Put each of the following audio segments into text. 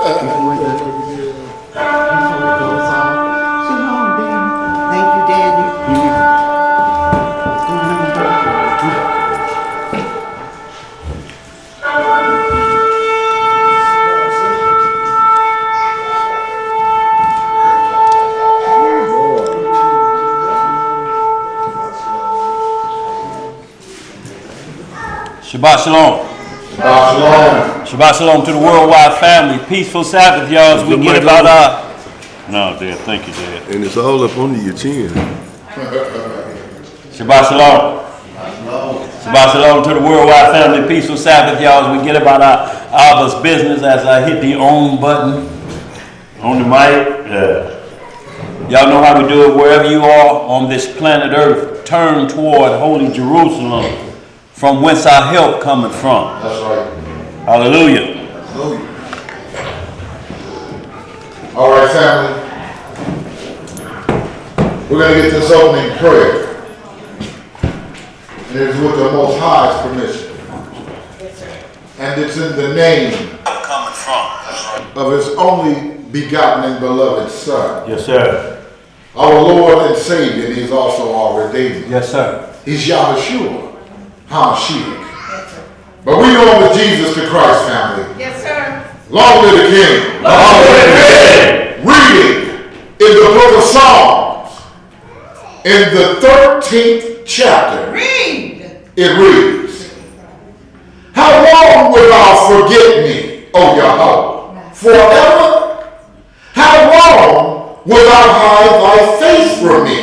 Thank you, Daddy. Shabbat shalom. Shabbat shalom. Shabbat shalom to the worldwide family. Peaceful Sabbath, y'all, as we get about our... No, Dad, thank you, Dad. And it's all up under your chin. Shabbat shalom. Shabbat shalom to the worldwide family. Peaceful Sabbath, y'all, as we get about our Abba's business. As I hit the on button on the mic. Y'all know how we do it wherever you are on this planet Earth. Turn toward holy Jerusalem, from whence our help cometh from. That's right. Hallelujah. Hallelujah. All right, family. We're going to get this opening prayer. And it is with the Most High's permission. And it's in the name Coming from. of His only begotten and beloved Son, Yes, sir. our Lord and Savior, and He's also our Redeemer. Yes, sir. He's Yahushua HaMashiach. But we know him as Jesus the Christ, family. Yes, sir. Long live the King. Long live the King. Reading in the book of Psalms, in the 13th chapter, Read. it reads, how long wilt thou forget me, O Yahweh? Forever? How long wilt thou hide thy face from me?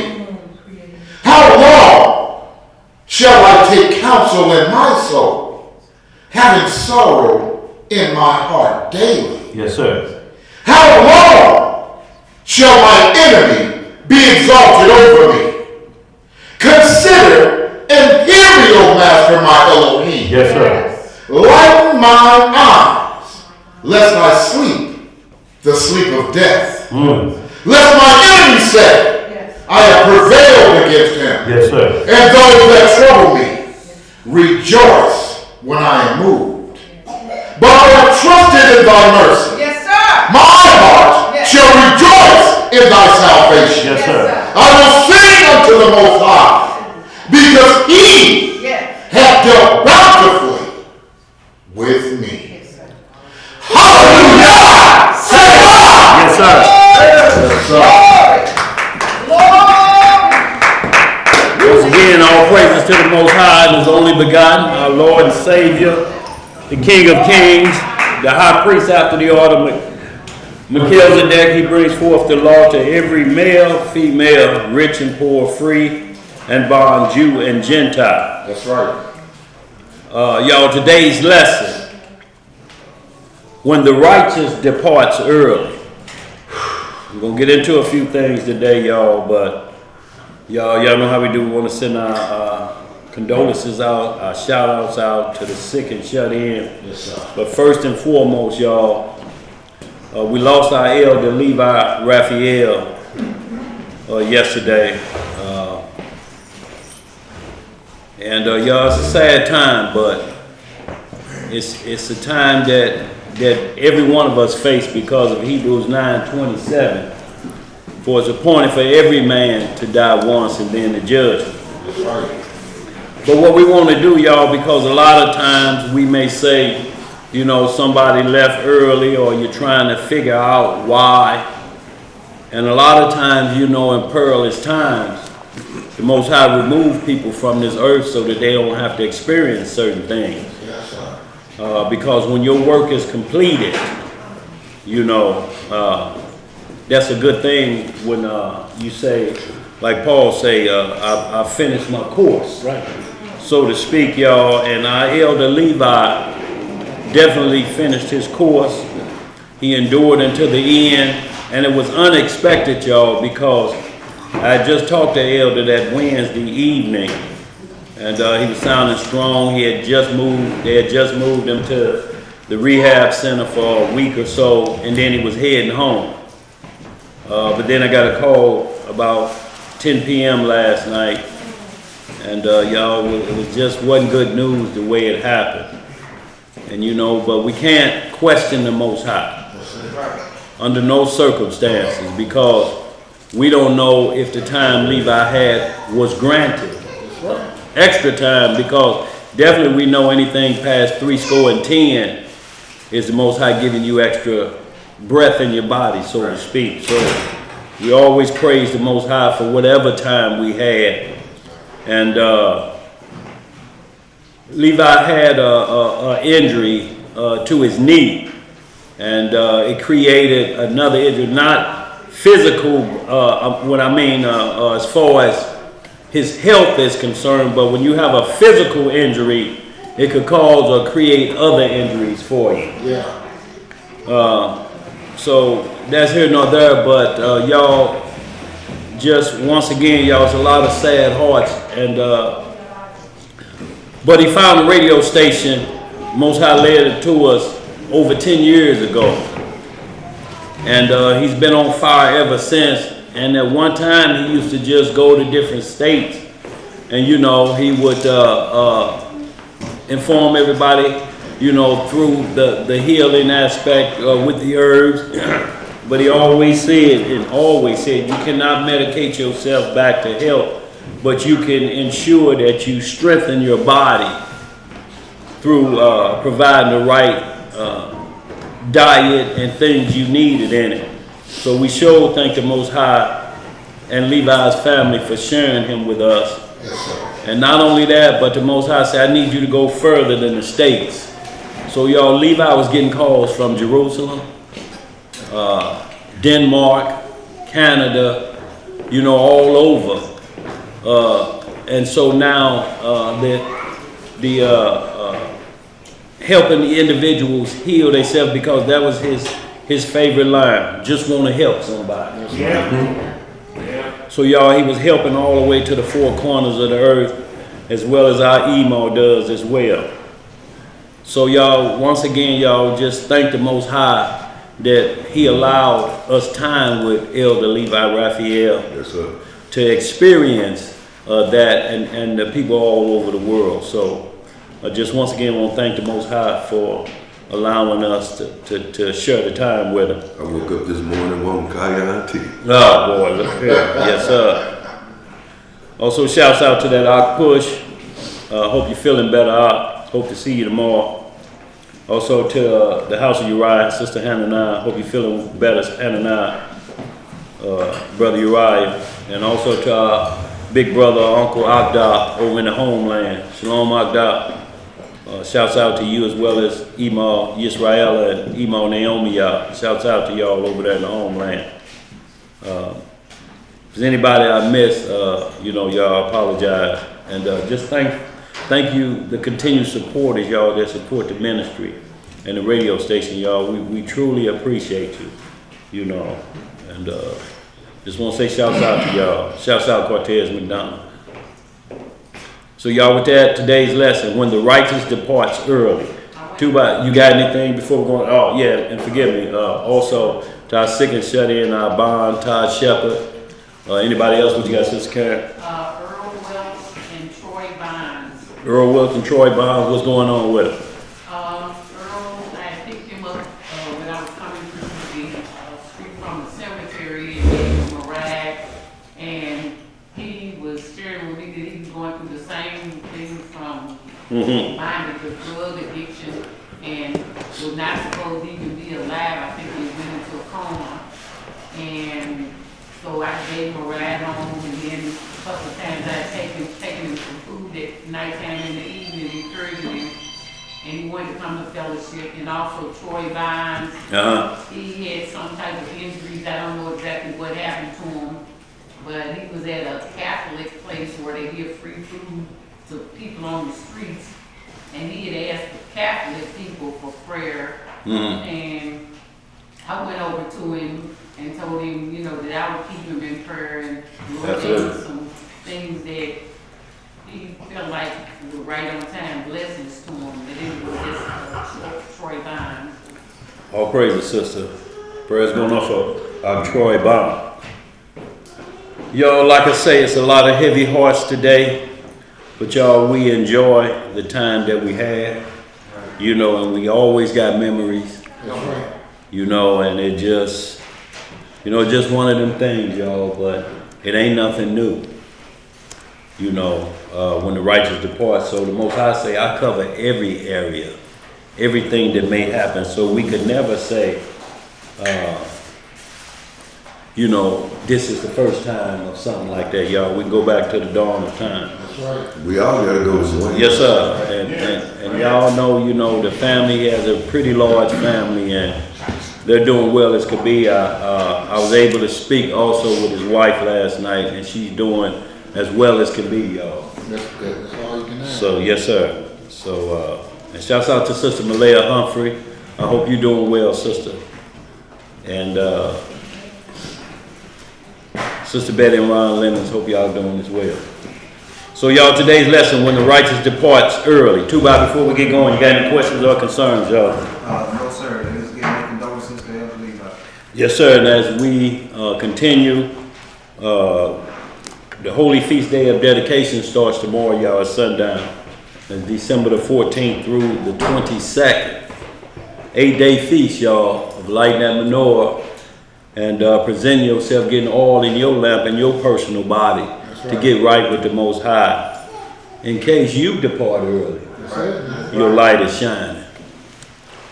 How long shall I take counsel in my soul, having sorrow in my heart daily? Yes, sir. How long shall my enemy be exalted over me? Consider and hear me, O Master, my Elohim. Yes, sir. Lighten mine eyes, lest I sleep the sleep of death. Lest my enemy say, I have prevailed against him. Yes, sir. And those that trouble me rejoice when I am moved. But I have trusted in thy mercy. Yes, sir. My heart shall rejoice in thy salvation. Yes, sir. I will sing unto the Most High, because he Yes. hath dealt bountifully with me. Hallelujah! Selah! Yes, sir. Once again, all praises to the Most High and His only begotten, our Lord and Savior, the King of Kings, the High Priest after the order of Melchizedek. He brings forth the law to every male, female, rich and poor, free and bond, Jew and Gentile. That's right. Y'all, today's lesson, when the righteous departs early. We're going to get into a few things today, y'all, but y'all know how we do. We want to send our condolences out, our shout outs out to the sick and shut in. Yes, sir. But first and foremost, y'all, we lost our elder Levi Raphael yesterday. And y'all, it's a sad time, but it's a time that every one of us face because of Hebrews 9:27. For it's appointed for every man to die once and then the judgment. That's right. But what we want to do, y'all, because a lot of times we may say, you know, somebody left early or you're trying to figure out why. And a lot of times, you know, in perilous times, the Most High remove people from this earth so that they don't have to experience certain things. Yes, sir. Because when your work is completed, you know, that's a good thing when you say, like Paul say, I finished my course, right? So to speak, y'all. And our elder Levi definitely finished his course. He endured until the end, and it was unexpected, y'all, because I just talked to Elder that Wednesday evening, and he was sounding strong. He had just moved. They had just moved him to the rehab center for a week or so, and then he was heading home. But then I got a call about 10 p.m. last night, and y'all, it was just wasn't good news the way it happened. And you know, but we can't question the Most High. Under no circumstances, because we don't know if the time Levi had was granted. Extra time, because definitely we know anything past 10 is the Most High giving you extra breath in your body, so to speak. So we always praise the Most High for whatever time we had. And Levi had a injury to his knee, and it created another injury, not physical, what I mean as far as his health is concerned, but when you have a physical injury, it could cause or create other injuries for you. Yeah. So that's here nor there, but y'all, just once again, y'all, it's a lot of sad hearts. And but he found a radio station, Most High led it to us over 10 years ago, and he's been on fire ever since. And at one time, he used to just go to different states, and he would inform everybody, through the healing aspect with the herbs. But he always said, you cannot medicate yourself back to health, but you can ensure that you strengthen your body through providing the right diet and things you needed in it. So we sure thank the Most High and Levi's family for sharing him with us. Yes, sir. And not only that, but the Most High said, I need you to go further than the states. So y'all, Levi was getting calls from Jerusalem, Denmark, Canada, all over. And so now the helping the individuals heal themselves, because that was his favorite line, just want to help somebody. Yeah. So y'all, he was helping all the way to the four corners of the earth, as well as our email does as well. So y'all, once again, y'all, just thank the Most High that he allowed us time with Elder Levi Raphael. Yes, sir. To experience that, and the people all over the world. So I just once again want to thank the Most High for allowing us to share the time with him. I woke up this morning wanting kaya and tea. Oh boy, look here. Yes, sir. Also, shouts out to that Ak Push. Hope you're feeling better, Ak. Hope to see you tomorrow. Also to the House of Uriah, Sister Hannah, hope you're feeling better, Hannah, Brother Uriah. And also to our big brother, Uncle Akda, over in the homeland. Shalom, Akda. Shouts out to you, as well as Ema Yisrael and Ema Naomi. Shouts out to y'all over there in the homeland. If there's anybody I missed, y'all apologize. And just thank you, the continued supporters, y'all, that support the ministry and the radio station, y'all. We truly appreciate you, and just want to say shouts out to y'all. Shouts out Cortez McDonald. So y'all, with that, today's lesson, when the righteous departs early. You got anything before we're going? Oh yeah, and forgive me. Also to our sick and shut in, our bond, Todd Shepard. Anybody else? What you got, Sister Karen? Earl Wilkes and Troy Bonds. Earl Wilkes and Troy Bonds. What's going on with them? Earl, I picked him up when I was coming through the street from the cemetery, and gave him a ride, and he was sharing with me that he was going through the same thing from bondage with drug addiction, and was not supposed to even be alive. I think he went into a coma, and so I gave him a ride home, and then a couple of times I had taken him some food at nighttime in the evening, encouraging him, and he wanted to come to fellowship. And also Troy Bonds, he had some type of injuries. I don't know exactly what happened to him, but he was at a Catholic place where they give free food to people on the streets, and he had asked the Catholic people for prayer, and I went over to him and told him, that I would keep him in prayer, and Lord gave him some things that he felt like were right on time, blessings to him, that it was just Troy Bonds. All praises, sister. Prayers going on for Troy Bond. Y'all, like I say, it's a lot of heavy hearts today, but y'all, we enjoy the time that we had, and we always got memories. That's right. you know, and it just, you know, just one of them things, y'all, but it ain't nothing new. You know, when the righteous depart. So the Most High say, I cover every area, everything that may happen. So we could never say, you know, this is the first time of something like that, y'all. We can go back to the dawn of time. That's right. We all gotta go somewhere. Yes, sir. And y'all know, you know, the family has a pretty large family, and they're doing well as could be. I was able to speak also with his wife last night, and she's doing as well as can be, y'all. That's good. That's all you can ask. So, yes, sir. So, and shouts out to Sister Malaya Humphrey. I hope you're doing well, sister. And, Sister Betty and Ron Lemons, hope y'all doing as well. So, y'all, today's lesson, when the righteous departs early. Tubai, before we get going, you got any questions or concerns, y'all? No, sir. They was giving condolences to Elder Levi. Yes, sir. And as we continue, the Holy Feast Day of Dedication starts tomorrow, y'all, at sundown. And December the 14th through the 22nd. 8-day feast, y'all, of lighting that menorah and presenting yourself, getting oil in your lamp and your personal body to get right with the Most High. In case you depart early, your light is shining.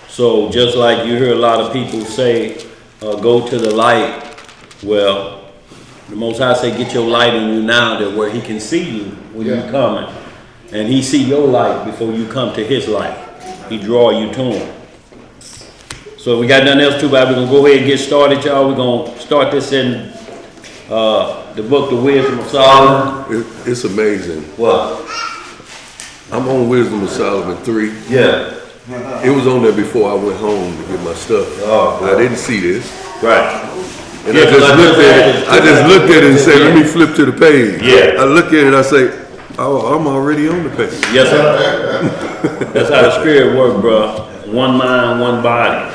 So just like you hear a lot of people say, go to the light, well, the Most High say, get your light in you now, that where he can see you when you're coming. And he see your light before you come to his light. He draw you to him. So we got nothing else to about. We're going to go ahead and get started, y'all. We're going to start this in the book, The Wisdom of Solomon. It's amazing. What? I'm on Wisdom of Solomon 3. Yeah. It was on there before I went home to get my stuff. Oh, I didn't see this. Right. And Yeah, I just looked at it. I just looked at it and said, let me flip to the page. Yeah. I look at it and I say, oh, I'm already on the page. Yes, sir. That's how the spirit works, bro. One mind, one body,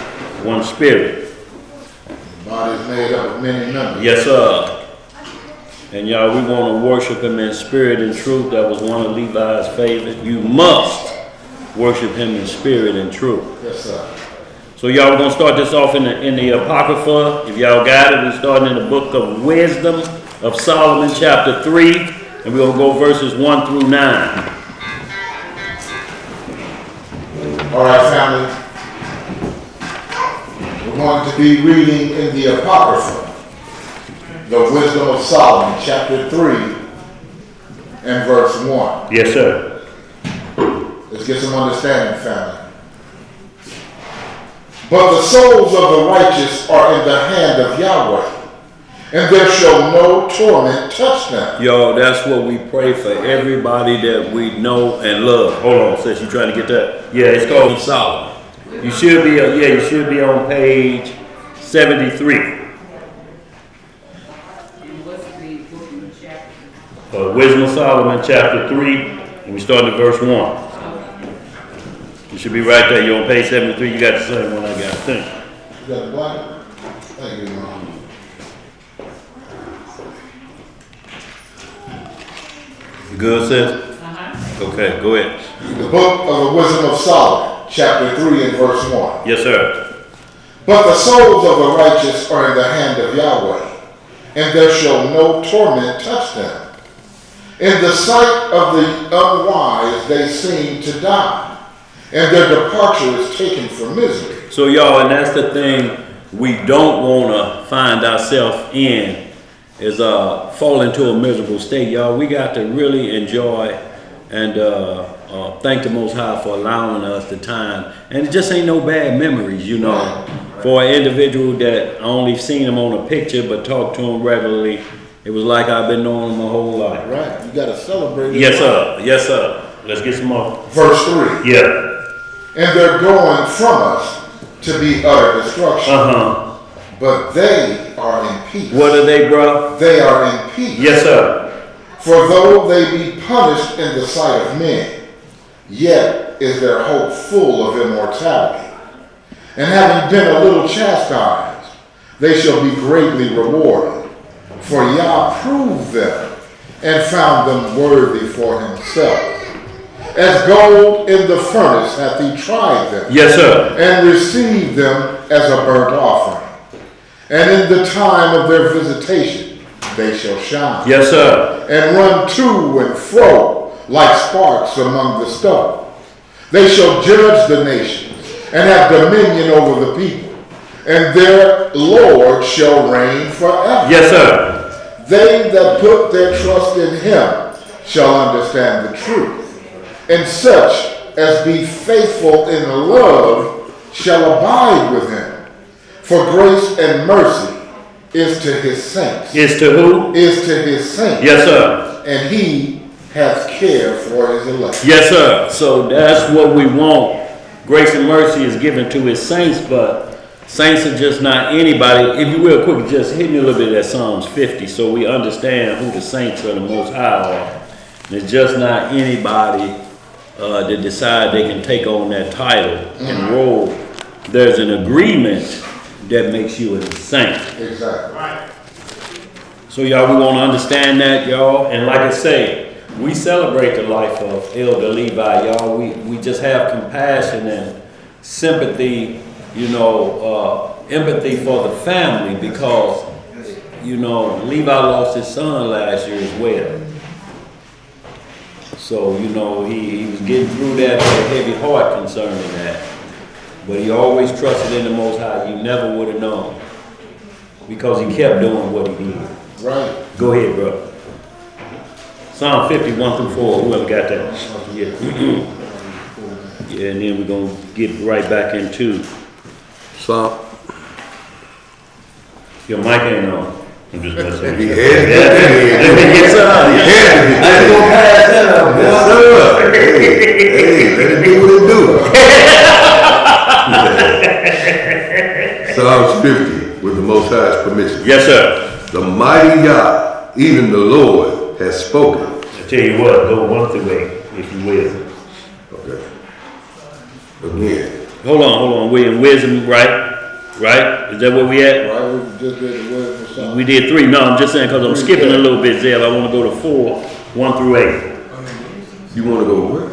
one spirit. The body's made up of many members. Yes, sir. And y'all, we want to worship him in spirit and truth. That was one of Levi's favorites. You must worship him in spirit and truth. Yes, sir. So y'all, we're going to start this off in the Apocrypha. If y'all got it, we're starting in the book of Wisdom of Solomon, chapter 3. And we're going to go verses 1 through 9. All right, family. We're going to be reading in the Apocrypha, the Wisdom of Solomon, chapter 3 and verse 1. Yes, sir. Let's get some understanding, family. But the souls of the righteous are in the hand of Yahweh, and there shall no torment touch them. Yo, that's what we pray for everybody that we know and love. Hold on, sis, you trying to get that? Yeah, it's called Solomon. You should be, you should be on page 73. What's the book and chapter? Wisdom of Solomon, chapter 3, and we start at verse 1. You should be right there. You're on page 73. You got the same one I got. Thank you. You got the Bible? Thank you, Mom. You good, sis? Okay, go ahead. The book of the Wisdom of Solomon, chapter 3 and verse 1. Yes, sir. But the souls of the righteous are in the hand of Yahweh, and there shall no torment touch them. In the sight of the unwise they seem to die, and their departure is taken for misery. So, y'all, and that's the thing we don't want to find ourselves in, is fall into a miserable state, y'all. We got to really enjoy and thank the Most High for allowing us the time. And it just ain't no bad memories, you know. For an individual that I only seen him on a picture but talked to him regularly, it was like I've been knowing him my whole life. Right, you got to celebrate it. Yes, sir. Yes, sir. Let's get some more. Verse 3. Yeah. And they're going from us to be utter destruction. Uh-huh. But they are in peace. What are they, bro? They are in peace. Yes, sir. For though they be punished in the sight of men, yet is their hope full of immortality. And having been a little chastised, they shall be greatly rewarded. For Yah proved them and found them worthy for himself. As gold in the furnace hath he tried them. Yes, sir. And received them as a burnt offering. And in the time of their visitation, they shall shine. Yes, sir. And run to and fro like sparks among the stubble. They shall judge the nations and have dominion over the people. And their Lord shall reign forever. Yes, sir. They that put their trust in him shall understand the truth. And such as be faithful in love shall abide with him. For grace and mercy is to his saints. Is to who? Is to his saints. Yes, sir. And he hath care for his elect. Yes, sir. So that's what we want. Grace and mercy is given to his saints, but saints are just not anybody. If you real quick, just hit me a little bit at Psalms 50 so we understand who the saints of the Most High are. It's just not anybody that decide they can take on that title and role. There's an agreement that makes you a saint. Exactly. So y'all, we want to understand that, y'all. And like I say, we celebrate the life of Elder Levi, y'all. We just have compassion and sympathy, empathy for the family because, Levi lost his son last year as well. So, he was getting through that with a heavy heart concerning that. But he always trusted in the Most High. You never would have known because he kept doing what he did. Right. Go ahead, bro. Psalm 51 through 4, whoever got that. Yeah. Yeah, and then we're going to get right back into. Psalm. Your mic ain't on. I'm just going to say. He had Let me get some. I'm going to pass that up. Yes, sir. Hey, let it do what it do. Psalms 50, with the Most High's permission. Yes, sir. The mighty Yah, even the Lord, has spoken. I tell you what, go 1 through 8, if you will. Okay. Again. Hold on. We're in wisdom, right? Right? Is that where we at? Right, we just did the word for something. We did 3. No, I'm just saying because I'm skipping a little bit, Zeb. I want to go to 4, 1 through 8. You want to go where?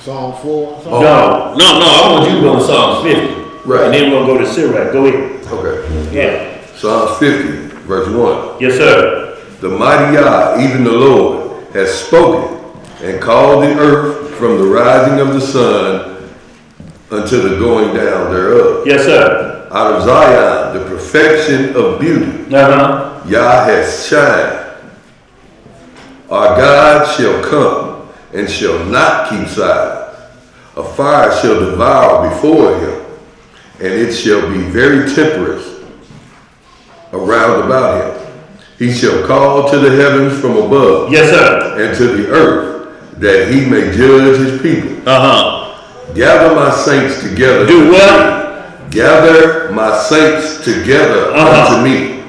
Psalm 4? No, I want you to go to Psalms 50. Right. And then we're going to go to Sirach. Go ahead. Okay. Yeah. Psalms 50, verse 1. Yes, sir. The mighty Yah, even the Lord, has spoken and called the earth from the rising of the sun unto the going down thereof. Yes, sir. Out of Zion, the perfection of beauty, Uh-huh. Yah has shined. Our God shall come and shall not keep silent. A fire shall devour before him, and it shall be very temperate around about him. He shall call to the heavens from above, Yes, sir. and to the earth, that he may judge his people. Uh-huh. Gather my saints together. Do what? Gather my saints together Uh-huh. unto me,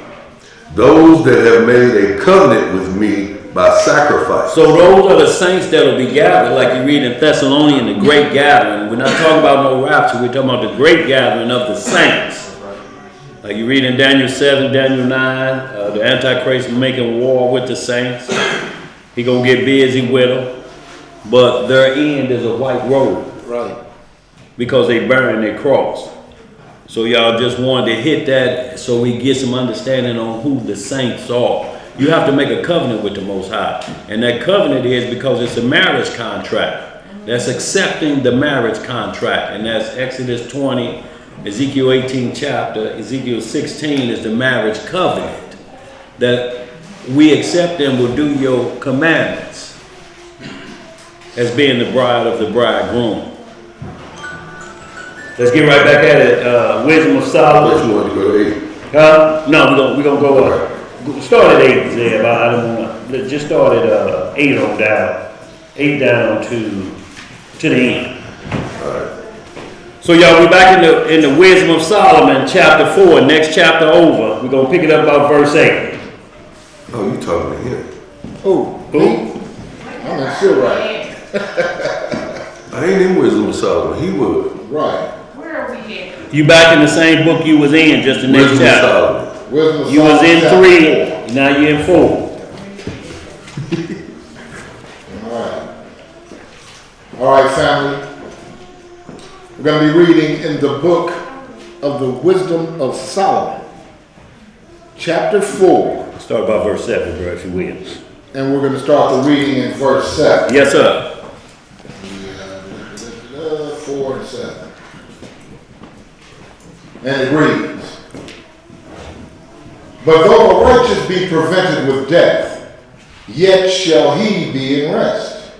those that have made a covenant with me by sacrifice. So those are the saints that will be gathered, like you read in Thessalonians, the great gathering. We're not talking about no rapture. We're talking about the great gathering of the saints. Like you read in Daniel 7, Daniel 9, the Antichrist making war with the saints. He gonna get busy with them. But their end is a white robe. Right. Because they burn their cross. So y'all just wanted to hit that so we get some understanding on who the saints are. You have to make a covenant with the Most High. And that covenant is because it's a marriage contract. That's accepting the marriage contract. And that's Exodus 20, Ezekiel 18 chapter, Ezekiel 16 is the marriage covenant. That we accept and will do your commandments as being the bride of the bridegroom. Let's get right back at it. Wisdom of What Solomon. you want to go to 8? No, we're gonna go up. Start at 8, Zeb. I don't wanna. Just start at 8 on down. 8 down to the end. So y'all, we back in the Wisdom of Solomon, chapter 4, next chapter over. We're gonna pick it up about verse 8. Oh, you talking to him. Who? Who? I'm in Sirach. I ain't in Wisdom of Solomon. He would. Right. Where are we at? You back in the same book you was in, just the next Wisdom of chapter. Solomon. Wisdom of You was Solomon, in chapter 3, now you're in 4. 4. All right, family. We're going to be reading in the book of the wisdom of Solomon, chapter 4, Start about verse 7, bro, if you will. and we're going to start the reading in verse 7. Yes, sir. 4 and 7. And it reads, But though the righteous be prevented with death, yet shall he be in rest.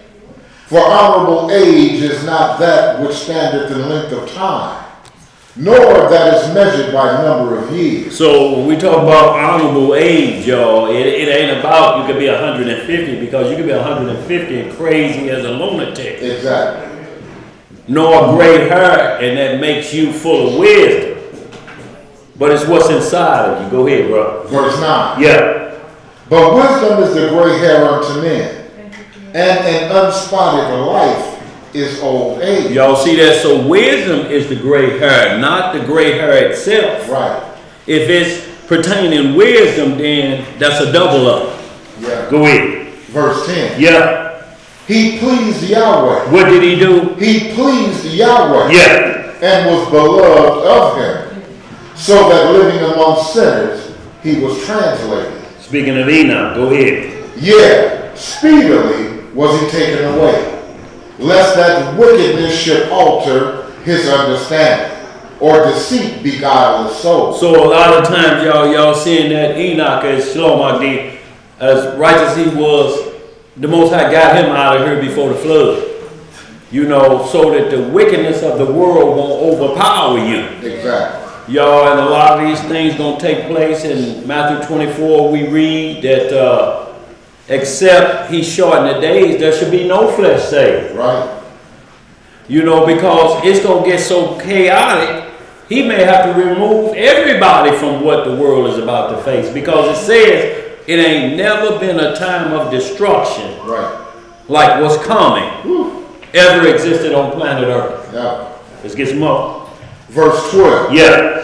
For honorable age is not that which standeth in length of time, nor that is measured by number of years. So when we talk about honorable age, y'all, it ain't about you could be 150, because you could be 150 and crazy as a lunatic. Exactly. Nor gray hair, and that makes you full of wisdom. But it's what's inside of you. Go ahead, bro. Verse 9. Yeah. But wisdom is the gray hair unto men, and an unspotted life is old age. Y'all see that? So wisdom is the gray hair, not the gray hair itself. Right. If it's pertaining wisdom, then that's a double up. Yeah. Go ahead. Verse 10. Yeah. He pleased Yahweh. What did he do? He pleased Yahweh. Yeah. And was beloved of him, so that living among sinners, he was translated. Speaking of Enoch, go ahead. Yea, speedily was he taken away, lest that wickedness should alter his understanding, or deceit beguile his soul. So a lot of times y'all seeing that Enoch as Shalom Agdi, as righteous he was, the Most High got him out of here before the flood. You know, so that the wickedness of the world won't overpower you. Exactly. Y'all, and a lot of these things gonna take place. In Matthew 24, we read that except he shorten the days, there should be no flesh saved. Right. You know, because it's gonna get so chaotic, he may have to remove everybody from what the world is about to face. Because it says it ain't never been a time of destruction Right. like what's coming ever existed on planet Earth. Yeah. Let's get some more. Verse 12. Yeah.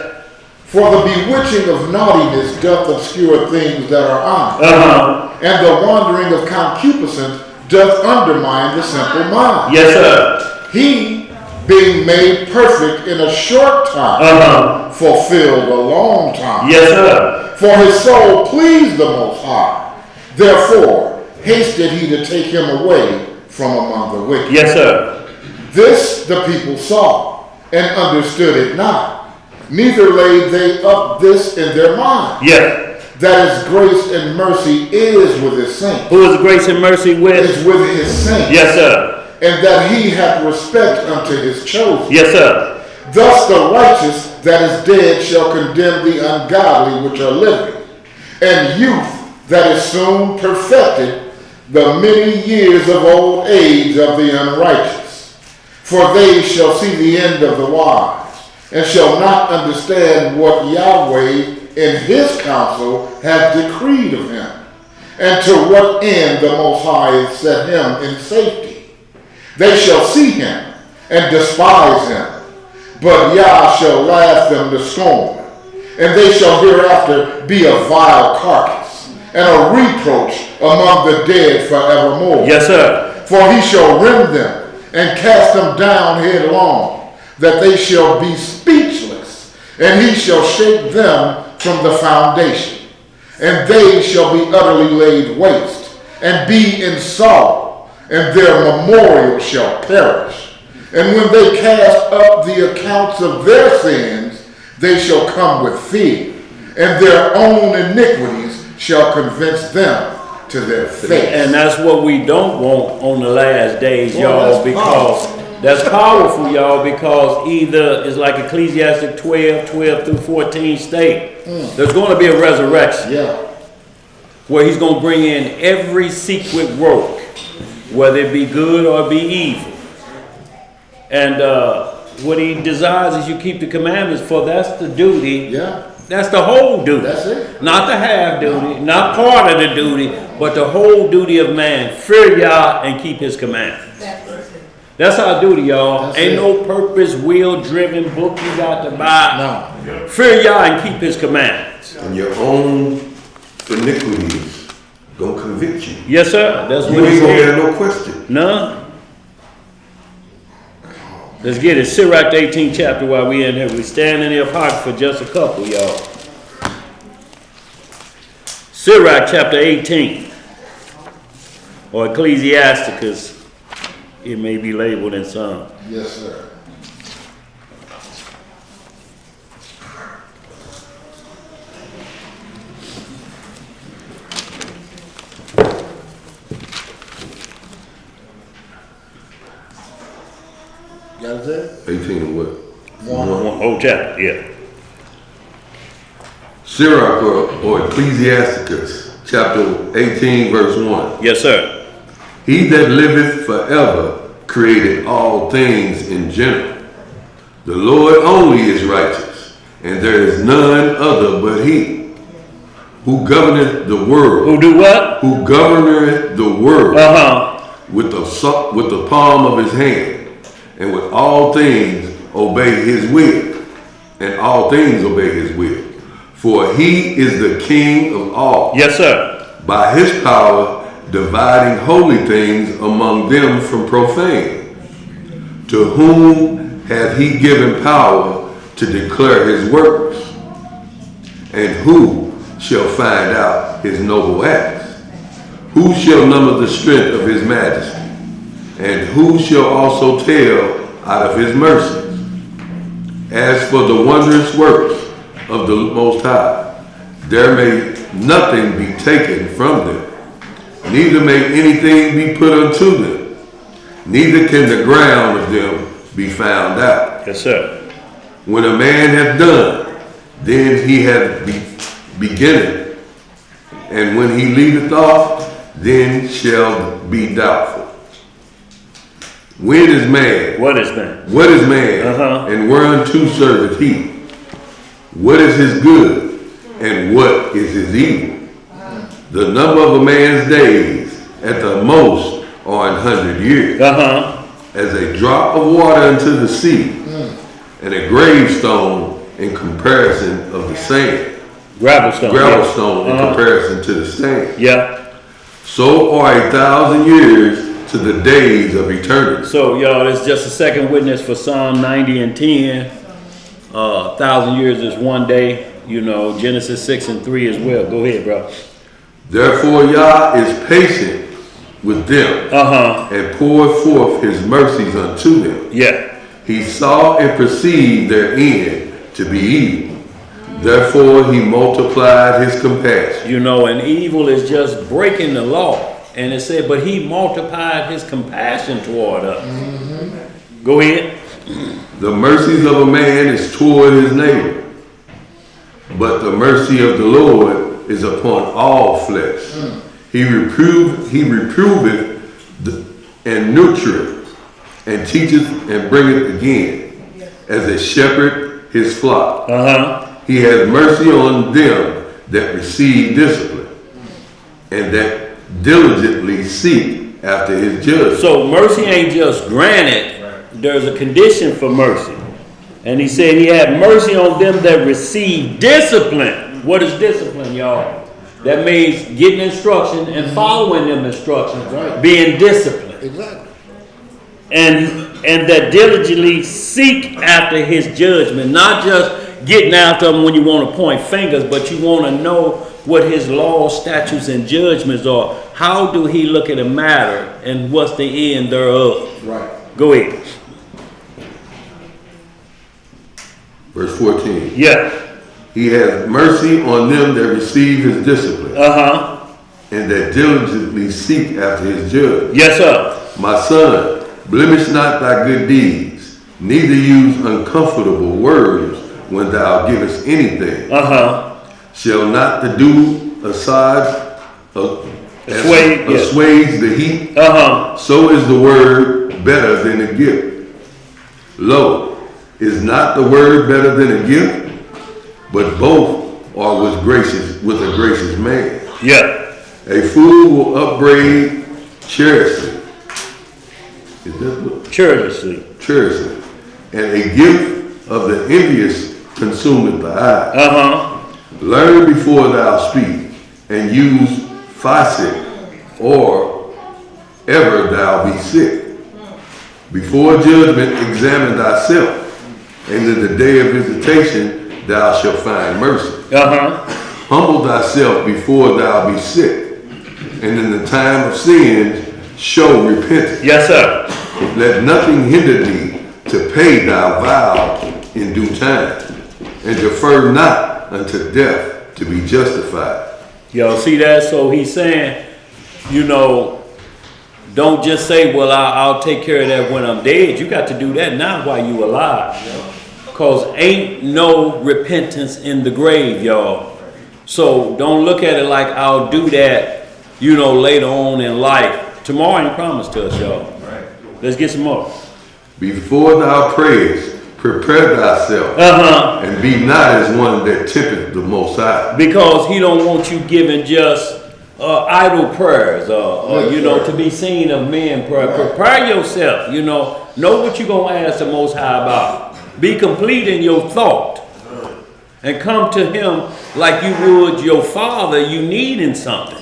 For the bewitching of naughtiness doth obscure things that are honest, and the wandering of concupiscence doth undermine the simple mind. Yes, sir. He, being made perfect in a short time, fulfilled a long time. Yes, sir. For his soul pleased the Most High. Therefore hasted he to take him away from among the wicked. Yes, sir. This the people saw, and understood it not. Neither laid they up this in their mind, Yeah. that his grace and mercy is with his saints. Who is grace and mercy with? Is with his saints. Yes, sir. And that he hath respect unto his chosen. Yes, sir. Thus the righteous that is dead shall condemn the ungodly which are living, and youth that is soon perfected the many years of old age of the unrighteous. For they shall see the end of the wise, and shall not understand what Yahweh in his counsel hath decreed of him, and to what end the Most High hath set him in safety. They shall see him and despise him, but Yah shall laugh them to scorn, and they shall hereafter be a vile carcass, and a reproach among the dead forevermore. Yes, sir. For he shall rend them and cast them down headlong, that they shall be speechless, and he shall shake them from the foundation, and they shall be utterly laid waste, and be in sorrow, and their memorial shall perish. And when they cast up the accounts of their sins, they shall come with fear, and their own iniquities shall convince them to their face. And that's what we don't want on the last days, Well, y'all, that's because that's powerful, y'all, because either it's like Ecclesiastic 12 through 14 state. There's going to be a resurrection Yeah. where he's going to bring in every secret work, whether it be good or be evil. And what he desires is you keep the commandments, for that's the duty. Yeah. That's the whole duty. That's it. Not the half duty, not part of the duty, but the whole duty of man. Fear Yah and keep his commandments. That's our duty, y'all. That's Ain't it. no purpose, will-driven book you got to buy. No. Fear Yah and keep his commandments. And your own iniquities gonna convict you. Yes, sir. That's You what he ain't gonna said. have no question. None. Let's get it. Sirach, the 18th chapter while we in here. We stand in the Apocrypha for just a couple, y'all. Sirach, chapter 18. Or Ecclesiasticus. It may be labeled in some. Yes, sir. Got it? 18 and what? One whole chapter, yeah. Sirach or Ecclesiasticus, chapter 18, verse 1. Yes, sir. He that liveth forever created all things in general. The Lord only is righteous, and there is none other but he. Who governeth the world? Who do what? Who governeth the world with the palm of his hand, and with all things obey his will, and all things obey his will. For he is the king of all. Yes, sir. By his power, dividing holy things among them from profane. To whom hath he given power to declare his works? And who shall find out his noble acts? Who shall number the strength of his majesty? And who shall also tell out of his mercies? As for the wondrous works of the Most High, there may nothing be taken from them, neither may anything be put unto them, neither can the ground of them be found out. Yes, sir. When a man hath done, then he hath beginneth, and when he leaveth off, then shall be doubtful. When is man? What is man? What is man? And whereunto serveth he? What is his good? And what is his evil? The number of a man's days at the most are 100 years. As a drop of water into the sea, and a gravestone in comparison of the sand. Gravelstone. In comparison to the sand. Yeah. So are 1,000 years to the days of eternity. So, y'all, it's just a second witness for Psalm 90 and 10. 1,000 years is one day. You know, Genesis 6 and 3 as well. Go ahead, bro. Therefore, Yah is patient with them and poured forth his mercies unto them. Yeah. He saw and perceived their end to be evil. Therefore, he multiplied his compassion. You know, and evil is just breaking the law. And it said, but he multiplied his compassion toward us. Go ahead. The mercies of a man is toward his neighbor, but the mercy of the Lord is upon all flesh. He reproveth and nurtureth, and teacheth and bringeth again, as a shepherd his flock. He has mercy on them that receive discipline, and that diligently seek after his judgment. So mercy ain't just granted. There's a condition for mercy. And he said he had mercy on them that receive discipline. What is discipline, y'all? That means getting instruction and following them instructions. Being disciplined. Exactly. And that diligently seek after his judgment. Not just getting after him when you want to point fingers, but you want to know what his laws, statutes, and judgments are. How do he look at a matter, and what's the end thereof? Right. Go ahead. Verse 14. Yeah. He has mercy on them that receive his discipline, and that diligently seek after his judgment. Yes, sir. My son, blemish not thy good deeds, neither use uncomfortable words when thou givest anything. Shall not the dew assuage the heat? So is the word better than a gift. Lo, is not the word better than a gift? But both are with a gracious man. Yeah. A fool will upbraid chariously. Is that what? Chariously. And a gift of the envious consumeth the eye. Learn before thou speak, and use physic, or ever thou be sick. Before judgment examine thyself, and in the day of visitation thou shalt find mercy. Humble thyself before thou be sick, and in the time of sin show repentance. Yes, sir. Let nothing hinder thee to pay thy vow in due time, and defer not unto death to be justified. Y'all see that? So he's saying, you know, don't just say, well, I'll take care of that when I'm dead. You got to do that now while you alive. Because ain't no repentance in the grave, y'all. So don't look at it like I'll do that, you know, later on in life. Tomorrow ain't promised to us, y'all. Let's get some more. Before thou prayest, prepare thyself, and be not as one that tempteth the Most High. Because he don't want you giving just idle prayers, you know, to be seen of men. Prepare yourself, you know what you're going to ask the Most High about. Be complete in your thought. And come to him like you would your father you needing something,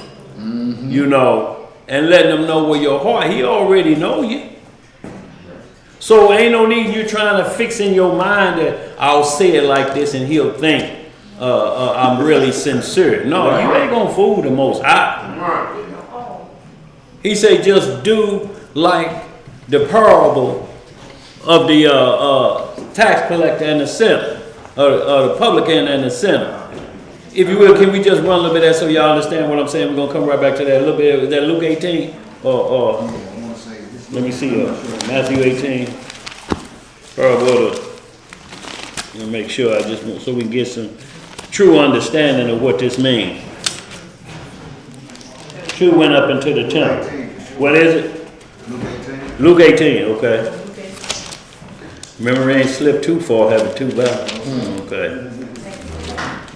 you know, and letting him know where your heart, he already know you. So ain't no need you trying to fix in your mind that I'll say it like this and he'll think I'm really sincere. No, you ain't gonna fool the Most High. He said just do like the parable of the tax collector and the sinner, the publican and the sinner. If you will, can we just run a little bit of that so y'all understand what I'm saying? We're gonna come right back to that a little bit. Is that Luke 18? Or let me see, Matthew 18. Parable of, let me make sure I just want, so we can get some true understanding of what this means. Two went up into the temple. What is it? Luke 18, okay. Remember, they ain't slipped too far having two Bibles. Okay.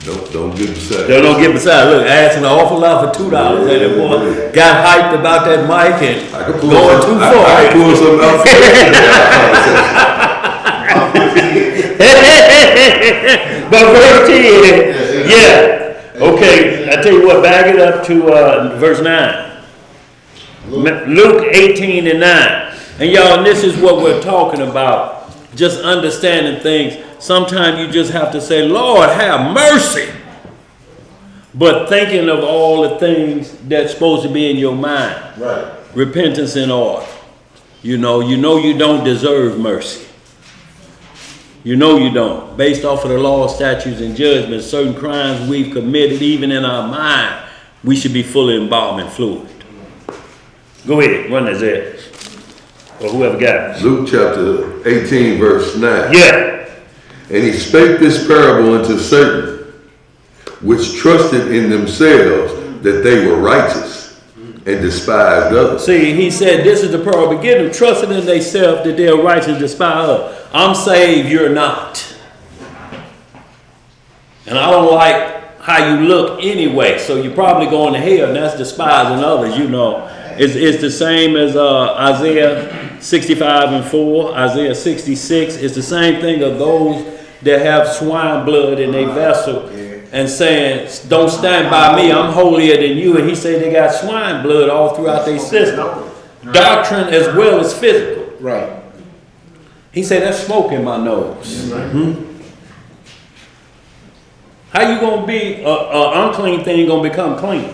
Don't get beside. Don't get beside. Look, asking an awful lot for $2. And that boy got hyped about that mic and I could pull going some, too far. I could pull something out for But verse 10, yeah. Okay, I tell you what, back it up to verse 9. Luke 18 and 9. And y'all, this is what we're talking about. Just understanding things. Sometimes you just have to say, Lord, have mercy. But thinking of all the things that's supposed to be in your mind. Right. Repentance in order. You know you don't deserve mercy. You know you don't. Based off of the law, statutes, and judgments, certain crimes we've committed, even in our mind, we should be full of embalming fluid. Go ahead, run that there. Or whoever got it. Luke chapter 18, verse 9. Yeah. And he spake this parable unto certain which trusted in themselves that they were righteous and despised others. See, he said this is the parable. Get them trusting in themselves that they're righteous and despise others. I'm saved, you're not. And I don't like how you look anyway, so you're probably going to hell, and that's despising others, you know. It's the same as Isaiah 65 and 4, Isaiah 66. It's the same thing of those that have swine blood in their vessel and saying, don't stand by me, I'm holier than you. And he said they got swine blood all throughout their system. Doctrine as well as physical. Right. He said, that's smoke in my nose. How you gonna be an unclean thing gonna become clean?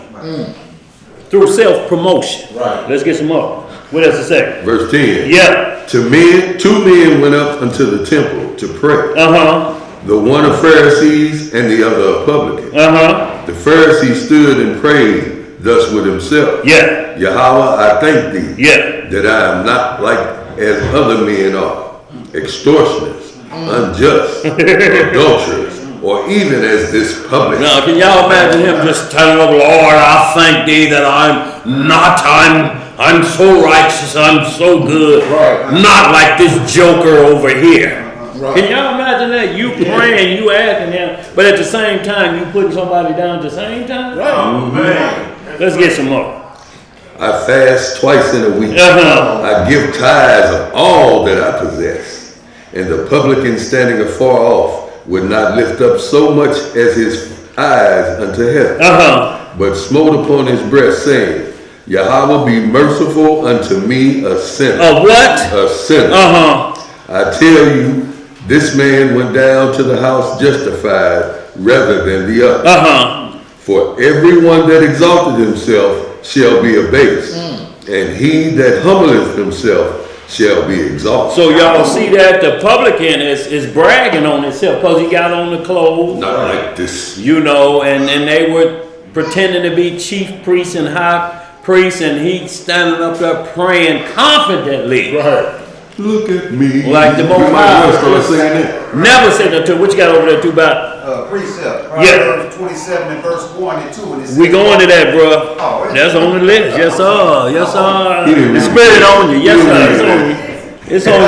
Through self-promotion. Right. Let's get some more. What else to say? Verse 10. Yeah. Two men went up unto the temple to pray. The one a Pharisee and the other a publican. The Pharisee stood and prayed thus with himself. Yeah. Yahweh, I thank thee Yeah. that I am not like as other men are, extortioners, unjust, adulterers, or even as this publican. Now, can y'all imagine him just telling the Lord, I thank thee that I'm so righteous, I'm so good, not like this joker over here. Can y'all imagine that? You praying, you asking him, but at the same time, you putting somebody down at the same time? Let's get some more. I fast twice in a week. I give tithes of all that I possess. And the publican standing afar off would not lift up so much as his eyes unto heaven, but smote upon his breast, saying, Yahweh be merciful unto me, a sinner. A what? A sinner. I tell you, this man went down to the house justified rather than the other. For everyone that exalted himself shall be abased, and he that humbleth himself shall be exalted. So y'all see that the publican is bragging on himself because he got on the clothes. Not like this. You know, and they were pretending to be chief priests and high priests, and he standing up there praying confidently. Right. Look at me. Like the Most We might High. well start saying that. Never said that to what you got over there too about. Precept. Yeah. Proverbs 27 and verse 1 and 2. And it says, We going to that, bro. Oh, is it? That's on the list. Yes, sir. Yes, sir. He didn't The read spirit it. on you. Yes, He sir. didn't It's on you.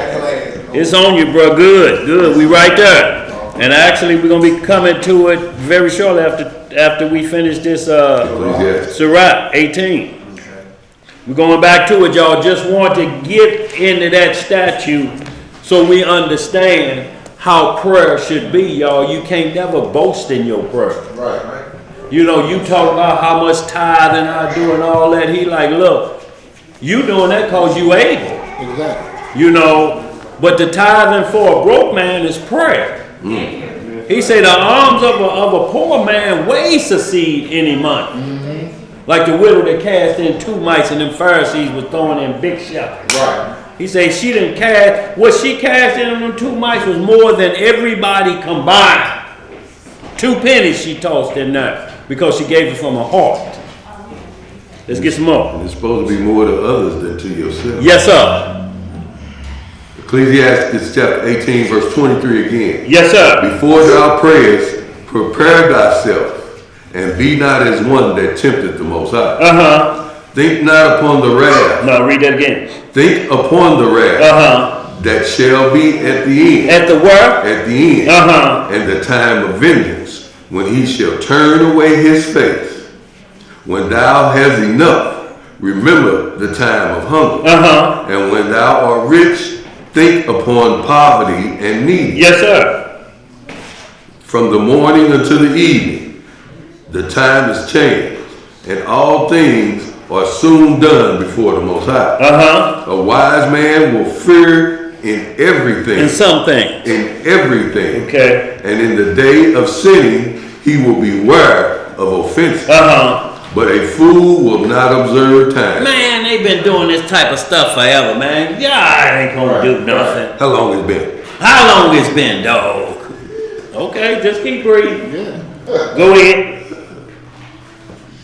It's on you. It's on you, bro. Good. Good. We right there. And actually, we're gonna be coming to it very shortly after we finish this Ecclesiastes. Sirach 18. We're going back to it, y'all. Just want to get into that statute so we understand how prayer should be, y'all. You can't never boast in your prayer. Right. You know, you talk about how much tithing I do and all that. He like, look, you doing that because you able. Exactly. You know, but the tithing for a broke man is prayer. He said the alms of a poor man waste a seed any month. Like the widow that cast in 2 mites and them Pharisees was throwing in big shekels. Right. He said she didn't cast, what she cast in them 2 mites was more than everybody combined. 2 pennies she tossed in there because she gave it from her heart. Let's get some more. And it's supposed to be more to others than to yourself. Yes, sir. Ecclesiastes chapter 18, verse 23 again. Yes, sir. Before thou prayest, prepare thyself, and be not as one that tempteth the Most High. Think not upon the wrath. No, read that again. Think upon the wrath that shall be at the end. At the word? At the end. And the time of vengeance, when he shall turn away his face. When thou hast enough, remember the time of hunger. And when thou art rich, think upon poverty and need. Yes, sir. From the morning until the evening, the time is changed, and all things are soon done before the Most High. A wise man will fear in everything. In some things. In everything. Okay. And in the day of sinning, he will beware of offenses. But a fool will not observe time. Man, they've been doing this type of stuff forever, man. Yeah, it ain't gonna do nothing. How long it's been? How long it's been, dog? Okay, just keep reading. Yeah. Go ahead.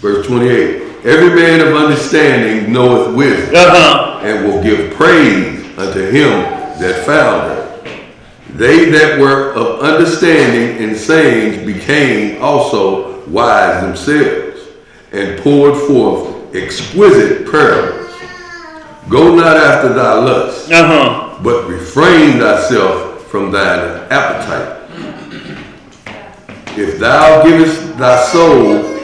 Verse 28. Every man of understanding knoweth wisdom, and will give praise unto him that found her. They that were of understanding in sayings became also wise themselves, and poured forth exquisite parables. Go not after thy lust, but refrain thyself from thine appetite. If thou givest thy soul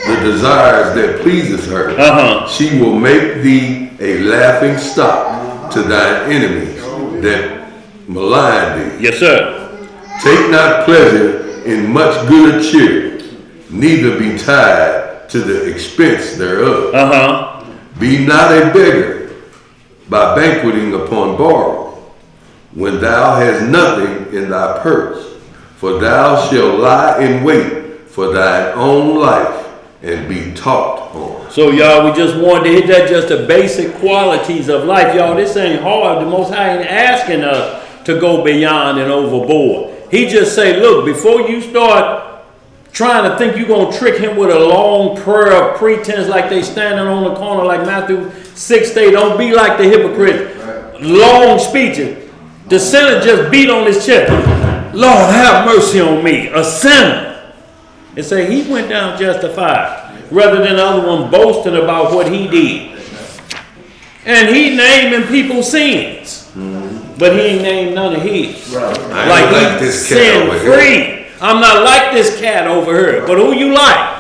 the desires that pleases her, she will make thee a laughing stock to thine enemies that malign thee. Yes, sir. Take not pleasure in much good cheer, neither be tied to the expense thereof. Be not a beggar by banqueting upon borrow, when thou hast nothing in thy purse. For thou shalt lie in wait for thine own life, and be taught on. So y'all, we just wanted to hit that, just the basic qualities of life. Y'all, this ain't hard. The Most High ain't asking us to go beyond and overboard. He just say, look, before you start trying to think you're going to trick him with a long prayer of pretense like they standing on the corner like Matthew 6 say, don't be like the hypocrite. Long speeches. The sinner just beat on his chest. Lord, have mercy on me, a sinner. And say he went down justified, rather than the other one boasting about what he did. And he naming people's sins, but he ain't named none of his. Like he's this cat sin over here. free. I'm not like this cat over here, but who you like?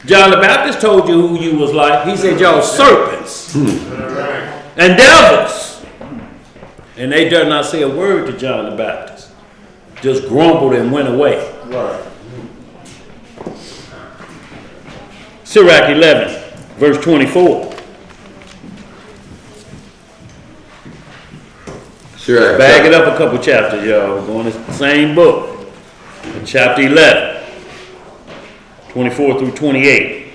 John the Baptist told you who you was like. He said y'all serpents and devils. And they dare not say a word to John the Baptist. Just grumbled and went away. Right. Sirach 11. verse 24. Sirach. Bag it up a couple chapters, y'all. We're going to the same book. Chapter 11, 24 through 28.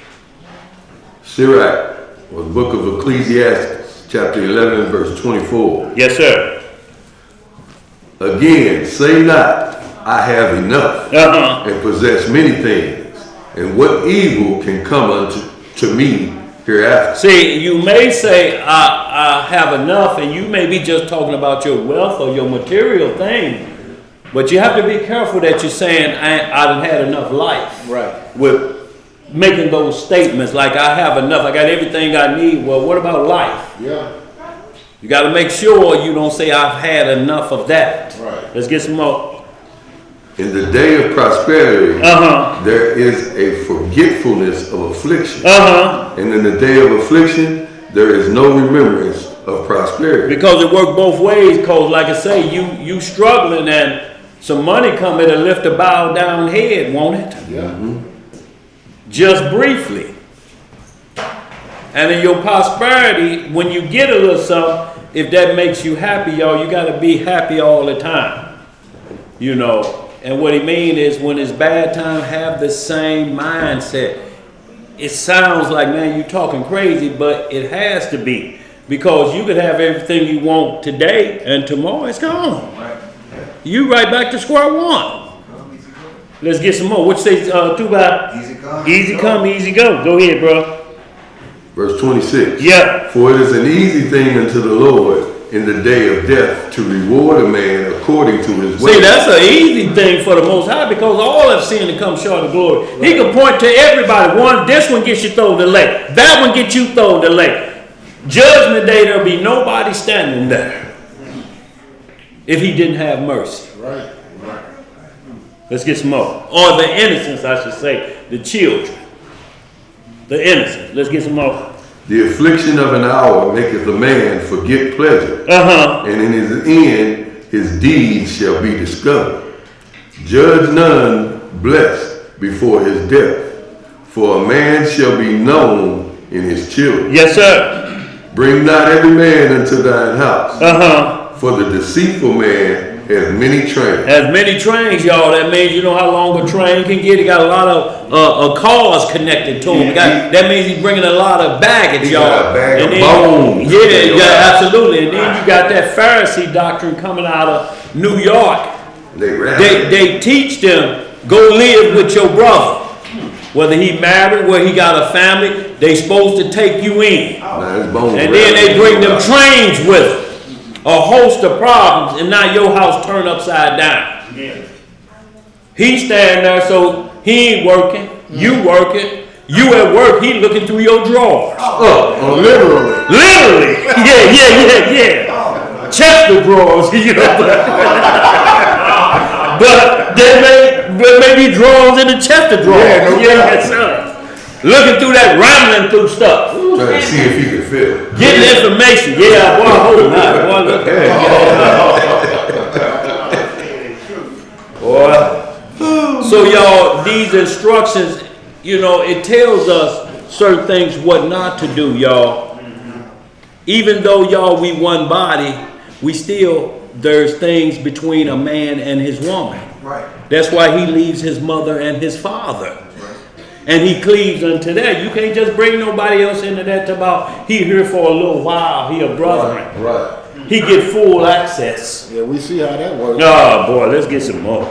Sirach, or the book of Ecclesiastes, chapter 11, verse 24. Yes, sir. Again, say not, I have enough, Uh-huh. and possess many things, and what evil can come unto me hereafter. See, you may say, I have enough, and you may be just talking about your wealth or your material thing. But you have to be careful that you're saying, I done had enough life. Right. With making those statements like, I have enough, I got everything I need. Well, what about life? Yeah. You got to make sure you don't say, I've had enough of that. Right. Let's get some more. In the day of prosperity, Uh-huh. there is a forgetfulness of affliction. Uh-huh. And in the day of affliction, there is no remembrance of prosperity. Because it worked both ways, because like I say, you struggling and some money come, it'll lift a bowed down head, won't it? Yeah. Just briefly. And in your prosperity, when you get a little something, if that makes you happy, y'all, you got to be happy all the time. You know, and what he mean is when it's bad time, have the same mindset. It sounds like, man, you talking crazy, but it has to be. Because you could have everything you want today, and tomorrow it's gone. You right back to square one. Let's get some more. What you say, Tuba? Easy come. Easy come, easy go. Go ahead, bro. Verse 26. Yeah. For it is an easy thing unto the Lord in the day of death to reward a man according to his way. See, that's an easy thing for the Most High because all have sinned and come short of glory. He can point to everybody. This one gets you thrown to the lake. That one gets you thrown to the lake. Judgment day, there'll be nobody standing there if he didn't have mercy. Right. Let's get some more. Or the innocents, I should say. The children. The innocents. Let's get some more. The affliction of an hour maketh a man forget pleasure, Uh-huh. and in his end his deeds shall be discovered. Judge none blessed before his death, for a man shall be known in his children. Yes, sir. Bring not every man unto thine house, Uh-huh. for the deceitful man has many trains. Has many trains, y'all. That means you know how long a train can get. He got a lot of cars connected to him. That means he's bringing a lot of baggage, He y'all. got a bag of And then- bones. Yeah, absolutely. And then you got that Pharisee doctrine coming out of New York. They teach them, go live with your brother. Whether he married, whether he got a family, they supposed to take you in. Now his bones And then they rattled. bring them trains with them. A host of problems, and now your house turned upside down. He standing there, so he ain't working. You working. You at work, he looking through your drawers. Literally. Literally. Yeah. Chest of drawers, you know. But there may be drawers in the chest of drawers. Yeah, no doubt. sir. Looking through that, rambling through stuff. Trying to see if he could fit it. Getting information. Yeah, boy, hold on. Boy, look Boy. So y'all, these instructions, you know, it tells us certain things what not to do, y'all. Even though y'all we one body, we still, there's things between a man and his woman. Right. That's why he leaves his mother and his father. And he cleaves unto that. You can't just bring nobody else into that about he here for a little while, he a brother. Right. He get full access. Yeah, we see how that works. Oh boy, let's get some more.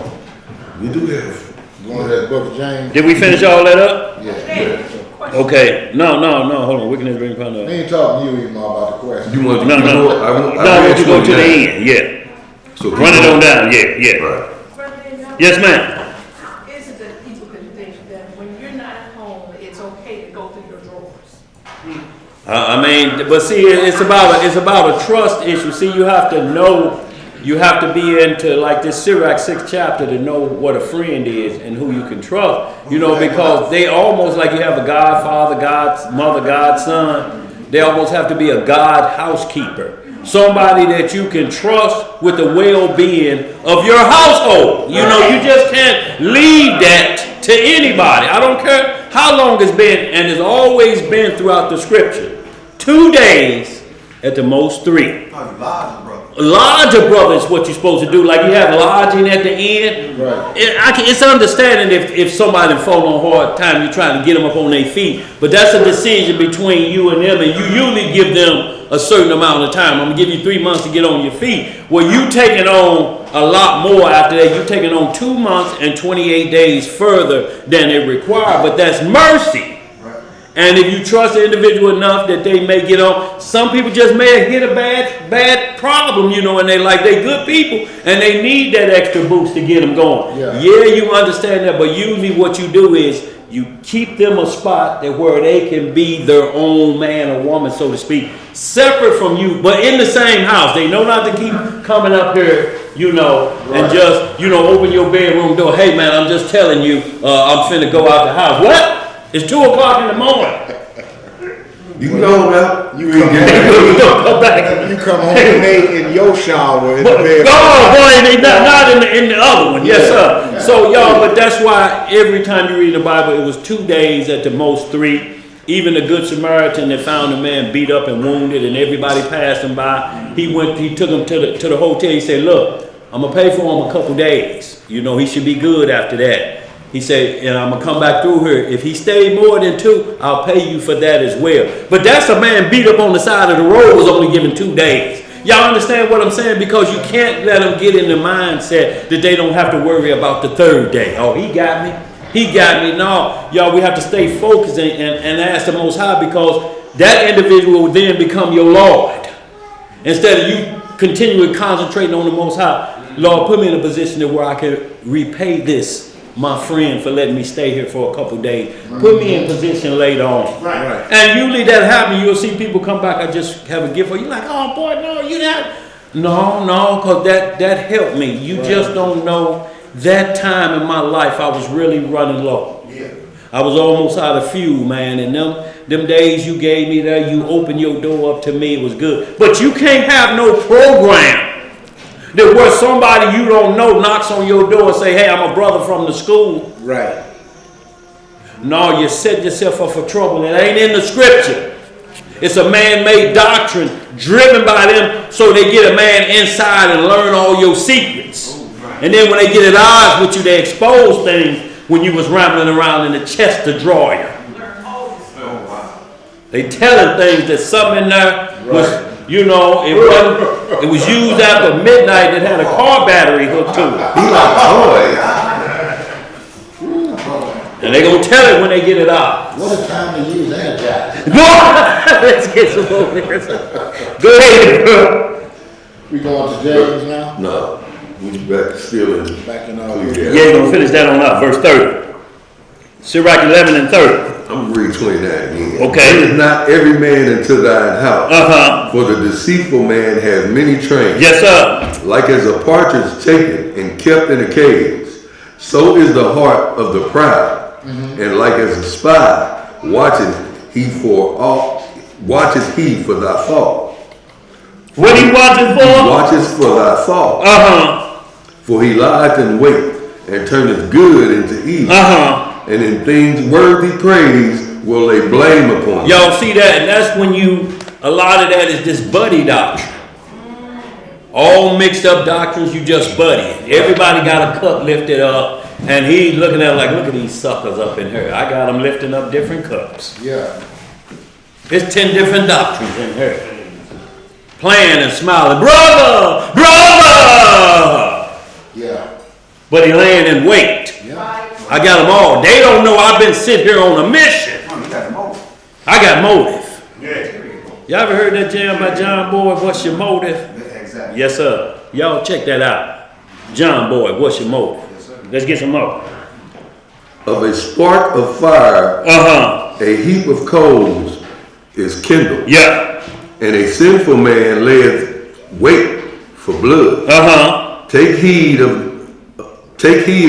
We do have. Going to that book of James. Did we finish all that up? Yeah. Okay. No, hold on. Wickedness bring upon We us. ain't talking to you even about the question. You want to No. I No, read you go to the 29. end, yeah. So Run it on down, yeah. Right. Yes, ma'am. Is it the people condition that when you're not at home, it's okay to go through your drawers? I mean, but see, it's about a trust issue. See, you have to know, you have to be into like this Sirach 6th chapter to know what a friend is and who you can trust. You know, because they almost like you have a godfather, God's mother, God's son. They almost have to be a God housekeeper. Somebody that you can trust with the well-being of your household. You know, you just can't leave that to anybody. I don't care how long it's been, and it's always been throughout the scripture, 2 days, at the most 3. Oh, you larger, brother. Larger brother is what you're supposed to do. Like you have lodging at the end. Right. It's understanding if somebody fall on hard time, you're trying to get them up on their feet. But that's a decision between you and them, and you usually give them a certain amount of time. I'm gonna give you 3 months to get on your feet. Well, you taking on a lot more after that. You taking on 2 months and 28 days further than it required. But that's mercy. And if you trust the individual enough that they may get on, some people just may have hit a bad problem, you know, and they good people and they need that extra boost to get them going. Yeah. You understand that, but usually what you do is you keep them a spot that where they can be their own man or woman, so to speak, separate from you, but in the same house. They know not to keep coming up here, you know, and just, you know, open your bedroom door. Hey man, I'm just telling you, I'm finna go out the house. What? It's 2 o'clock in the morning. You can go now. You come Come back. You come home in your shower in the But, bed. not in the other one. Yes, sir. So y'all, but that's why every time you read the Bible, it was 2 days at the most 3. Even the Good Samaritan that found a man beat up and wounded, and everybody passed him by. He took him to the hotel. He said, "Look, I'm gonna pay for him a couple days. You know, he should be good after that." He said, and I'm going to come back through here. If he stayed more than 2, I'll pay you for that as well. But that's a man beat up on the side of the road was only given 2 days. Y'all understand what I'm saying? Because you can't let them get in the mindset that they don't have to worry about the 3rd day. Oh, he got me. He got me. No, y'all, we have to stay focused and ask the Most High, because that individual will then become your Lord. Instead of you continually concentrating on the Most High. Lord, put me in a position where I can repay this, my friend, for letting me stay here for a couple days. Put me in position later on. Right. And usually that happens. You'll see people come back. I just have a gift for you. Like, oh boy, no, you not. No, because that helped me. You just don't know. That time in my life, I was really running low. Yeah. I was almost out of fuel, man. And them days you gave me there, you opened your door up to me. It was good. But you can't have no program that where somebody you don't know knocks on your door and say, hey, I'm a brother from the school. Right. No, you set yourself up for trouble. It ain't in the scripture. It's a man-made doctrine driven by them so they get a man inside and learn all your secrets. And then when they get at odds with you, they expose things when you was rambling around in the chest of drawer. They telling things that something in there was, you know, it was used after midnight that had a car battery hooked to it. He like toy. And they gonna tell it when they get it out. What a time to use Energize. Let's get some over here. Go ahead, bro. We going to James now? No, we back still in. Back in our Yeah, you're gonna finish that on up, verse 30. Sirach 11 and 30. I'm gonna read 29 again. Okay. Bring not every man into thine house, for the deceitful man has many trains. Yes, sir. Like as a partridge taken and kept in a cage, so is the heart of the proud. And like as a spy watches he for thy fault. What he watching He for? watches for thy fault. For he lieth in wait and turneth good into evil. And in things worthy praise will they blame upon you. Y'all see that? And that's when a lot of that is this buddy doctrine. All mixed up doctrines, you just buddy. Everybody got a cup lifted up, and he looking at it like, look at these suckers up in here. I got them lifting up different cups. Yeah. There's 10 different doctrines in here. Playing and smiling, brother, brother! Yeah. But he laying in wait. Yeah. I got them all. They don't know I've been sitting here on a mission. Oh, you got the motive. I got motive. Yeah. Y'all ever heard that jam by John Boy, What's Your Motive? Exactly. Yes, sir. Y'all check that out. John Boy, What's Your Motive? Yes, sir. Let's get some more. Of a spark of fire, Uh-huh. a heap of coals is kindled. Yeah. And a sinful man layeth wait for blood. Uh-huh. Take heed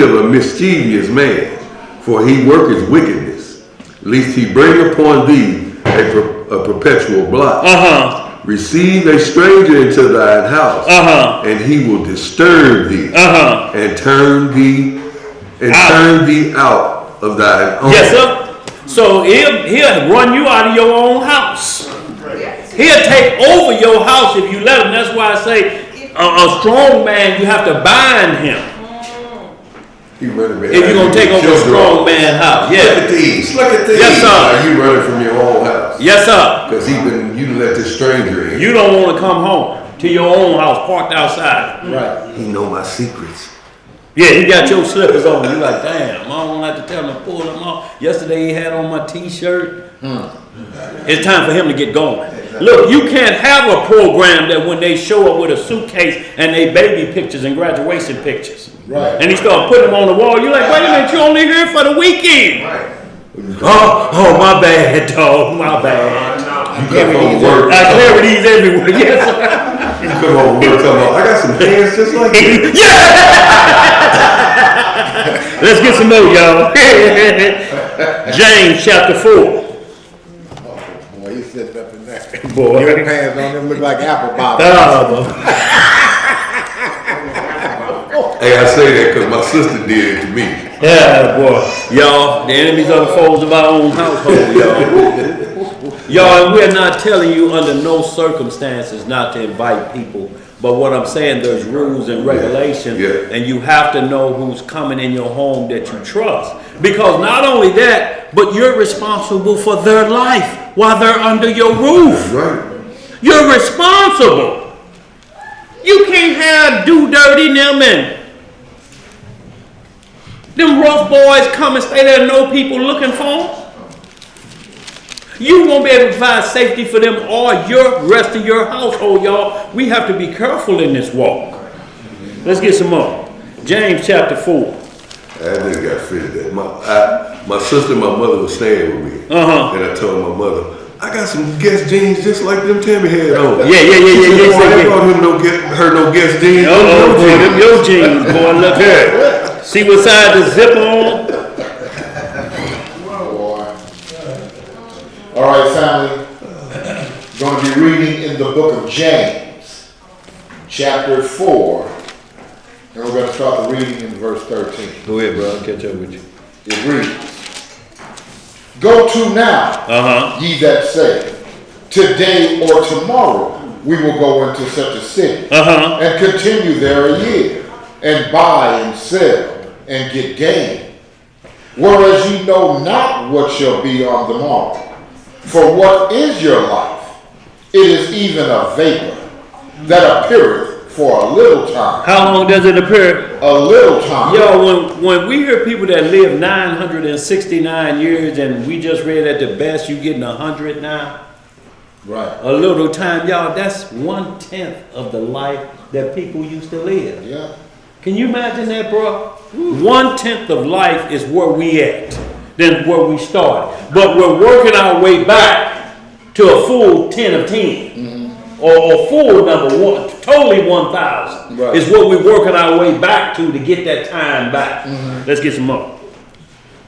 of a mischievous man, for he worketh wickedness, lest he bring upon thee a perpetual blot. Uh-huh. Receive a stranger into thine house, Uh-huh. and he will disturb thee, Uh-huh. and turn thee out of thine own. Yes, sir. So he'll run you out of your own house. Yes. He'll take over your house if you let him. That's why I say a strong man, you have to bind him. You running behind If you're gonna take over a strong man's house, Look yeah. at these. Look at these. Yes, sir. Now you running from your own house. Yes, sir. Because you let this stranger in. You don't want to come home to your own house parked outside. Right. He know my secrets. Yeah, he got your slippers on. You like, damn, I don't have to tell him to pull them off. Yesterday he had on my t-shirt. It's time for him to get going. Look, you can't have a program that when they show up with a suitcase and they baby pictures and graduation pictures. Right. And he start putting them on the wall. You're like, wait a minute, you only here for the weekend. Right. Oh, my bad, dog, my bad. You come home from work. I carry these everywhere. Yes, sir. You come home from work talking about, I got some hands just like you. Let's get some more, y'all. James chapter 4. Boy, he's sitting up in there. Boy. Your pants on them look like apple bottoms. Hey, I say that because my sister did it to me. Yeah, boy. Y'all, the enemies are the foes of our own household, y'all. Y'all, and we're not telling you under no circumstances not to invite people. But what I'm saying, there's rules and regulations, Yeah. and you have to know who's coming in your home that you trust. Because not only that, but you're responsible for their life while they're under your roof. Right. You're responsible. You can't have do dirty them and them rough boys come and stay there, no people looking for them. You won't be able to provide safety for them or your rest of your household, y'all. We have to be careful in this walk. Let's get some more. James chapter 4. I just got fitted that. My sister and my mother was staying with me. Uh-huh. And I told my mother, I got some Guess jeans just like them Tammy had on. Yeah. She Yeah. brought him no Guess jeans. Oh, boy, them your jeans, boy. Look here. See what side the zipper on? Boy. All right, family. Going to be reading in the book of James, chapter 4. And we're going to start the reading in verse 13. Go ahead, bro. I'll catch up with you. It reads, Go to now, Uh-huh. ye that say, today or tomorrow we will go into such a city, Uh-huh. and continue there a year, and buy and sell, and get gain. Whereas you know not what shall be on the morrow. For what is your life? It is even a vapor, that appeareth for a little time. How long does it appear? A little time. Yo, when we hear people that live 969 years and we just read at the best you getting 100 now, Right. a little time, y'all, that's 1/10 of the life that people used to live. Yeah. Can you imagine that, bro? 1/10 of life is where we at, than where we started. But we're working our way back to a full 10 of 10. Or full number one, totally 1,000 Right. is what we're working our way back to get that time back. Let's get some more.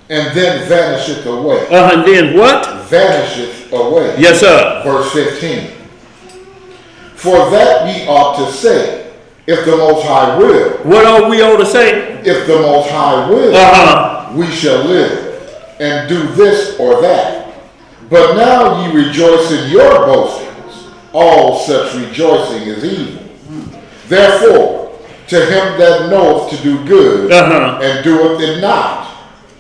And then vanisheth away. And then what? Vanisheth away. Yes, sir. Verse 15. For that ye ought to say, if the Most High will, What are we ought to say? if the Most High will, we shall live, and do this or that. But now ye rejoice in your boastings. All such rejoicing is evil. Therefore, to him that knoweth to do good, and doeth it not,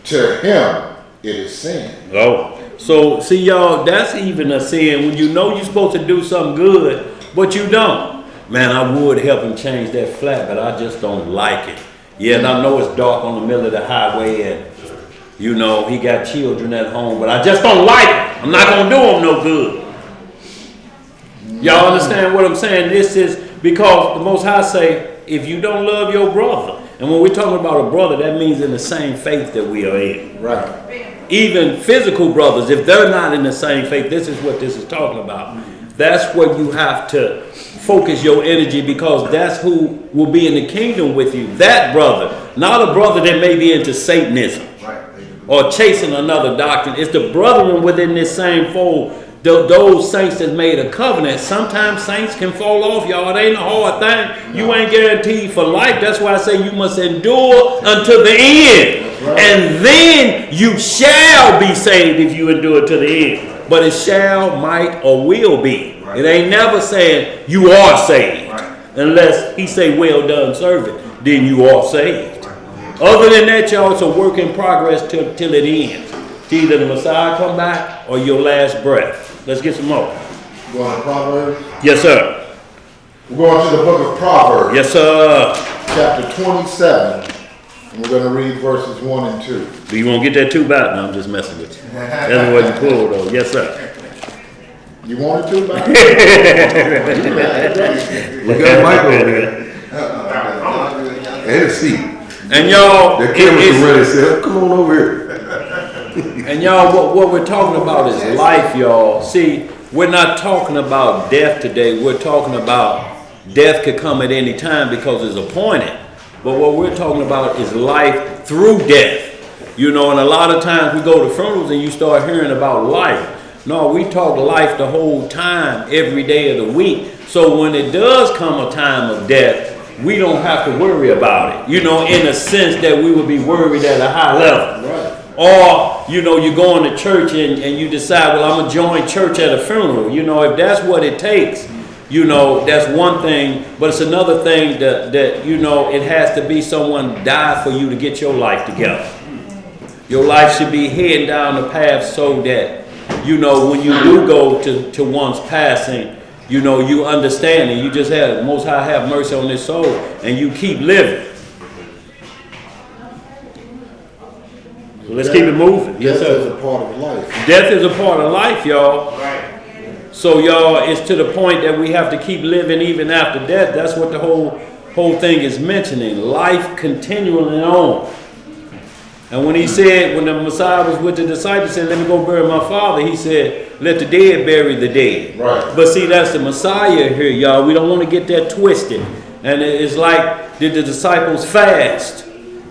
to him it is sin. Oh. So, see, y'all, that's even a sin when you know you're supposed to do something good, but you don't. Man, I would help him change that flat, but I just don't like it. Yeah, and I know it's dark on the middle of the highway, and, you know, he got children at home, but I just don't like it. I'm not going to do him no good. Y'all understand what I'm saying? This is because the Most High say, if you don't love your brother, and when we're talking about a brother, that means in the same faith that we are in. Right. Even physical brothers, if they're not in the same faith, this is what this is talking about. That's where you have to focus your energy, because that's who will be in the kingdom with you. That brother, not a brother that may be into Satanism Right. or chasing another doctrine. It's the brethren within this same fold those saints that made a covenant, sometimes saints can fall off, y'all. It ain't a hard thing. You ain't guaranteed for life. That's why I say you must endure until the end. And then you shall be saved if you endure to the end. But it shall, might, or will be. It ain't never saying you are saved. Unless he say, well done, servant, then you are saved. Other than that, y'all, it's a work in progress till it ends. Till either the Messiah come back or your last breath. Let's get some more. Going to Proverbs? Yes, sir. We're going to the book of Proverbs. Yes, sir. Chapter 27. And we're going to read verses 1 and 2. Do you want to get that too bad? No, I'm just messing with you. That's what you pull, though. Yes, sir. You wanted to, man? We got Mike over there. And a seat. And y'all, The camera can run itself. Come on over here. and y'all, what we're talking about is life, y'all. See, we're not talking about death today. We're talking about death could come at any time because it's appointed. But what we're talking about is life through death. You know, and a lot of times we go to funerals and you start hearing about life. No, we talk life the whole time, every day of the week. So when it does come a time of death, we don't have to worry about it. You know, in a sense that we would be worried at a high level. Right. Or, you know, you're going to church and you decide, well, I'm going to join church at a funeral. You know, if that's what it takes, you know, that's one thing. But it's another thing that, you know, it has to be someone die for you to get your life together. Your life should be heading down the path so that, you know, when you do go to one's passing, you know, you understand and you just have, Most High have mercy on this soul and you keep living. So let's keep it moving. Yes, Death sir. is a part of life. Death is a part of life, y'all. Right. So, y'all, it's to the point that we have to keep living even after death. That's what the whole thing is mentioning. Life continuing on. And when he said, when the Messiah was with the disciples, said, let me go bury my father, he said, let the dead bury the dead. Right. But see, that's the Messiah here, y'all. We don't want to get that twisted. And it's like, did the disciples fast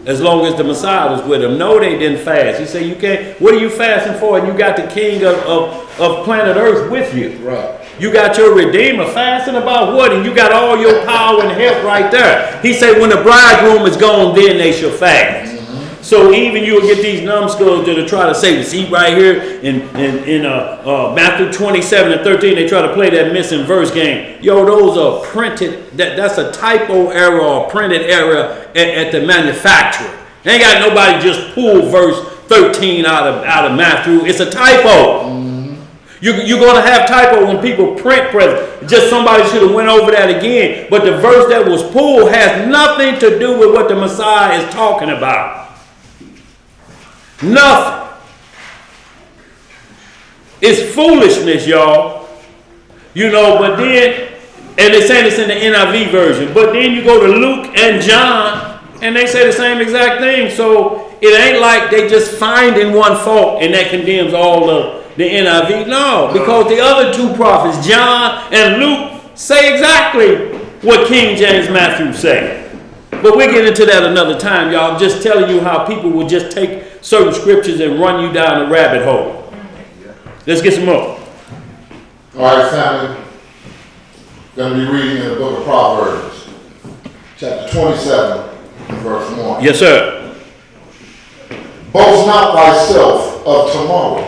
as long as the Messiah was with them? No, they didn't fast. He said, you can't, what are you fasting for? And you got the king of planet Earth with you. Right. You got your Redeemer fasting about what? And you got all your power and help right there. He said, when the bridegroom is gone, then they shall fast. So even you'll get these numbskulls that'll try to say, see right here in Matthew 27 and 13, they try to play that missing verse game. Yo, those are printed, that's a typo error or printed error at the manufacturer. They ain't got nobody just pull verse 13 out of Matthew. It's a typo. You're going to have typo when people print present. Just somebody should have went over that again. But the verse that was pulled has nothing to do with what the Messiah is talking about. Nothing. It's foolishness, y'all. You know, but then, and they say this in the NIV version, but then you go to Luke and John, and they say the same exact thing. So it ain't like they just finding one fault and that condemns all of the NIV. No, because the other two prophets, John and Luke, say exactly what King James Matthew say. But we'll get into that another time, y'all. I'm just telling you how people will just take certain scriptures and run you down a rabbit hole. Let's get some more. All right, family. Going to be reading in the book of Proverbs, chapter 27, verse 1. Yes, sir. Boast not thyself of tomorrow,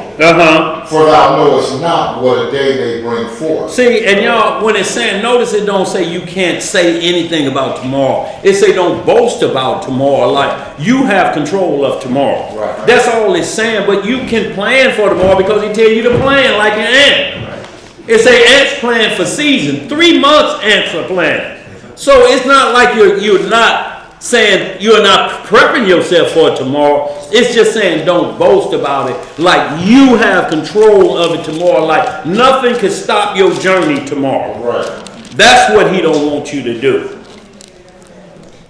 for thou knowest not what a day may bring forth. See, and y'all, when it's saying, notice it don't say you can't say anything about tomorrow. It say don't boast about tomorrow, like you have control of tomorrow. Right. That's all it's saying, but you can plan for tomorrow because he tell you to plan like an ant. Right. It say ants plan for season. 3 months ants are planning. So it's not like you're not saying you're not prepping yourself for tomorrow. It's just saying don't boast about it like you have control of it tomorrow, like nothing can stop your journey tomorrow. Right. That's what he don't want you to do.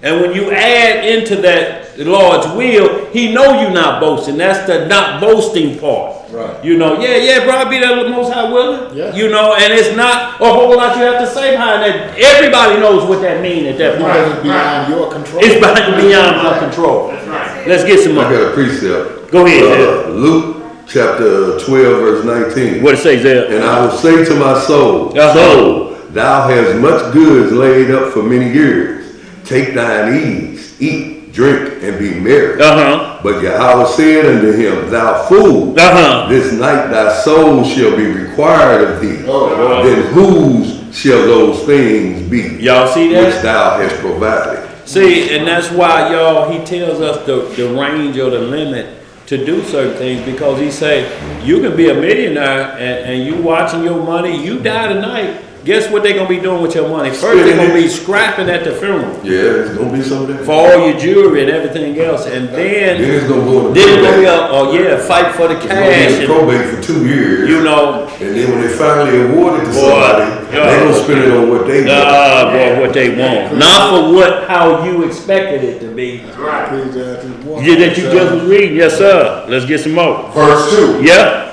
And when you add into that the Lord's will, he know you not boasting. That's the not boasting part. Right. You know, yeah, bro, I be that Most High willing. Yeah. You know, and it's not a whole lot you have to say behind that. Everybody knows what that means at that point. Because it's beyond your control. It's beyond my control. That's right. Let's get some more. I got a precept. Go ahead. Luke chapter 12, verse 19. What it says there? And I will say to my soul, Uh-huh. soul, thou hast much goods laid up for many years. Take thine ease, eat, drink, and be merry. Uh-huh. But Yahweh said unto him, thou fool, Uh-huh. this night thy soul shall be required of thee. Oh. Then whose shall those things be Y'all see that? which thou hast provided? See, and that's why, y'all, he tells us the range or the limit to do certain things, because he say, you can be a millionaire and you watching your money, you die tonight. Guess what they're going to be doing with your money? First, they're going to be scrapping at the funeral Yeah, it's gonna be something. for all your jewelry and everything else. And Then then it's gonna go to it's going to be probate. fight for the It's gonna be cash. in And, probate for 2 years. you know, And then when they finally award it to Boy, somebody, yeah. they gonna spend it on what they want. boy, what they want. Not for how you expected it to be. Yeah, that you just was reading. Yes, sir. Let's get some more. Verse 2. Yeah.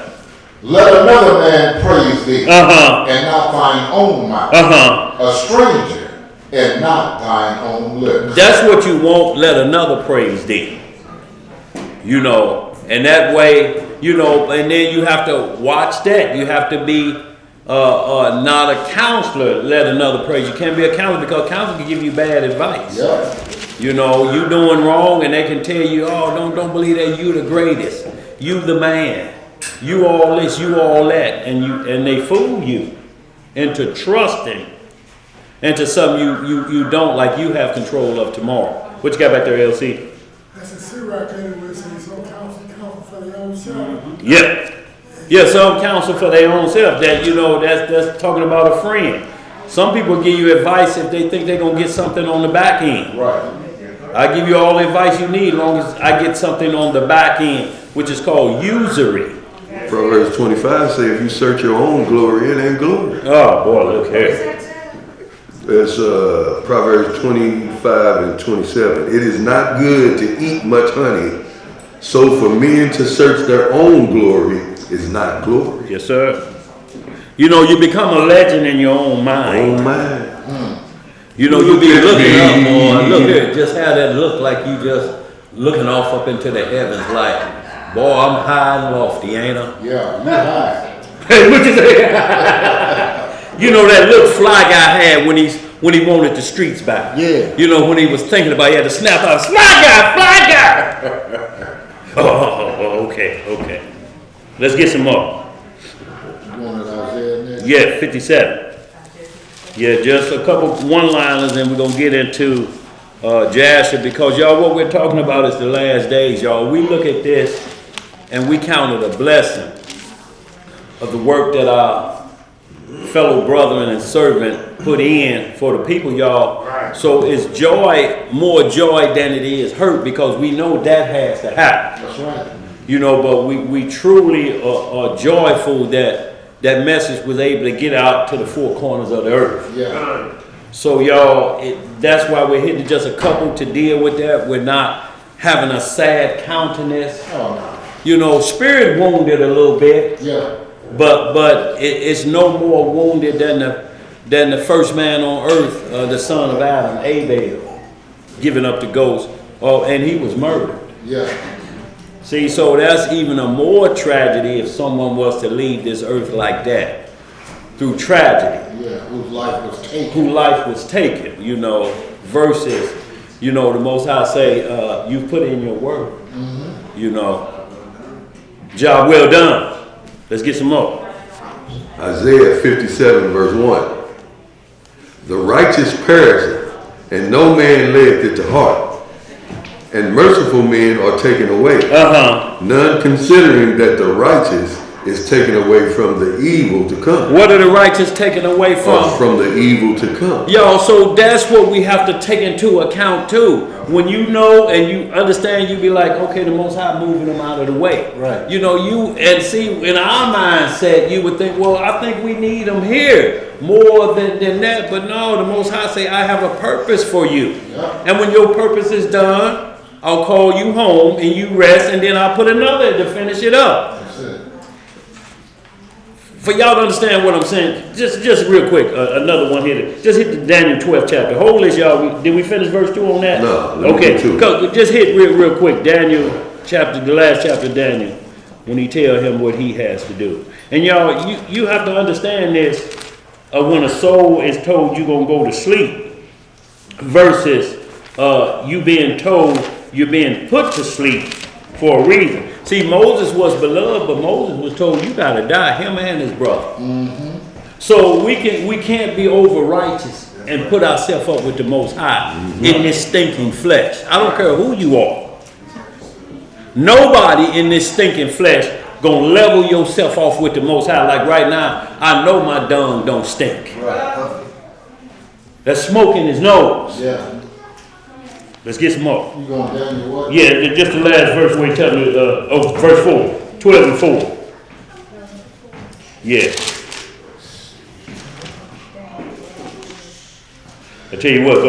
Let another man praise thee, Uh-huh. and not thine own mouth. Uh-huh. A stranger, and not thine own lips. That's what you want, let another praise thee. You know, and that way, you know, and then you have to watch that. You have to be not a counselor, let another praise. You can't be a counselor, because counselor can give you bad advice. Yeah. You know, you doing wrong and they can tell you, oh, don't believe that you the greatest. You the man. You all this, you all that. And they fool you into trusting into something you don't, like you have control of tomorrow. What you got back there, LC? That's a Sirach anyway, so some counsel for their own self. Yeah. Yeah, some counsel for their own self. That, you know, that's talking about a friend. Some people give you advice if they think they're going to get something on the back end. Right. I give you all the advice you need as long as I get something on the back end, which is called usury. Proverbs 25 say if you search your own glory, it ain't glory. Oh, boy, look here. It's Proverbs 25 and 27. It is not good to eat much honey, so for men to search their own glory is not glory. Yes, sir. You know, you become a legend in your own mind. Oh my. You know, you be Look at looking me. up, boy. Look here, just have that look like you just looking off up into the heavens like, boy, I'm high and lofty, ain't I? Yeah, you high. Hey, what you say? You know that little fly guy had when he wanted the streets back. Yeah. You know, when he was thinking about, he had to snap out, fly guy. Oh, okay. Let's get some more. You wanted Isaiah next? Yeah, 57. Yeah, just a couple one-liners, and we're gonna get into Jasher, because y'all, what we're talking about is the last days, y'all. We look at this and we count it a blessing of the work that our fellow brethren and servant put in for the people, y'all. Right. So it's joy, more joy than it is hurt, because we know that has to happen. That's right. You know, but we truly are joyful that that message was able to get out to the four corners of the earth. Yeah. So y'all, that's why we're hitting just a couple to deal with that. We're not having a sad countenance. Oh, no. You know, spirit wounded a little bit, Yeah. but it's no more wounded than the first man on earth, the son of Adam, Abel, giving up the ghost. Oh, and he was murdered. Yeah. See, so that's even a more tragedy if someone was to leave this earth like that, through tragedy. Yeah. Whose life was taken. Who life was taken, you know, versus, you know, the Most High say, you put in your work, you know, job well done. Let's get some more. Isaiah 57 verse 1. The righteous perisheth, and no man layeth it to heart. And merciful men are taken away. None considering that the righteous is taken away from the evil to come. What are the righteous taken away Or from? from the evil to come. Yo, so that's what we have to take into account too. When you know and you understand, you be like, okay, the Most High moving them out of the way. Right. You know, and see, in our mindset, you would think, well, I think we need them here more than that. But no, the Most High say, I have a purpose for you. Yeah. And when your purpose is done, I'll call you home and you rest, and then I'll put another to finish it up. That's it. For y'all to understand what I'm saying, just real quick, another one here. Just hit the Daniel 12th chapter. Hold this, y'all. Did we finish verse 2 on that? No, let me Okay, do 2. just hit real quick. Daniel chapter, the last chapter of Daniel. when he tell him what he has to do. And y'all, you have to understand this, when a soul is told you're gonna go to sleep versus you being told you're being put to sleep for a reason. See, Moses was beloved, but Moses was told you gotta die, him and his brother. So we can't be over righteous and put ourselves up with the Most High in this stinking flesh. I don't care who you are. Nobody in this stinking flesh gonna level yourself off with the Most High. Like right now, I know my dung don't stink. There's smoke in his nose. Yeah. Let's get some more. You going down your what? Yeah, just the last verse where he tells me, verse 4, 12 and 4. Yeah. I tell you what,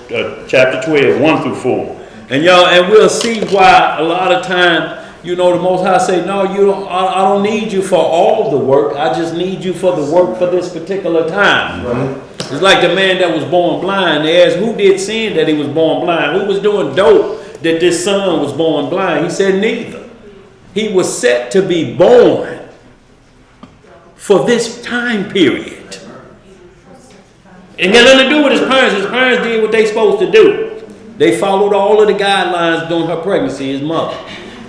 go chapter 12, 1 through 4. And y'all, and we'll see why a lot of time, you know, the Most High say, no, you don't, I don't need you for all the work. I just need you for the work for this particular time. Right. It's like the man that was born blind. They asked, who did sin that he was born blind? Who was doing dope that this son was born blind? He said, neither. He was set to be born for this time period. It got nothing to do with his parents. His parents did what they supposed to do. They followed all of the guidelines during her pregnancy, his mother.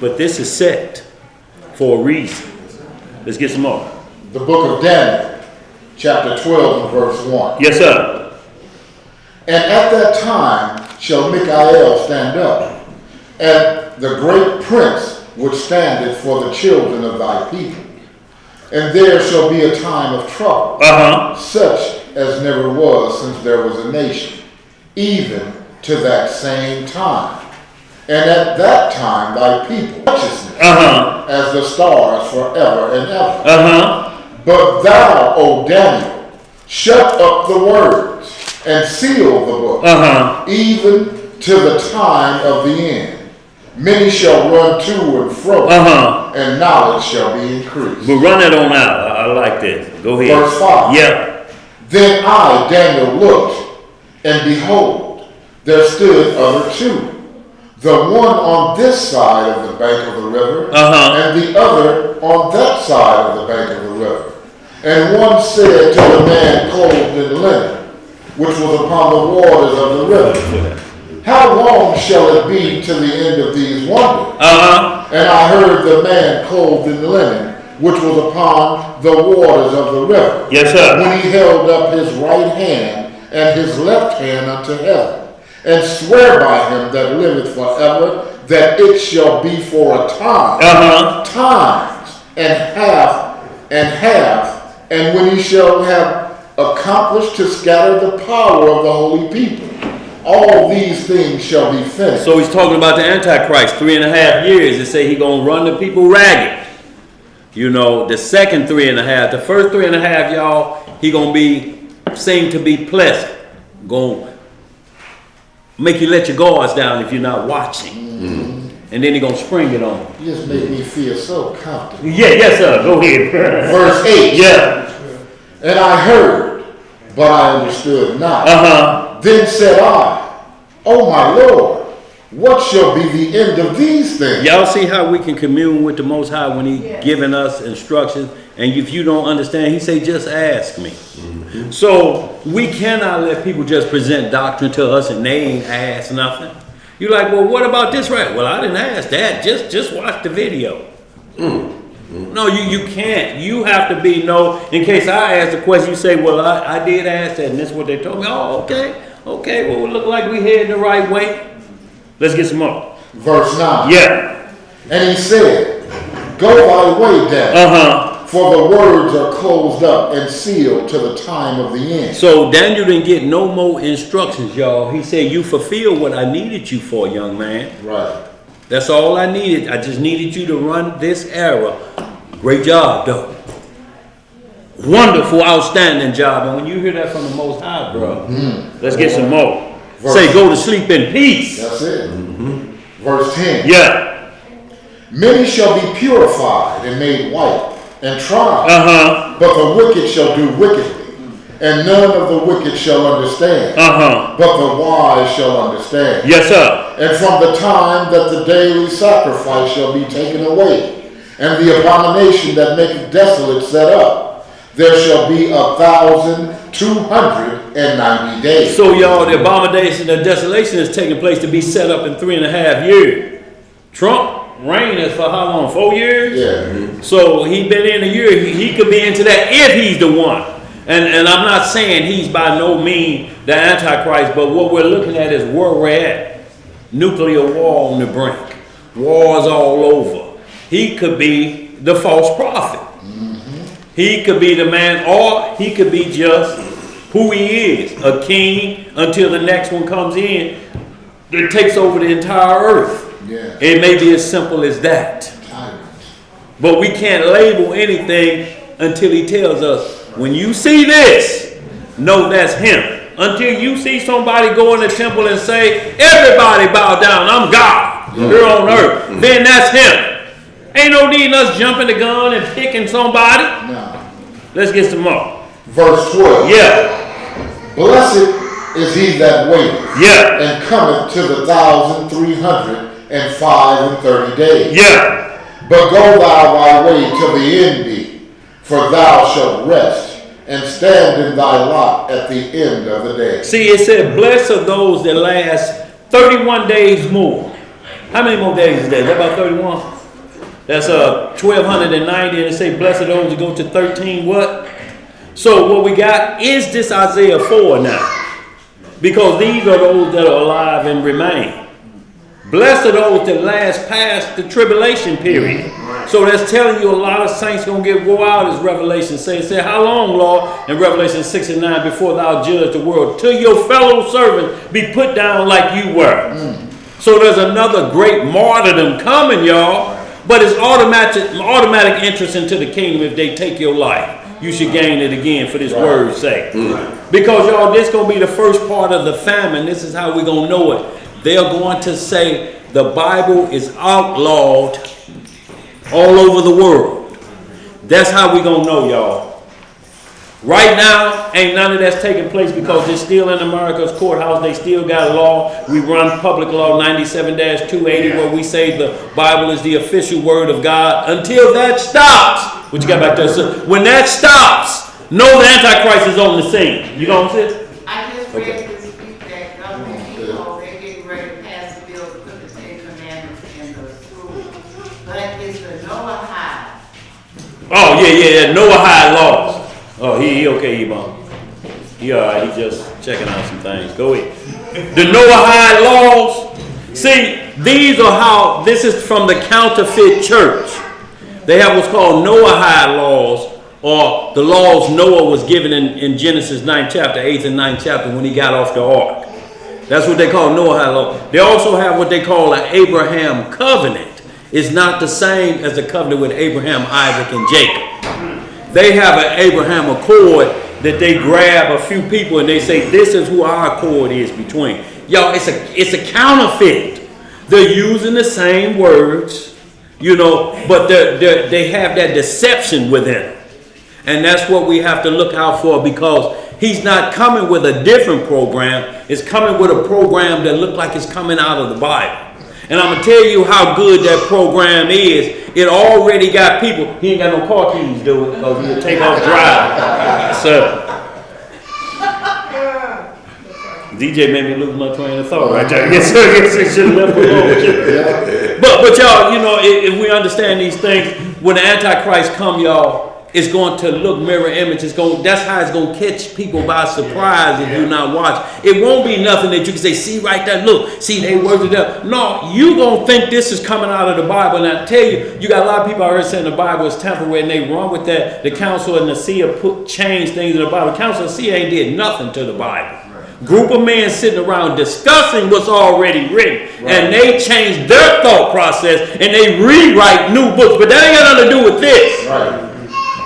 But this is set for a reason. Let's get some more. The book of Daniel, chapter 12 and verse 1. Yes, sir. And at that time shall Michael stand up, and the great prince which standeth for the children of thy people. And there shall be a time of trouble, such as never was since there was a nation, even to that same time. And at that time thy people righteousness as the stars forever and ever. But thou, O Daniel, shut up the words and seal the book, even to the time of the end. Many shall run to and fro, and knowledge shall be increased. But run it on out. I like this. Go ahead. Verse 5. Yeah. Then I, Daniel, looked, and behold, there stood other two, the one on this side of the bank of the river, and the other on that side of the bank of the river. And one said to the man clothed in linen, which was upon the waters of the river, how long shall it be to the end of these wonders? And I heard the man clothed in linen, which was upon the waters of the river. Yes, sir. When he held up his right hand and his left hand unto heaven, and swear by him that liveth forever, that it shall be for a time, times, and half, and when he shall have accomplished to scatter the power of the holy people, all these things shall be finished. So he's talking about the Antichrist, 3.5 years. They say he gonna run the people ragged. You know, the second 3.5, the first 3.5, y'all, he gonna seem to be pleasant. Gonna make you let your guards down if you're not watching. And then he gonna spring it on you. You just make me feel so comfortable. Yeah, yes, sir. Go ahead. Verse 8. Yeah. And I heard, but I understood not. Then said I, O my Lord, what shall be the end of these things? Y'all see how we can commune with the Most High when he giving us instructions, and if you don't understand, he say, just ask me. So we cannot let people just present doctrine to us and they ain't asked nothing. You're like, well, what about this right? Well, I didn't ask that. Just watch the video. No, you can't. You have to be, in case I ask the question, you say, well, I did ask that, and this is what they told me. Oh, okay. Okay, well, it look like we heading the right way. Let's get some more. Verse 9. Yeah. And he said, go thy way, Daniel, for the words are closed up and sealed to the time of the end. So Daniel didn't get no more instructions, y'all. He said, you fulfill what I needed you for, young man. Right. That's all I needed. I just needed you to run this era. Great job, though. Wonderful, outstanding job. And when you hear that from the Most High, bro, let's get some more. Say, go to sleep in peace. That's it. Verse 10. Yeah. Many shall be purified and made white and tried, but the wicked shall do wickedly, and none of the wicked shall understand, but the wise shall understand. Yes, sir. And from the time that the daily sacrifice shall be taken away, and the abomination that maketh desolate set up, there shall be 1,290 days. So y'all, the abomination of desolation is taking place to be set up in 3.5 years. Trump reign is for how long? 4 years? Yeah. So he been in a year. He could be into that if he's the one. And I'm not saying he's by no means the Antichrist, but what we're looking at is where we're at. Nuclear war on the brink. Wars all over. He could be the false prophet. He could be the man, or he could be just who he is, a king, until the next one comes in that takes over the entire earth. Yeah. It may be as simple as that. But we can't label anything until he tells us, when you see this, know that's him. Until you see somebody go in the temple and say, everybody bow down, I'm God here on earth, then that's him. Ain't no need us jumping the gun and picking somebody. No. Let's get some more. Verse 12. Yeah, Blessed is he that waiteth, yeah, and cometh to the 1,305 days. yeah. But go thou thy way till the end be, for thou shalt rest, and stand in thy lot at the end of the day. See, it said, blessed are those that last 31 days more. How many more days is that? Is that about 31? That's 1,290, and it say, blessed are those that go to 13 what? So what we got is this Isaiah 4 now. Because these are those that are alive and remain. Blessed are those that last past the tribulation period. So that's telling you a lot of saints going to get wore out, as Revelation says. Say, how long, Lord, in Revelation 6 and 9, before thou judge the world, till your fellow servants be put down like you were. So there's another great martyrdom coming, y'all. But it's automatic entrance into the kingdom if they take your life. You should gain it again for this word's sake. Because, y'all, this going to be the first part of the famine. This is how we're going to know it. They're going to say the Bible is outlawed all over the world. That's how we gonna know, y'all. Right now, ain't none of that's taking place because it's still in America's courthouse. They still got a law. We run public law 97-280 where we say the Bible is the official word of God. Until that stops, what you got back there? So when that stops, know the Antichrist is on the scene. You know what I'm saying? I just read this week that government people, they're getting ready to pass a bill to put the Ten Commandments in the schools. But it's the Noahide. Oh, yeah. Noahide laws. Oh, he okay, Ebon. He all right. He just checking out some things. Go ahead. The Noahide laws. See, these are how, this is from the counterfeit church. They have what's called Noahide laws, or the laws Noah was given in Genesis 9th chapter, 8th and 9th chapter when he got off the ark. That's what they call Noahide law. They also have what they call an Abraham covenant. It's not the same as the covenant with Abraham, Isaac, and Jacob. They have an Abraham accord that they grab a few people and they say, this is who our accord is between. Y'all, it's a counterfeit. They're using the same words, you know, but they have that deception within. And that's what we have to look out for, because he's not coming with a different program. It's coming with a program that looks like it's coming out of the Bible. And I'm going to tell you how good that program is. It already got people. He ain't got no car keys, do it, because he'll take off driving. So, DJ made me lose my train of thought right there. I guess I should have left alone. But y'all, you know, if we understand these things, when the Antichrist come, y'all, it's going to look mirror image. That's how it's going to catch people by surprise if you not watch. It won't be nothing that you can say, see right there, look, see they worked it up. No, you going to think this is coming out of the Bible. And I tell you, you got a lot of people out here saying the Bible is temporary, and they run with that. The council and the seer change things in the Bible. The council and the seer ain't did nothing to the Bible. Group of men sitting around discussing what's already written, and they change their thought process and they rewrite new books. But that ain't got nothing to do with this. Right.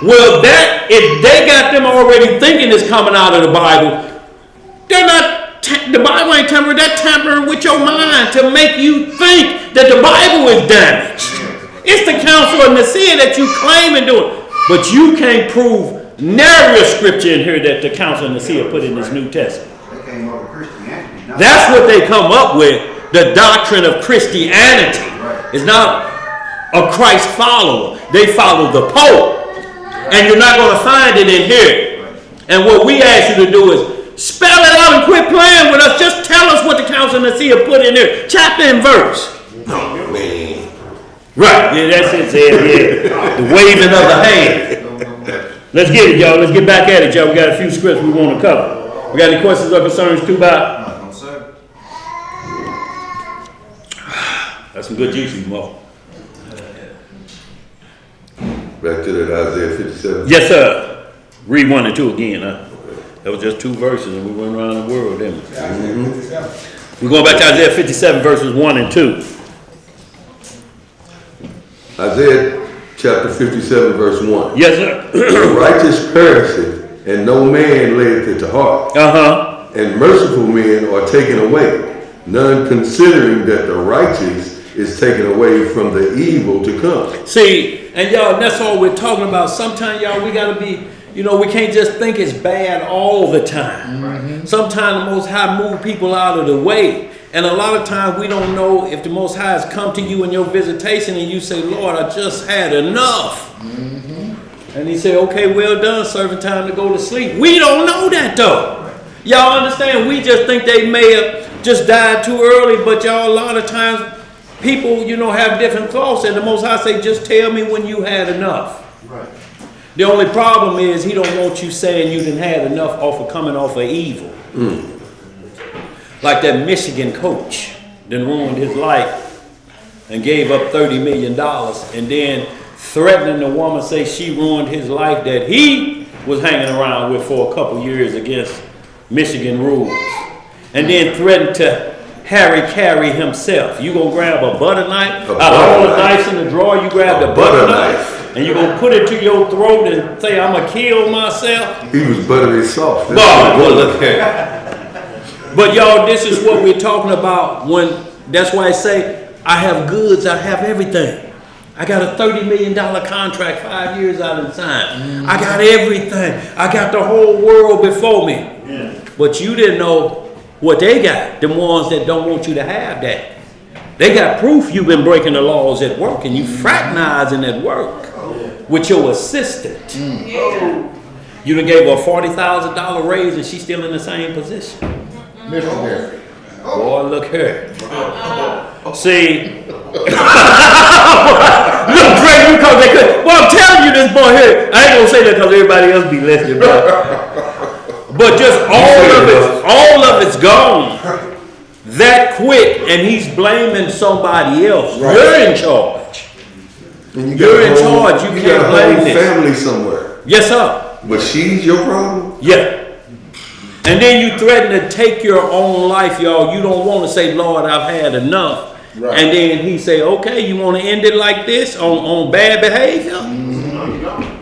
Well, if they got them already thinking it's coming out of the Bible, they're not. The Bible ain't tampering. They're tampering with your mind to make you think that the Bible is damaged. It's the council of Nicaea that you claim and do it, but you can't prove nary a scripture in here that the council of Nicaea put in this New Testament. They came up with Christianity. That's what they come up with. The doctrine of Christianity. It's not. a Christ follower. They follow the Pope. And you're not going to find it in here. And what we ask you to do is spell it out and quit playing with us. Just tell us what the Council of Nicaea put in there. Chapter and verse. Oh, man. Right. Yeah, that's it, Zed. Yeah. The waving of the hand. Let's get it, y'all. Let's get back at it, y'all. We got a few scripts we want to cover. We got any questions or concerns too about? No, sir. That's some good juicy, Mo. Back to that Isaiah 57. Yes, sir. Read 1 and 2 again, huh? That was just 2 verses and we went around the world, didn't we? We're going back to Isaiah 57 verses 1 and 2. Isaiah chapter 57 verse 1. Yes, sir. The righteous perisheth, and no man layeth it to heart. Uh-huh. And merciful men are taken away, none considering that the righteous is taken away from the evil to come. See, and y'all, that's all we're talking about. Sometimes, y'all, we got to be, we can't just think it's bad all the time. Sometimes the Most High move people out of the way. And a lot of times we don't know if the Most High has come to you in your visitation and you say, Lord, I just had enough. And he say, okay, well done, servant, time to go to sleep. We don't know that though. Y'all understand? We just think they may have just died too early, but y'all, a lot of times people, have different thoughts, and the Most High say, just tell me when you had enough. Right. The only problem is he don't want you saying you didn't had enough off of coming off of evil. Like that Michigan coach then ruined his life and gave up $30 million and then threatening the woman, say she ruined his life that he was hanging around with for a couple years against Michigan rules. And then threatened to carry himself. You gonna grab a butter knife? Out of all the knives in the drawer, you grab the butter knife. And you gonna put it to your throat and say, I'm gonna kill myself? He was buttery soft. Look here. But y'all, this is what we're talking about that's why I say, I have goods, I have everything. I got a $30 million contract 5 years out in time. I got everything. I got the whole world before me. Yeah. But you didn't know what they got, the ones that don't want you to have that. They got proof you've been breaking the laws at work and you fraternizing at work with your assistant. You done gave her a $40,000 raise and she's still in the same position. Missionary. Boy, look here. See, look, Greg, you come there. Well, I'm telling you this boy here. I ain't gonna say that because everybody else be listening, but just all of it's gone that quick, and he's blaming somebody else. Right. You're in charge. You're in charge. You can't blame this. Family somewhere. Yes, sir. But she's your problem? Yeah. And then you threaten to take your own life, y'all. You don't want to say, Lord, I've had enough. Right. And then he say, okay, you want to end it like this on bad behavior?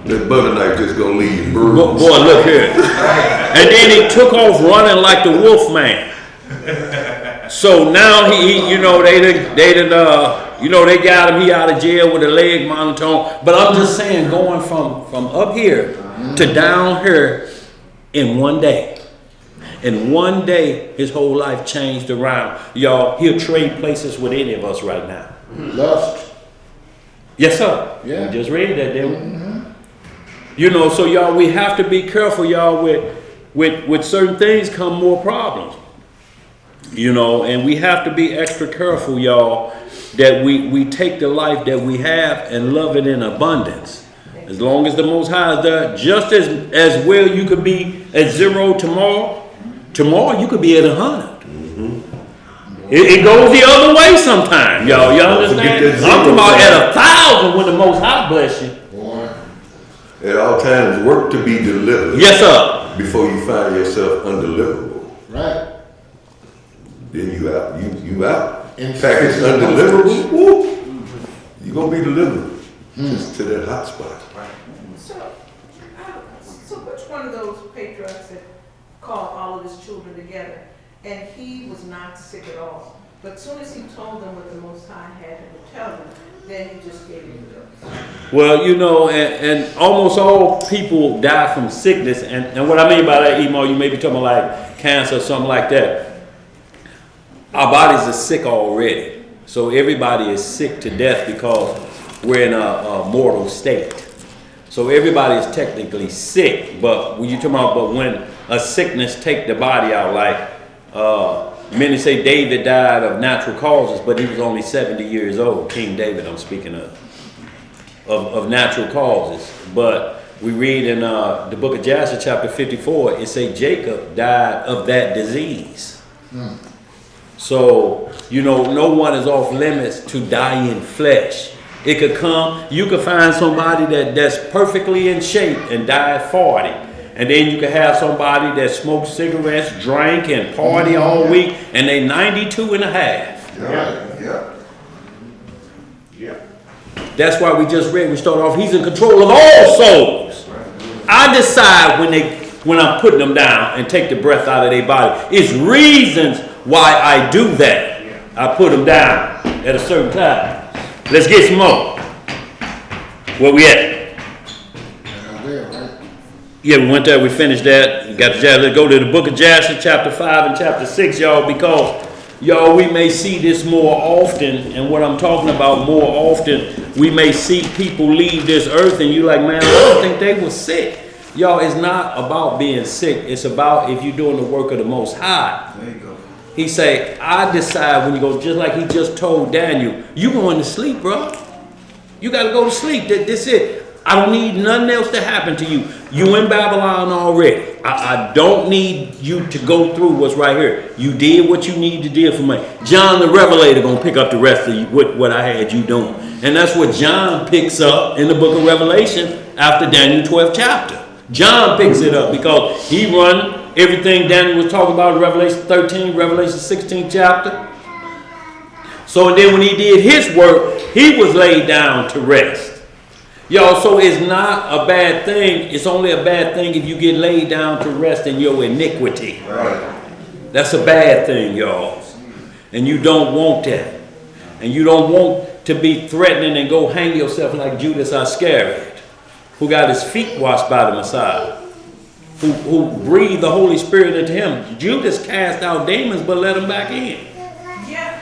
That butter knife just gonna leave you bruised. Boy, look here. And then he took off running like the wolf man. So now they got him. He out of jail with a leg monotone. But I'm just saying, going from up here to down here in one day. In one day, his whole life changed around. Y'all, he'll trade places with any of us right now. Lust. Yes, sir. Yeah. We just read that, didn't we? So y'all, we have to be careful, y'all, with certain things come more problems. And we have to be extra careful, y'all, that we take the life that we have and love it in abundance. As long as the Most High is there, just as well you could be at 0 tomorrow. Tomorrow you could be at 100. It goes the other way sometimes, y'all. Y'all understand? I'm talking about at 1,000 when the Most High bless you. At all times, work to be delivered. Yes, sir. Before you find yourself undeliverable. Right. Then you out. You out. In fact, it's undeliverable. Woo, you gonna be delivered just to that hot spot. So which one of those patriarchs that called all of his children together, and he was not sick at all? But as soon as he told them what the Most High had him to tell them, then he just gave him the dose. Well, and almost all people die from sickness, and what I mean by that, Emo, you may be talking like cancer or something like that. Our bodies are sick already. So everybody is sick to death because we're in a mortal state. So everybody is technically sick, but when you talking about, but when a sickness take the body out, like many say David died of natural causes, but he was only 70 years old. King David, I'm speaking of natural causes. But we read in the book of Jasher, chapter 54, it say Jacob died of that disease. So, you know, no one is off limits to die in flesh. It could come, you could find somebody that's perfectly in shape and die at 40. And then you could have somebody that smoked cigarettes, drank, and party all week, and they 92 and a half. Yeah. That's why we just read, we start off, he's in control of all souls. I decide when I'm putting them down and take the breath out of their body. It's reasons why I do that. I put them down at a certain time. Let's get some more. Where we at? Yeah, we went there, we finished that. We got the Jasher. Let's go to the book of Jasher, chapter 5 and chapter 6, y'all, because, y'all, we may see this more often, and what I'm talking about more often, we may see people leave this earth, and you like, man, I don't think they were sick. Y'all, it's not about being sick. It's about if you're doing the work of the Most High. There you go. He say, I decide when you go, just like he just told Daniel, you going to sleep, bro. You got to go to sleep. That's it. I don't need nothing else to happen to you. You in Babylon already. I don't need you to go through what's right here. You did what you need to do for me. John the Revelator going to pick up the rest of you, what I had you doing. And that's what John picks up in the book of Revelation after Daniel 12th chapter. John picks it up because he run everything Daniel was talking about in Revelation 13, Revelation 16 chapter. So and then when he did his work, he was laid down to rest. Y'all, so it's not a bad thing. It's only a bad thing if you get laid down to rest in your iniquity. Right. That's a bad thing, y'all. And you don't want that. And you don't want to be threatening and go hang yourself like Judas Iscariot, who got his feet washed by the Messiah. Who breathed the Holy Spirit into him. Judas cast out demons, but let them back in. Yeah.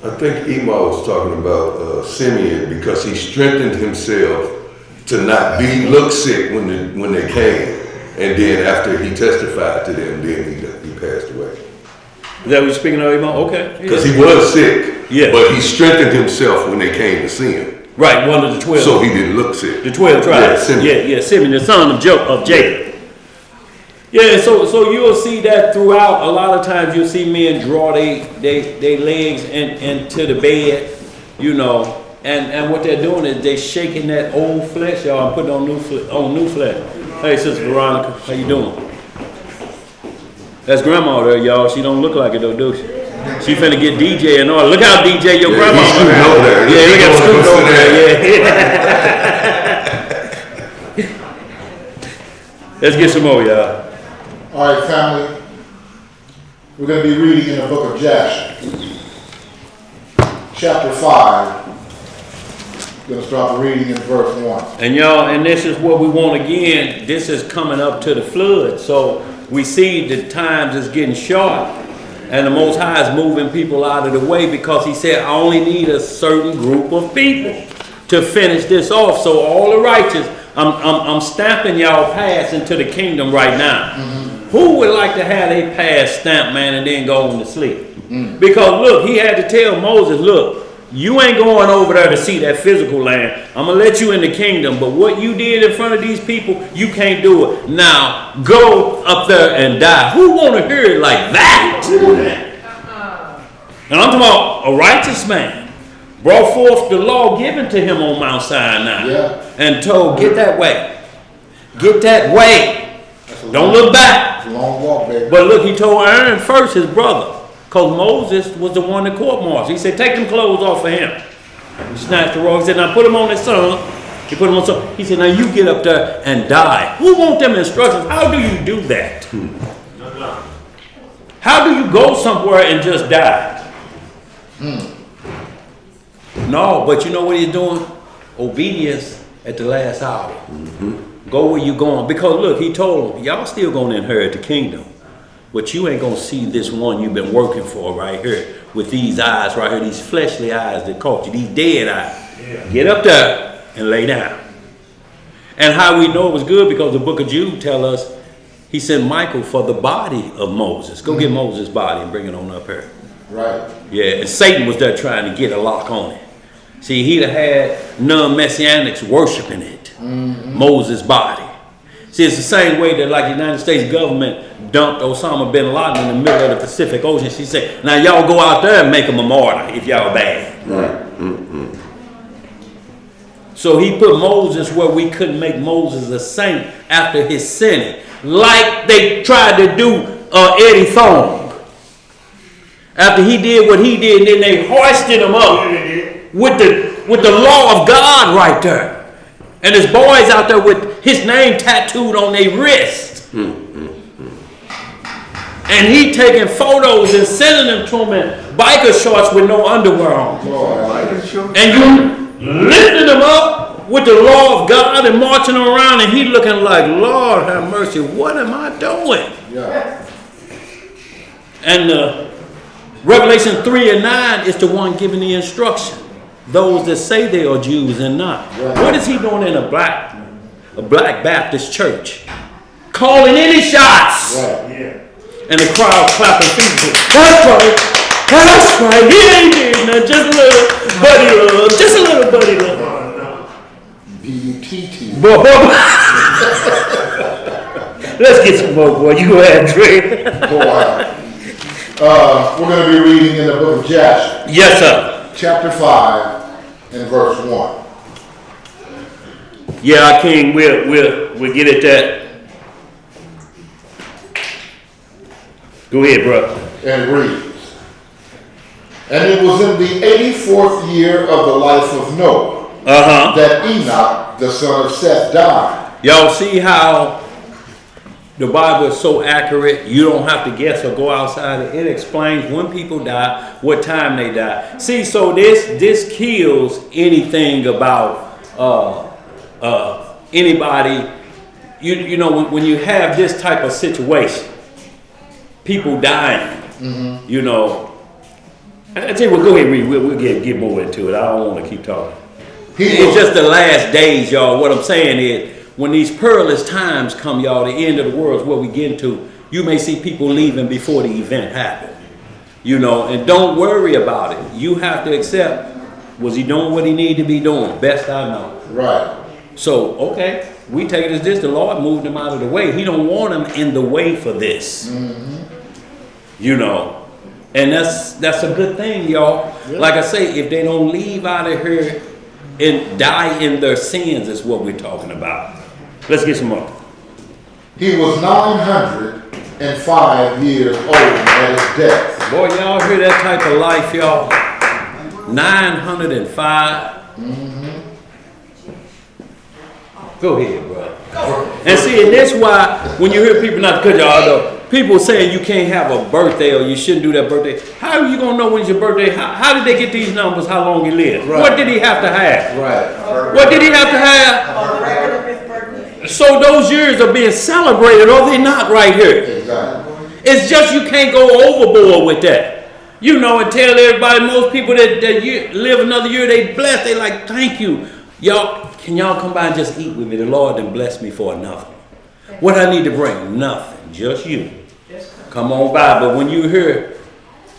I think Emo was talking about Simeon because he strengthened himself to not look sick when they came, and then after he testified to them, then he passed away. Is that what you're speaking of, Emo? Okay. Because he was sick, Yeah. but he strengthened himself when they came to see him, Right, one of the 12. so he didn't look sick. The 12 tribes. Simeon. Simeon, the son of Jacob. Yeah, so you'll see that throughout. A lot of times you'll see men draw their legs into the bed, you know, and what they're doing is they're shaking that old flesh, y'all, and putting on new flesh. Hey, Sister Veronica, how you doing? That's Grandma there, y'all. She don't look like it though, do she? She finna get DJ and all. Look how DJ your grandma. He's scooting over there. Yeah, look at scooting over there. Yeah. Let's get some more, y'all. All right, family. We're going to be reading in the book of Jasher, chapter 5. We're going to start reading in verse 1. And y'all, and this is what we want again. This is coming up to the flood. So we see the times is getting short. And the Most High is moving people out of the way because he said, I only need a certain group of people to finish this off. So all the righteous, I'm stamping y'all pass into the kingdom right now. Who would like to have a pass stamped, man, and then go on to sleep? Because look, he had to tell Moses, look, you ain't going over there to see that physical land. I'm going to let you in the kingdom, but what you did in front of these people, you can't do it. Now, go up there and die. Who want to hear it like that? And I'm talking about a righteous man brought forth the law given to him on Mount Sinai and told, get that way. Get that way. Don't look back. It's a long walk, baby. But look, he told Aaron first, his brother, because Moses was the one that court-martialed. He said, take them clothes off for him. He snatched the robe. He said, now put them on his son. He put them on his son. He said, now you get up there and die. Who want them instructions? How do you do that? How do you go somewhere and just die? No, but you know what he's doing? Obedience at the last hour. Go where you're going. Because look, he told them, y'all still going to inherit the kingdom. But you ain't going to see this one you've been working for right here with these eyes right here, these fleshly eyes that caught you, these dead eyes. Get up there and lay down. And how we know it was good, because the book of Jude tell us he sent Michael for the body of Moses. Go get Moses' body and bring it on up here. Right. Yeah, and Satan was there trying to get a lock on it. See, he'd have had non-messianics worshiping it. Moses' body. See, it's the same way that like the United States government dumped Osama bin Laden in the middle of the Pacific Ocean. She said, now y'all go out there and make him a martyr if y'all bad. Right. So he put Moses where we couldn't make Moses a saint after his sinning. Like they tried to do Eddie Thong. After he did what he did, and then they hoisted him up with the law of God right there. And his boys out there with his name tattooed on their wrist. And he taking photos and sending them to him in biker shorts with no underwear on. And you lifting him up with the law of God and marching around, and he looking like, Lord have mercy, what am I doing? Yeah. And Revelation 3 and 9 is the one giving the instruction. Those that say they are Jews and not. Right. What is he doing in a black Baptist church? Calling any shots. Right. And the crowd clapping feet. That's right. That's right. He ain't did nothing. Just a little buddy love. Just a little buddy love. B-U-T-T. Let's get some more, boy. You go ahead and drink. We're going to be reading in the book of Jasher, Yes, sir. chapter 5 and verse 1. Yeah, King, we'll get at that. Go ahead, bro. And reads, and it was in the 84th year of the life of Noah that Enoch, the son of Seth, died. Y'all see how the Bible is so accurate? You don't have to guess or go outside. It explains when people die, what time they die. See, so this kills anything about anybody. You know, when you have this type of situation, people dying. You know, I tell you what, go ahead, read. We'll get more into it. I don't want to keep talking. It's just the last days, y'all. What I'm saying is, when these perilous times come, y'all, the end of the world is what we get into. You may see people leaving before the event happened. You know, and don't worry about it. You have to accept, was he doing what he needed to be doing? Best I know. Right. So, okay, we take it as this. The Lord moved him out of the way. He don't want him in the way for this. You know, and that's a good thing, y'all. Yeah. Like I say, if they don't leave out of here and die in their sins, is what we're talking about. Let's get some more. He was 905 years old at his death. Boy, y'all hear that type of life, y'all? 905. Go ahead, bro. And see, and that's why when you hear people, not to cut y'all though, people saying you can't have a birthday or you shouldn't do that birthday. How are you going to know when's your birthday? How did they get these numbers, how long he lived? Right. What did he have to have? Right. What did he have to have? So those years are being celebrated, or they're not right here. Exactly. It's just you can't go overboard with that. You know, and tell everybody, most people that live another year, they blessed. They like, thank you. Y'all, can y'all come by and just eat with me? The Lord done blessed me for nothing. What I need to bring? Nothing. Just you. Come on by. But when you hear,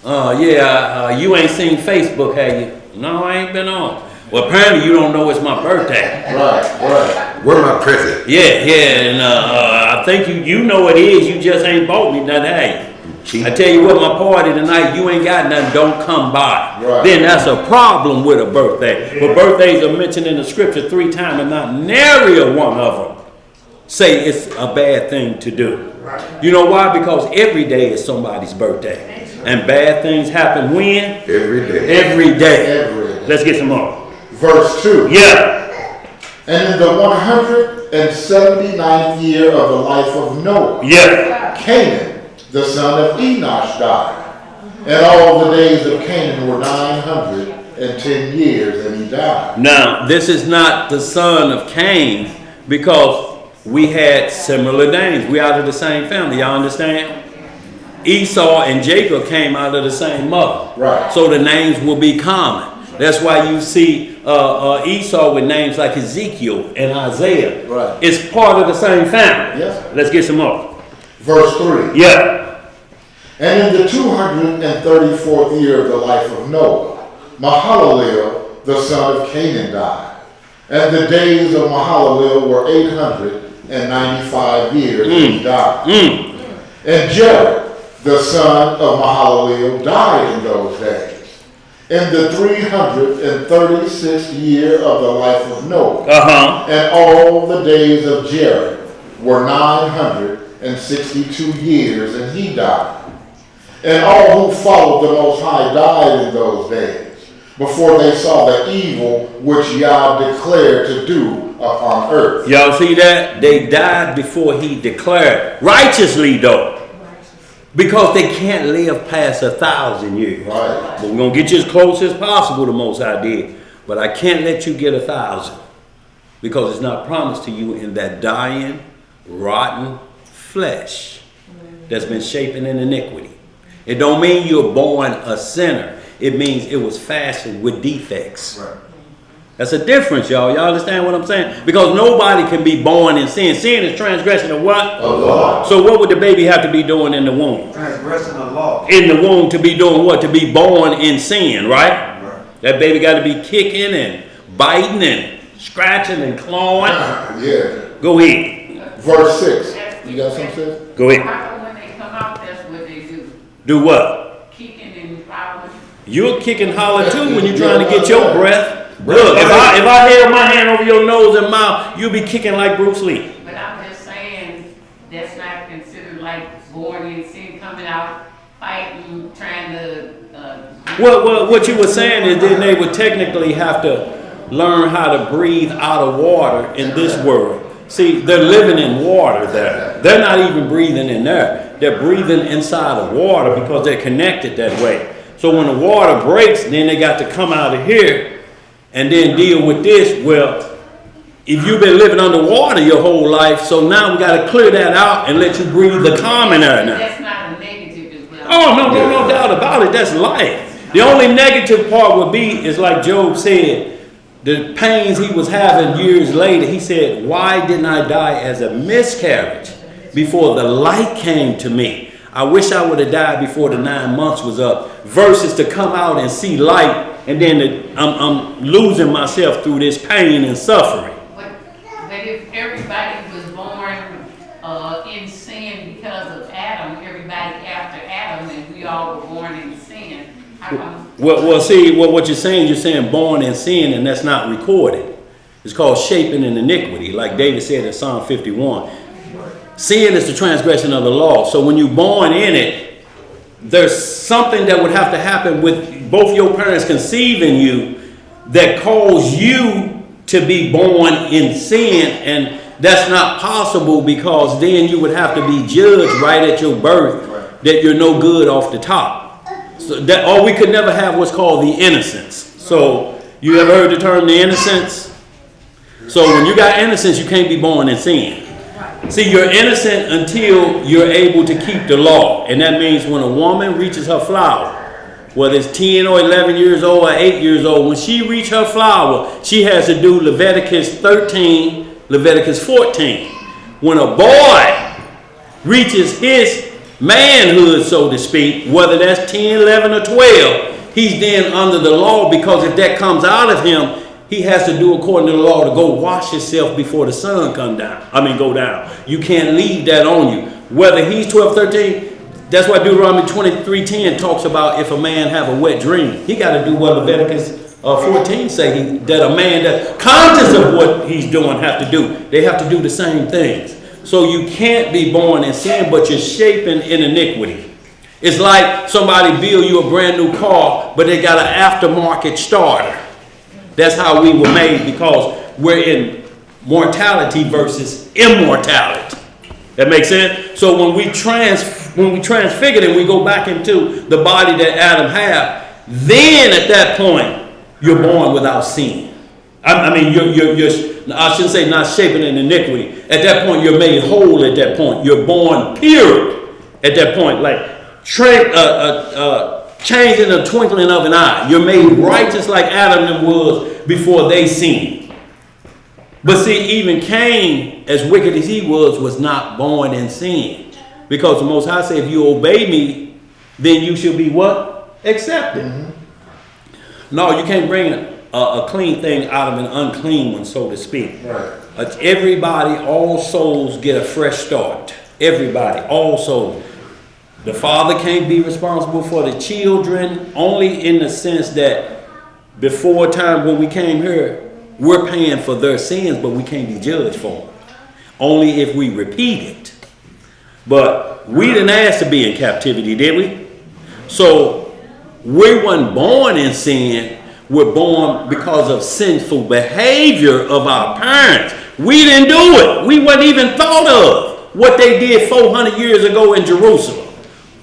you ain't seen Facebook, have you? No, I ain't been on. Well, apparently you don't know it's my birthday. Right. Where my present? Yeah, and I think you know what it is. You just ain't bought me nothing, have you? I tell you what, my party tonight, you ain't got nothing, don't come by. Right. Then that's a problem with a birthday. But birthdays are mentioned in the scripture 3 times, and not nary a one of them say it's a bad thing to do. You know why? Because every day is somebody's birthday. And bad things happen when? Every day. Every day. Every day. Let's get some more. Verse 2. Yeah. And in the 179th year of the life of Noah, Canaan, the son of Enosh, died. And all the days of Canaan were 910 years, and he died. Now, this is not the son of Cain, because we had similar names. We out of the same family. Y'all understand? Esau and Jacob came out of the same mother. Right. So the names will be common. That's why you see Esau with names like Ezekiel and Isaiah. Right. It's part of the same family. Yes. Let's get some more. Verse 3. Yeah. And in the 234th year of the life of Noah, Mahalalel, the son of Canaan, died. And the days of Mahalalel were 895 years, and he died. And Jared, the son of Mahalalel, died in those days. In the 336th year of the life of Noah. And all the days of Jared were 962 years, and he died. And all who followed the Most High died in those days, before they saw the evil which Yah declared to do upon earth. Y'all see that? They died before he declared. Righteously though. Because they can't live past 1,000 years. Right. But we're going to get you as close as possible, the Most High did. But I can't let you get 1,000. Because it's not promised to you in that dying, rotten flesh that's been shapen in iniquity. It don't mean you're born a sinner. It means it was fashioned with defects. Right. That's a difference, y'all. Y'all understand what I'm saying? Because nobody can be born in sin. Sin is transgression of what? Of law. So what would the baby have to be doing in the womb? Transgressing the law. In the womb to be doing what? To be born in sin, right? Right. That baby got to be kicking and biting and scratching and clawing. Yeah. Go ahead. Verse 6. You got something to say? Go ahead. How come when they come out, that's what they do? Do what? Kicking and hollering. You're kicking holler too when you're trying to get your breath. Look, if I held my hand over your nose and mouth, you'll be kicking like Bruce Lee. But I'm just saying, that's not considered like born in sin, coming out, fighting, trying to, Well, what you were saying is then they would technically have to learn how to breathe out of water in this world. See, they're living in water there. They're not even breathing in there. They're breathing inside of water because they're connected that way. So when the water breaks, then they got to come out of here and then deal with this. Well, if you've been living underwater your whole life, so now we got to clear that out and let you breathe the common air now. that's not a negative as well. Oh, no doubt about it. That's life. The only negative part would be is like Job said, the pains he was having years later. He said, why didn't I die as a miscarriage before the light came to me? I wish I would have died before the 9 months was up, versus to come out and see light and then I'm losing myself through this pain and suffering. But if everybody was born in sin because of Adam, everybody after Adam, and we all were born in sin, how come? Well, see, what you're saying born in sin, and that's not recorded. It's called shaping in iniquity, like David said in Psalm 51. Sin is the transgression of the law. So when you're born in it, there's something that would have to happen with both your parents conceiving you that caused you to be born in sin, and that's not possible because then you would have to be judged right at your birth that you're no good off the top. So that, or we could never have what's called the innocence. So you ever heard the term the innocence? So when you got innocence, you can't be born in sin. See, you're innocent until you're able to keep the law. And that means when a woman reaches her flower, whether it's 10 or 11 years old or 8 years old, when she reaches her flower, she has to do Leviticus 13, Leviticus 14. When a boy reaches his manhood, so to speak, whether that's 10, 11, or 12, he's then under the law, because if that comes out of him, he has to do according to the law to go wash himself before the sun go down. You can't leave that on you. Whether he's 12, 13, that's why Deuteronomy 23:10 talks about if a man have a wet dream. He got to do what Leviticus 14 say, that a man that conscious of what he's doing have to do. They have to do the same things. So you can't be born in sin, but you're shaping in iniquity. It's like somebody build you a brand new car, but they got an aftermarket starter. That's how we were made, because we're in mortality versus immortality. That makes sense? So when we transfigured and we go back into the body that Adam had, then at that point, you're born without sin. I shouldn't say not shaping in iniquity. At that point, you're made whole at that point. You're born pure at that point. Like changed in the twinkling of an eye. You're made righteous like Adam was before they sinned. But see, even Cain, as wicked as he was not born in sin. Because the Most High said, if you obey me, then you shall be what? Accepted. No, you can't bring a clean thing out of an unclean one, so to speak. Right. Everybody, all souls get a fresh start. Everybody, all souls. The father can't be responsible for the children only in the sense that before time when we came here, we're paying for their sins, but we can't be judged for them. Only if we repeat it. But we didn't ask to be in captivity, did we? So we weren't born in sin. We're born because of sinful behavior of our parents. We didn't do it. We wasn't even thought of what they did 400 years ago in Jerusalem.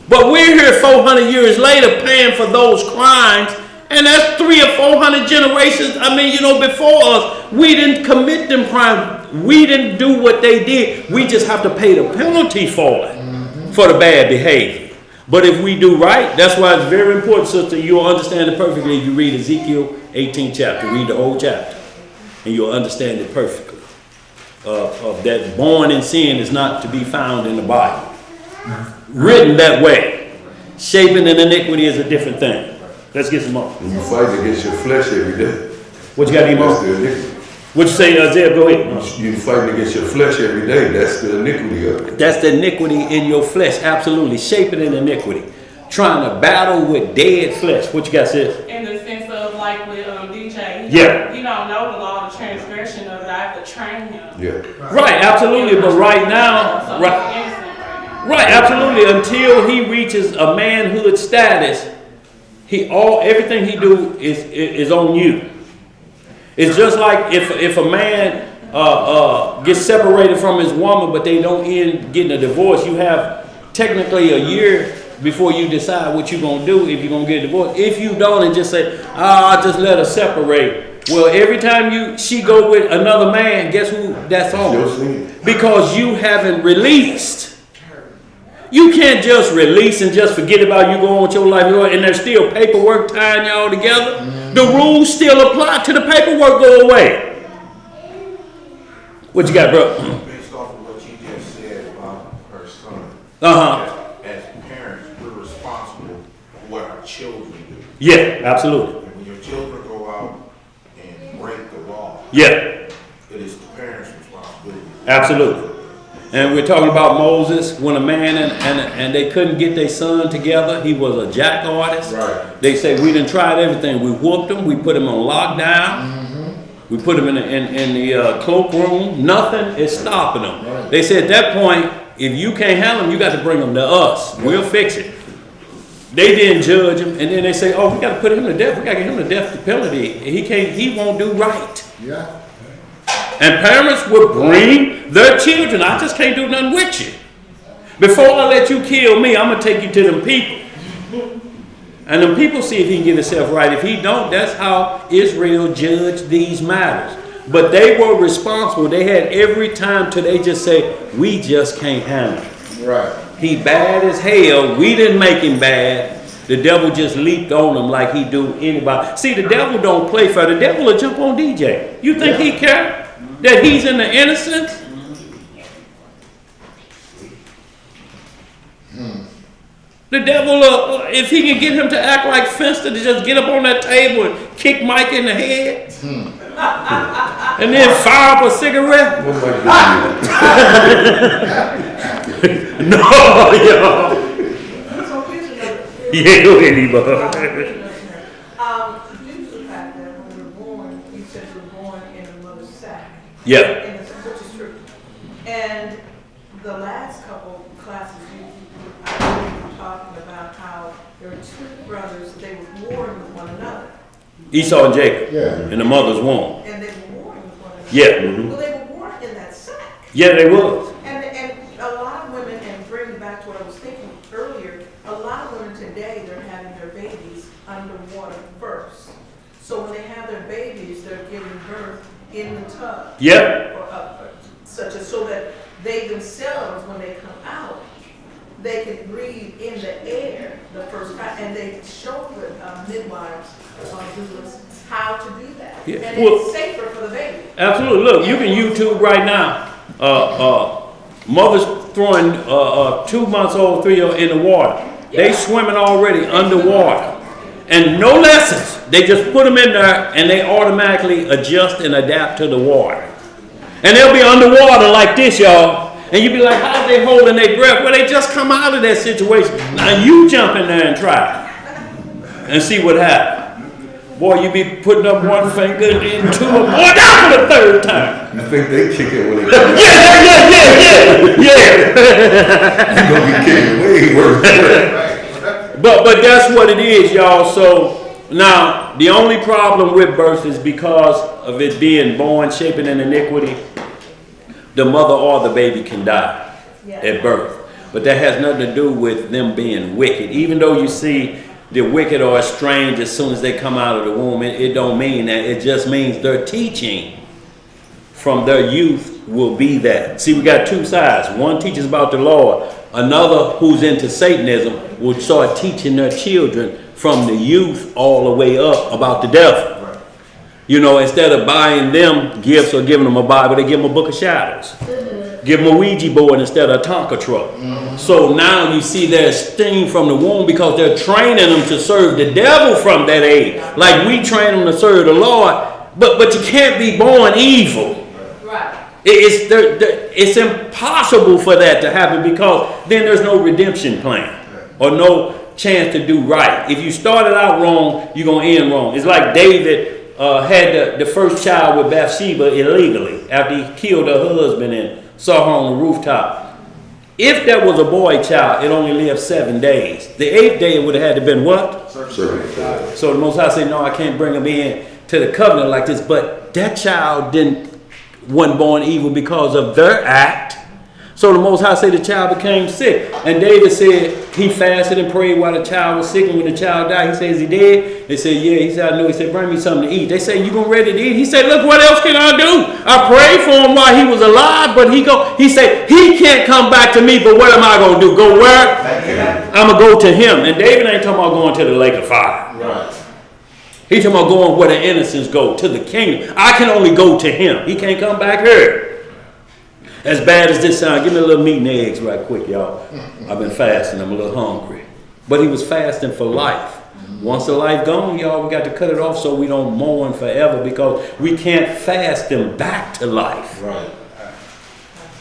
But we're here 400 years later paying for those crimes, and that's 300 or 400 generations. Before us, we didn't commit them crimes. We didn't do what they did. We just have to pay the penalty for it, for the bad behavior. But if we do right, that's why it's very important, sister. You'll understand it perfectly if you read Ezekiel 18th chapter. Read the whole chapter, and you'll understand it perfectly. Of that born in sin is not to be found in the Bible. Written that way. Shaping in iniquity is a different thing. Let's get some more. You fight against your flesh every day. What you got any more? That's the iniquity. What you say, Isaiah? Go ahead. You fighting against your flesh every day. That's the iniquity of it. That's the iniquity in your flesh. Absolutely. Shaping in iniquity. Trying to battle with dead flesh. What you got, sis? In the sense of like with DJ, Yeah. you don't know the law of the transgression of it. I have to train him. Yeah. Right, absolutely. But right now, So right. he's innocent right now. Right, absolutely. Until he reaches a manhood status, everything he do is on you. It's just like if a man gets separated from his woman, but they don't end getting a divorce, you have technically a year before you decide what you're gonna do if you're gonna get a divorce. If you don't and just say, I'll just let her separate. Well, every time she go with another man, guess who that's on? Because you haven't released. You can't just release and just forget about you going with your life, and there's still paperwork tying y'all together. The rules still apply till the paperwork go away. What you got, bro? Based off of what you just said about her son. As parents, we're responsible for what our children do. Yeah, absolutely. And when your children go out and break the law, Yeah, it is the parents' responsibility. absolutely. And we're talking about Moses, when a man and they couldn't get their son together. He was a jack artist. Right. They say we done tried everything. We whooped him. We put him on lockdown. We put him in the cloakroom. Nothing is stopping him. Right. They said at that point, if you can't handle him, you got to bring him to us. We'll fix it. They didn't judge him, and then they say, we got to put him to death. We got to get him the death penalty. He won't do right. Yeah. And parents will bring their children. I just can't do nothing with you. Before I let you kill me, I'm going to take you to them people. And them people see if he can get himself right. If he don't, that's how Israel judged these matters. But they were responsible. They had every time till they just say, we just can't handle it. Right. He bad as hell. We didn't make him bad. The devil just leaped on him like he do anybody. See, the devil don't play fair. The devil will jump on DJ. You think he care that he's in the innocence? The devil, if he can get him to act like Finster, to just get up on that table and kick Mike in the head, and then fire up a cigarette. What am I doing? No, yo. So here's another. Yeah, go ahead, Eva. Due to the fact that when we were born, you said we were born in a mother's sack. Yeah. And which is true. And the last couple classes, I heard you talking about how there were two brothers, they were warring with one another. Esau and Jacob. Yeah. In the mother's womb. And they were warring with one another. Yeah. Well, they were warring in that sack. Yeah, they was. And a lot of women, and bringing back to what I was thinking earlier, a lot of women today, they're having their babies underwater first. So when they have their babies, they're giving birth in the tub. Yep. Or such as so that they themselves, when they come out, they can breathe in the air the first time, and they showed the midwives doulas how to do that. Yeah. And Well, it's safer for the baby. absolutely. Look, you can YouTube right now. Mothers throwing 2 months old, 3 in the water. They swimming already underwater. And no lessons. They just put them in there and they automatically adjust and adapt to the water. And they'll be underwater like this, y'all. And you'll be like, how are they holding their breath? Well, they just come out of that situation. Now you jump in there and try and see what happens. Boy, you be putting up one finger and two, boy, down for the third time. You think they kick it when they come out? Yeah. You're gonna be kicking way worse. But that's what it is, y'all. So now the only problem with birth is because of it being born, shaping in iniquity. The mother or the baby can die at birth, but that has nothing to do with them being wicked. Even though you see the wicked are estranged as soon as they come out of the womb, it don't mean that. It just means their teaching from their youth will be that. See, we got two sides. One teaches about the Lord. Another, who's into Satanism, will start teaching their children from the youth all the way up about the devil. You know, instead of buying them gifts or giving them a Bible, they give them a book of shadows. Give them a Ouija board instead of a Tonka truck. So now you see their esteem from the womb because they're training them to serve the devil from that age. Like we train them to serve the Lord, but you can't be born evil. Right. It's impossible for that to happen because then there's no redemption plan or no chance to do right. If you started out wrong, you're going to end wrong. It's like David had the first child with Bathsheba illegally after he killed her husband and saw her on the rooftop. If that was a boy child, it only lived 7 days. The 8th day it would have had to been what? So the Most High said, no, I can't bring him in to the covenant like this. But that child wasn't born evil because of their act. So the Most High said the child became sick. And David said he fasted and prayed while the child was sick. And when the child died, he said, is he dead? They said, yeah. He said, I know. He said, bring me something to eat. They said, you gonna ready to eat? He said, look, what else can I do? I prayed for him while he was alive, but he said, he can't come back to me, but what am I gonna do? Go where? I'm gonna go to him. And David ain't talking about going to the lake of fire. Right. He talking about going where the innocents go, to the kingdom. I can only go to him. He can't come back here. As bad as this sounds, give me a little meat and eggs right quick, y'all. I've been fasting. I'm a little hungry. But he was fasting for life. Once the life gone, y'all, we got to cut it off so we don't mourn forever because we can't fast them back to life. Right.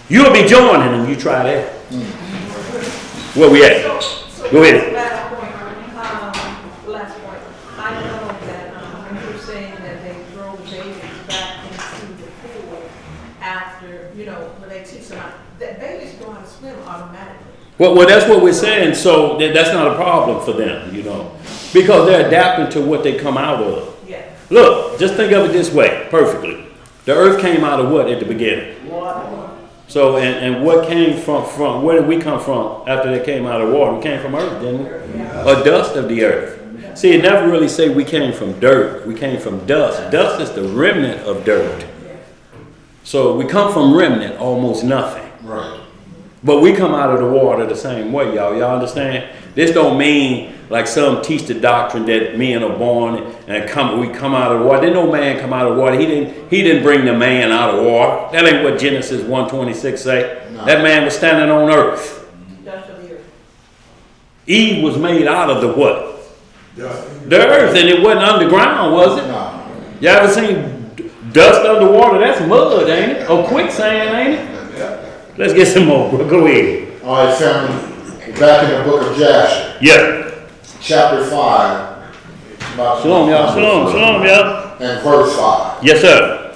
You'll be joining them. You try that. Where we at? Go ahead. Last point. I know that you're saying that they throw babies back into the pool after, when they teach them how, that babies go how to swim automatically. Well, that's what we're saying. So that's not a problem for them, because they're adapting to what they come out of. Yeah. Look, just think of it this way, perfectly. The earth came out of what at the beginning? Water. So, and what came from, where did we come from after they came out of water? We came from earth, didn't we? Yeah. Or dust of the earth. See, it never really say we came from dirt. We came from dust. Dust is the remnant of dirt. So we come from remnant, almost nothing. Right. But we come out of the water the same way, y'all. Y'all understand? This don't mean like some teach the doctrine that men are born and we come out of the water. Didn't no man come out of water. He didn't bring the man out of water. That ain't what Genesis 1:26 say. No. That man was standing on earth. Dust of the earth. Eve was made out of the what? The earth, and it wasn't underground, was it? No. You ever seen dust underwater? That's mud, ain't it? Or quicksand, ain't it? Let's get some more, bro. Go ahead. All right, family. Back in the book of Jasher, Yeah. chapter 5. Shalom, y'all. Shalom, y'all. And verse 5. Yes, sir.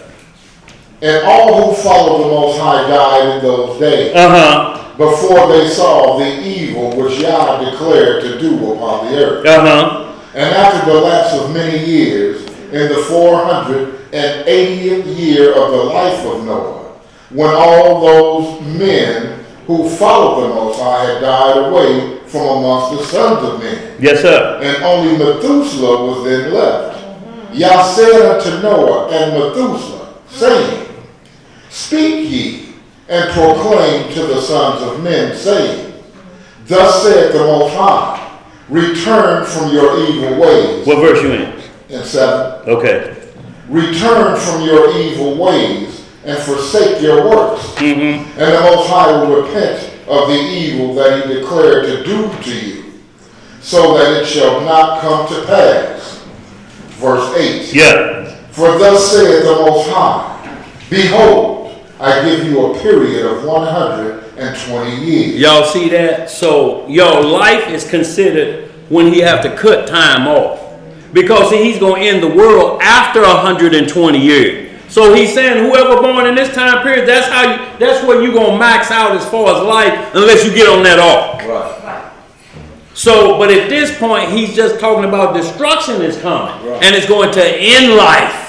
And all who followed the Most High died in those days, before they saw the evil which Yah declared to do upon the earth. And after the lapse of many years, in the 480th year of the life of Noah, when all those men who followed the Most High had died away from amongst the sons of men. Yes, sir. And only Methuselah was then left. Yah said unto Noah and Methuselah, saying, Speak ye, and proclaim to the sons of men, saying, Thus saith the Most High, return from your evil ways. What verse you in? In 7. Okay. Return from your evil ways and forsake your works. Mm-hmm. And the Most High will repent of the evil that he declared to do to you, so that it shall not come to pass. Verse 8. Yeah. For thus saith the Most High, behold, I give you a period of 120 years. Y'all see that? So your life is considered when he have to cut time off. Because see, he's going to end the world after 120 years. So he's saying whoever born in this time period, that's where you're going to max out as far as life unless you get on that ark. Right. So, but at this point, he's just talking about destruction is coming. Right. And it's going to end life.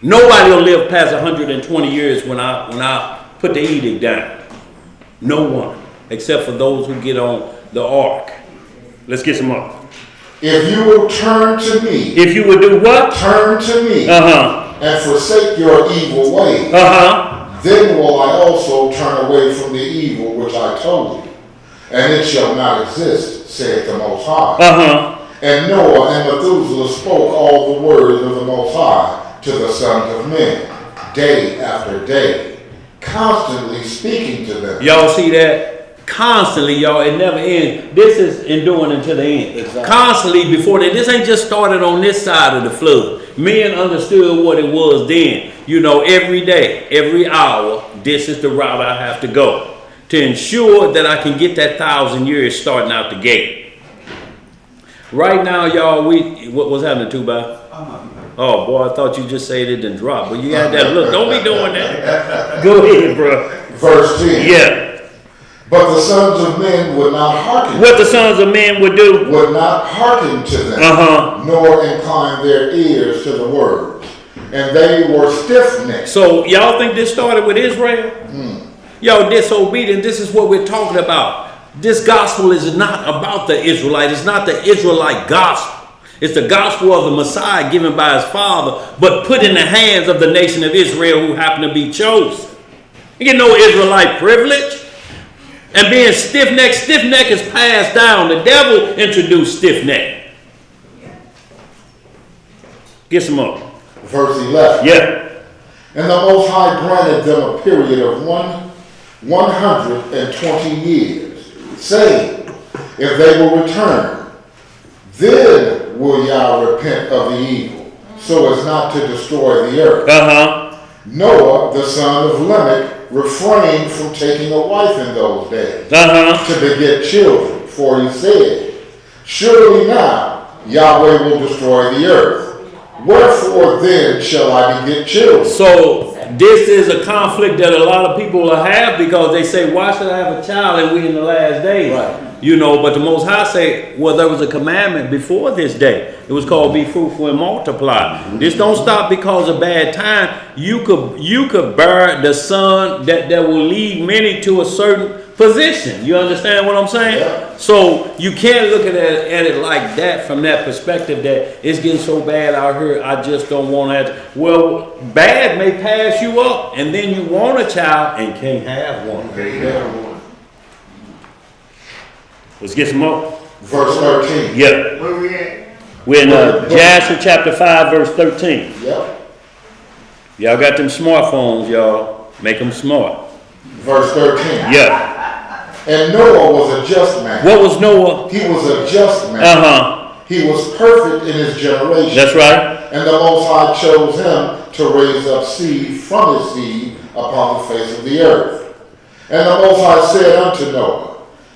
Nobody will live past 120 years when I put the edict down. No one, except for those who get on the ark. Let's get some more. If you will turn to me. If you will do what? Turn to me. And forsake your evil ways. Then will I also turn away from the evil which I told you. And it shall not exist, saith the Most High. And Noah and Methuselah spoke all the words of the Most High to the sons of men, day after day, constantly speaking to them. Y'all see that? Constantly, y'all, it never ends. This is enduring until the end. Exactly. Constantly before that. This ain't just started on this side of the flood. Men understood what it was then. You know, every day, every hour, this is the route I have to go to ensure that I can get that 1,000 years starting out the gate. Right now, y'all, what's happening, Tuba? Oh boy, I thought you just said it and drop, but you had that look. Don't be doing that. Go ahead, bro. Verse 10. Yeah. But the sons of men would not hearken. What the sons of men would do? Would not hearken to them, nor incline their ears to the words. And they were stiff-necked. So y'all think this started with Israel? Y'all disobedient. This is what we're talking about. This gospel is not about the Israelite. It's not the Israelite gospel. It's the gospel of the Messiah given by his Father, but put in the hands of the nation of Israel who happen to be chosen. You get no Israelite privilege. And being stiff-necked is passed down. The devil introduced stiff-neck. Get some more. Verse 11. Yeah. And the Most High granted them a period of 120 years, saying, if they will return, then will Yah repent of the evil, so as not to destroy the earth. Noah, the son of Lamech, refrained from taking a wife in those days to beget children, for he said, surely now Yahweh will destroy the earth. Wherefore then shall I beget children? So this is a conflict that a lot of people will have because they say, why should I have a child and we in the last days? Right. You know, but the Most High say, well, there was a commandment before this day. It was called be fruitful and multiply. This don't stop because of bad time. You could bear the son that will lead many to a certain position. You understand what I'm saying? Yeah. So you can't look at it like that from that perspective that it's getting so bad out here, I just don't want to. Well, bad may pass you up and then you want a child and can't have one. Let's get some more. Verse 13. Yeah. Where we at? We're in Jasher chapter 5, verse 13. Yep. Y'all got them smartphones, y'all. Make them smart. Verse 13. Yeah. And Noah was a just man. What was Noah? He was a just man. He was perfect in his generation. That's right. And the Most High chose him to raise up seed from his seed upon the face of the earth. And the Most High said unto Noah,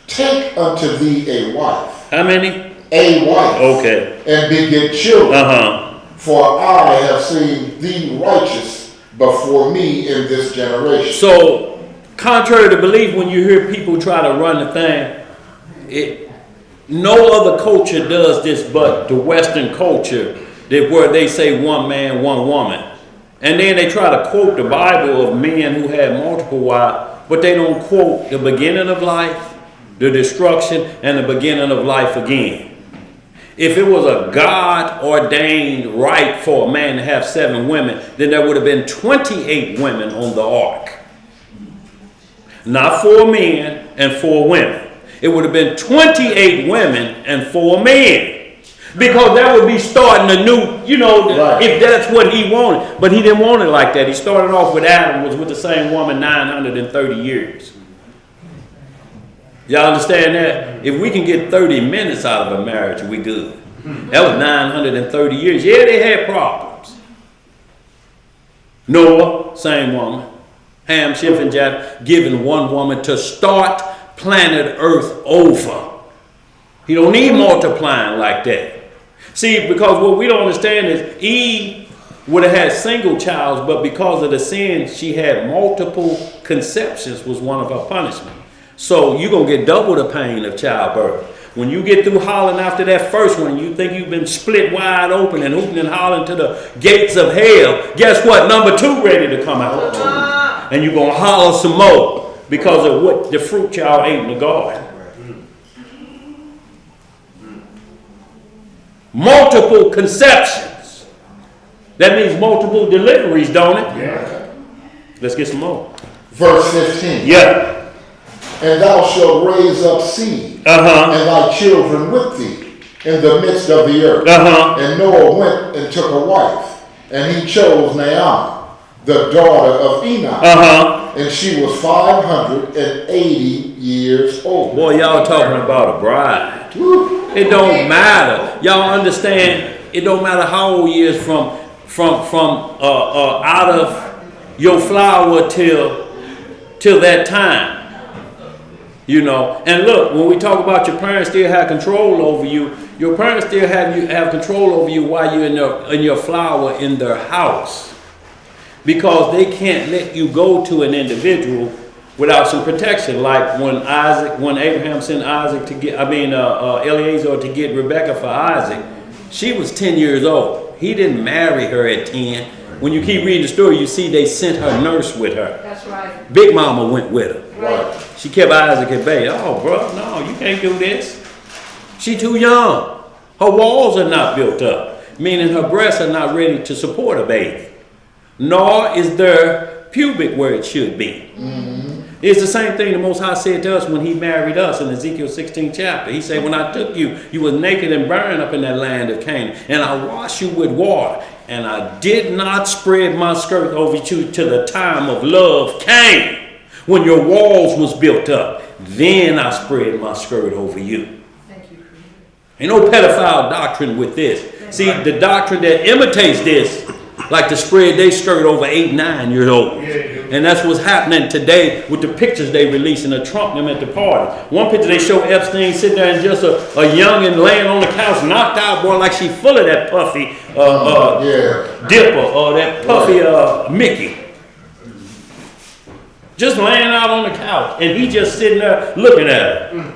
take unto thee a wife. How many? A wife. Okay. And beget children. For I have seen thee righteous before me in this generation. So, contrary to belief, when you hear people try to run the thing, no other culture does this but the Western culture, where they say one man, one woman. And then they try to quote the Bible of men who had multiple wives, but they don't quote the beginning of life, the destruction, and the beginning of life again. If it was a God-ordained right for a man to have 7 women, then there would have been 28 women on the ark. Not 4 men and 4 women. If it would have been 28 women and 4 men. Because that would be starting a new, Right. if that's what he wanted. But he didn't want it like that. He started off with Adam, was with the same woman 930 years. Y'all understand that? If we can get 30 minutes out of a marriage, we good. That was 930 years. Yeah, they had problems. Noah, same woman. Ham, Shem, and Japheth, given one woman to start planet Earth over. He don't need multiplying like that. See, because what we don't understand is Eve would have had single childs, but because of the sin, she had multiple conceptions was one of her punishments. So you're going to get double the pain of childbirth. When you get through hollering after that first one, you think you've been split wide open and hooting and hollering to the gates of hell. Guess what? Number 2 ready to come out. And you're going to holler some more because of what the fruit y'all ate in the garden. Multiple conceptions. That means multiple deliveries, don't it? Yeah. Let's get some more. Verse 15. Yeah. And thou shalt raise up seed, Uh-huh. and thy children with thee, in the midst of the earth. Uh-huh. And Noah went and took a wife, and he chose Naomi, the daughter of Enoch. Uh-huh. And she was 580 years old. Boy, y'all talking about a bride. Woo. It don't matter. Y'all understand? It don't matter how old he is from out of your flower till that time. And look, when we talk about your parents still have control over you, your parents still have control over you while you're in your flower in their house, because they can't let you go to an individual without some protection. Like when Abraham sent Eliezer to get Rebekah for Isaac, she was 10 years old. He didn't marry her at 10. When you keep reading the story, you see they sent her nurse with her. That's right. Big Mama went with her. Right. She kept Isaac at bay. Oh, bro, no, you can't do this. She too young. Her walls are not built up, meaning her breasts are not ready to support a baby. Nor is their pubic where it should be. Mm-hmm. It's the same thing the Most High said to us when he married us in Ezekiel 16 chapter. He said, when I took you, you were naked and burned up in that land of Canaan, and I washed you with water, and I did not spread my skirt over you till the time of love came, when your walls was built up. Then I spread my skirt over you. Thank you. Ain't no pedophile doctrine with this. See, the doctrine that imitates this, like to spread their skirt over 8, 9 years old. And that's what's happening today with the pictures they releasing of Trump and them at the party. One picture they show Epstein sitting there and just a youngin' laying on the couch, knocked out, boy, like she full of that puffy dipper or that puffy Mickey. Just laying out on the couch, and he just sitting there looking at her.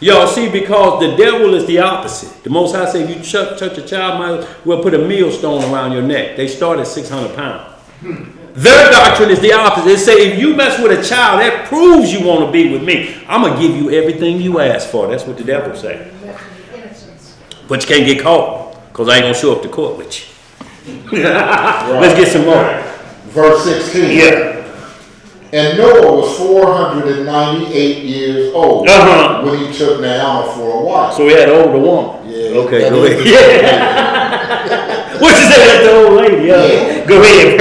Y'all see, because the devil is the opposite. The Most High said, if you touch a child, might as well put a millstone around your neck. They start at 600 pounds. Their doctrine is the opposite. They say, if you mess with a child, that proves you want to be with me. I'm going to give you everything you ask for. That's what the devil say. But you can't get caught, because I ain't going to show up to court with you. Let's get some more. Verse 16. Yeah. And Noah was 498 years old when he took Naomi for a wife. So he had an older woman. Yeah. Okay, go ahead. Yeah. What you say? That's the old lady. Yeah. Go ahead.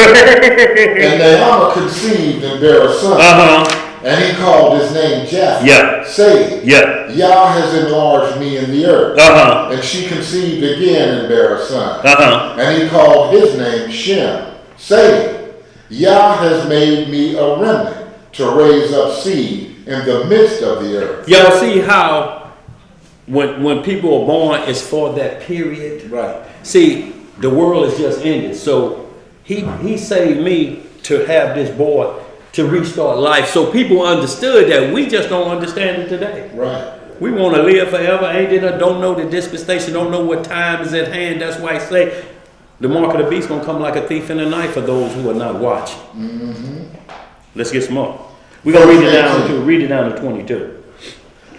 And Naomi conceived and bare a son. And he called his name Japheth, saying, Yah has enlarged me in the earth. And she conceived again and bare a son. And he called his name Shem, saying, Yah has made me a remnant to raise up seed in the midst of the earth. Y'all see how when people are born, it's for that period? Right. See, the world has just ended. So he saved me to have this boy to restart life. So people understood that. We just don't understand it today. Right. We want to live forever. Don't know the dispensation, don't know what time is at hand. That's why I say the mark of the beast gonna come like a thief in the night for those who are not watching. Let's get some more. We're gonna read it down to 22.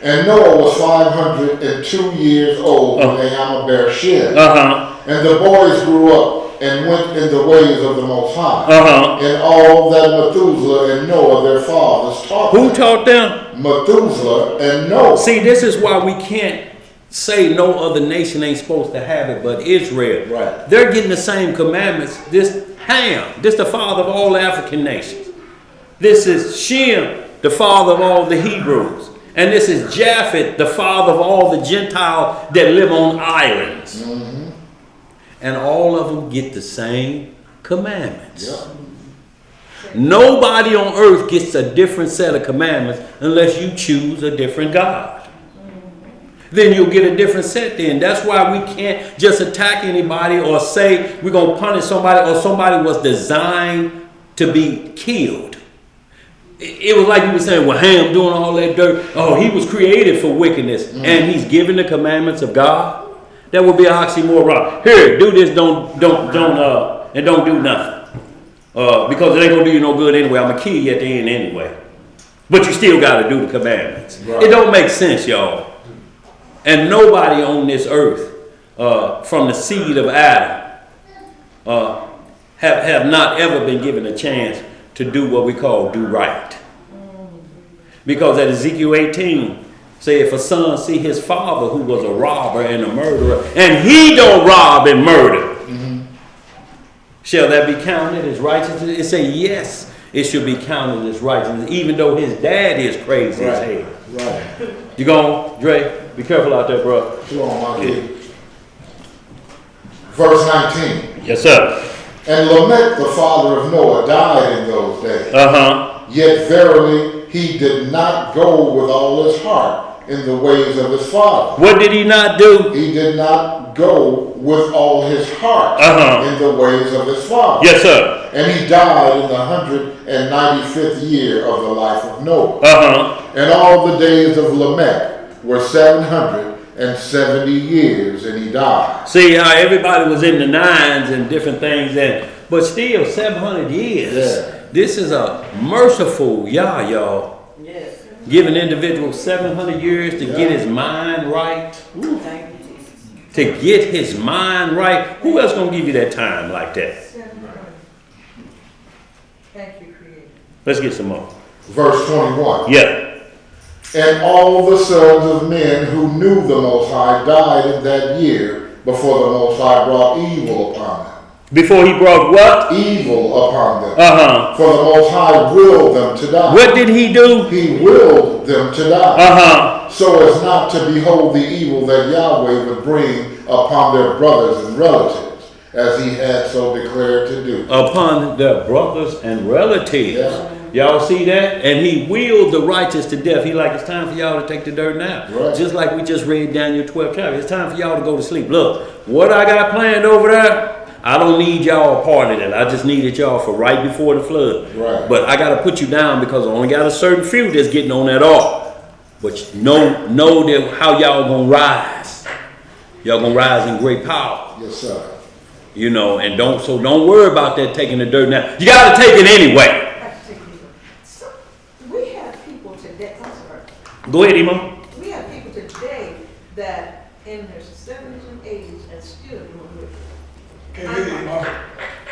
And Noah was 502 years old when Naomi bare Shem. And the boys grew up and went in the ways of the Most High. And all that Methuselah and Noah their fathers taught them. Who taught them? Methuselah, and Noah. See, this is why we can't say no other nation ain't supposed to have it but Israel. Right. They're getting the same commandments. This Ham, this the father of all African nations. This is Shem, the father of all the Hebrews. And this is Japheth, the father of all the Gentiles that live on islands. Mm-hmm. And all of them get the same commandments. Yeah. Nobody on earth gets a different set of commandments unless you choose a different God. Then you'll get a different set then. That's why we can't just attack anybody or say we're going to punish somebody or somebody was designed to be killed. It was like you were saying, well, Ham doing all that dirt. Oh, he was created for wickedness and he's given the commandments of God. That would be an oxymoron. Here, do this, don't do nothing. Because it ain't going to do you no good anyway. I'm going to kill you at the end anyway. But you still got to do the commandments. Right. It don't make sense, y'all. And nobody on this earth, from the seed of Adam, have not ever been given a chance to do what we call do right. Because at Ezekiel 18, say if a son see his father who was a robber and a murderer, and he don't rob and murder, shall that be counted as righteousness? It say yes, it should be counted as righteousness, even though his dad is crazy as hell. Right. You gone, Dre? Be careful out there, bro. Come on, my kid. Verse 19. Yes, sir. And Lamech, the father of Noah, died in those days. Yet verily he did not go with all his heart in the ways of his father. What did he not do? He did not go with all his heart in the ways of his father. Yes, sir. And he died in the 195th year of the life of Noah. And all the days of Lamech were 770 years, and he died. See how everybody was in the nines and different things, but still 700 years. Yeah. This is a merciful y'all. Yes. Giving individuals 700 years to get his mind right. Thank you, Jesus. To get his mind right. Who else gonna give you that time like that? Thank you, Creator. Let's get some more. Verse 21. Yeah. And all the sons of men who knew the Most High died in that year before the Most High brought evil upon them. Before he brought what? Evil upon them. For the Most High willed them to die. What did he do? He willed them to die. So as not to behold the evil that Yahweh would bring upon their brothers and relatives, as he had so declared to do. Upon their brothers and relatives. Yeah. Y'all see that? And he willed the righteous to death. He like, it's time for y'all to take the dirt now. Right. Just like we just read Daniel 12 chapter. It's time for y'all to go to sleep. Look, what I got planned over there, I don't need y'all a part of that. I just needed y'all for right before the flood. Right. But I got to put you down because I only got a certain few that's getting on that ark. But know that how y'all going to rise. Y'all going to rise in great power. Yes, sir. You know, and don't worry about that taking the dirt now. You got to take it anyway. So, we have people today, I'm sorry. Go ahead, Emo. We have people today that in their 70s and 80s and still doing it.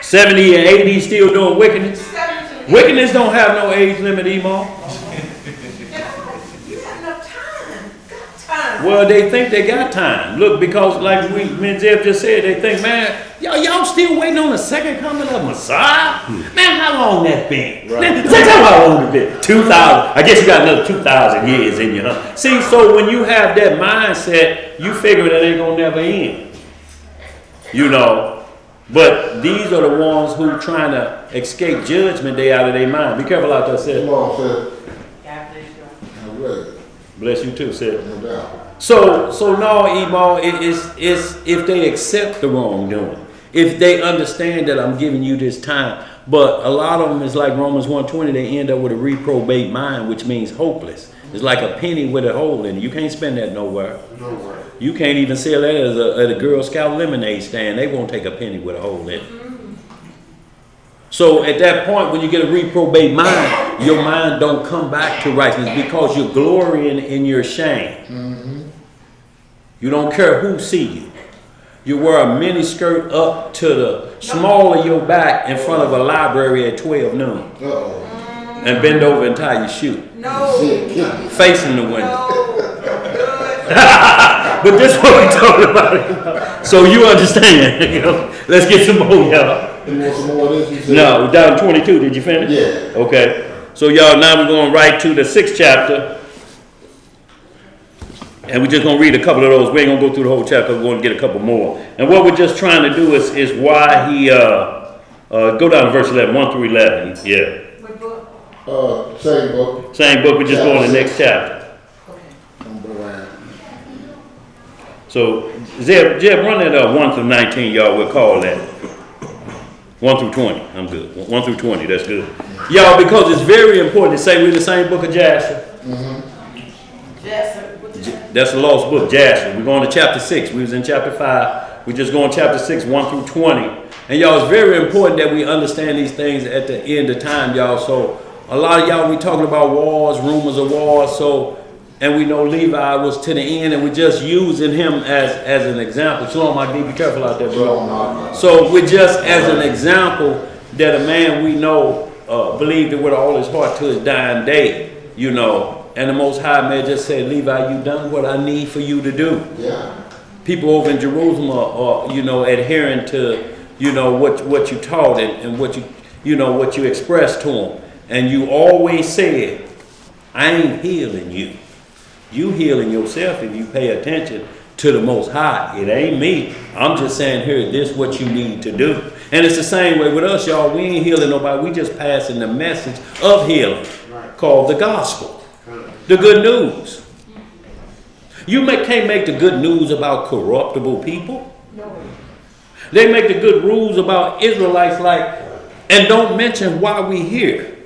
70 and 80 still doing wickedness. 70s and 80s. Wickedness don't have no age limit, Emo. And I'm like, you have enough time. Got time. Well, they think they got time. Look, because like Menzel just said, they think, man, y'all still waiting on the second coming of Messiah? Man, how long that been? Man, tell how long it been. 2,000. I guess you got another 2,000 years in you, huh? See, so when you have that mindset, you figure that ain't gonna never end. You know. But these are the ones who trying to escape judgment day out of their mind. Be careful out there, Seth. Come on, sir. God bless you. All right. Bless you too, Seth. No doubt. So no, Emo, it's if they accept the wrongdoing, if they understand that I'm giving you this time. But a lot of them is like Romans 1:20, they end up with a reprobate mind, which means hopeless. It's like a penny with a hole in it. You can't spend that nowhere. Nowhere. You can't even sell that at a Girl Scout lemonade stand. They won't take a penny with a hole in it. So at that point, when you get a reprobate mind, your mind don't come back to righteousness because you're glorying in your shame. You don't care who see you. You wear a mini skirt up to the small of your back in front of a library at 12 noon. Uh-oh. and bend over and tie your shoe, No, facing the window. no, good. But this is what we're talking about. So you understand, you know? Let's get some more, y'all. You want some more of this? You said? No, we're down to 22. Did you finish? Yeah. Okay. So y'all, now we're going right to the 6th chapter. And we're just going to read a couple of those. We ain't going to go through the whole chapter. We're going to get a couple more. And what we're just trying to do is why he, go down to verse 11, 1 through 11. Yeah. What book? Same book. Same book. We're just going to the next chapter. Okay. Number 9. So, Jeb, run that 1 through 19, y'all. We'll call that. 1 through 20. I'm good. 1 through 20. That's good. Y'all, because it's very important to say we're in the same book of Jasher. Jasper, what did you? That's the lost book, Jasher. We're going to chapter 6. We was in chapter 5. We're just going chapter 6, 1 through 20. And y'all, it's very important that we understand these things at the end of time, y'all. So a lot of y'all, we talking about wars, rumors of wars. So, and we know Levi was to the end, and we're just using him as an example. Shalom, my D, be careful out there, bro. So we're just as an example that a man we know believed it with all his heart to his dying day, you know. And the Most High man just said, Levi, you done what I need for you to do. Yeah. People over in Jerusalem are you know, adhering to, you know, what you taught and what you know, what you expressed to them. And you always said, I ain't healing you. You healing yourself if you pay attention to the Most High. It ain't me. I'm just saying, here, this is what you need to do. And it's the same way with us, y'all. We ain't healing nobody. We just passing the message of healing called the gospel. The good news. You can't make the good news about corruptible people. No. They make the good rules about Israelites and don't mention why we here.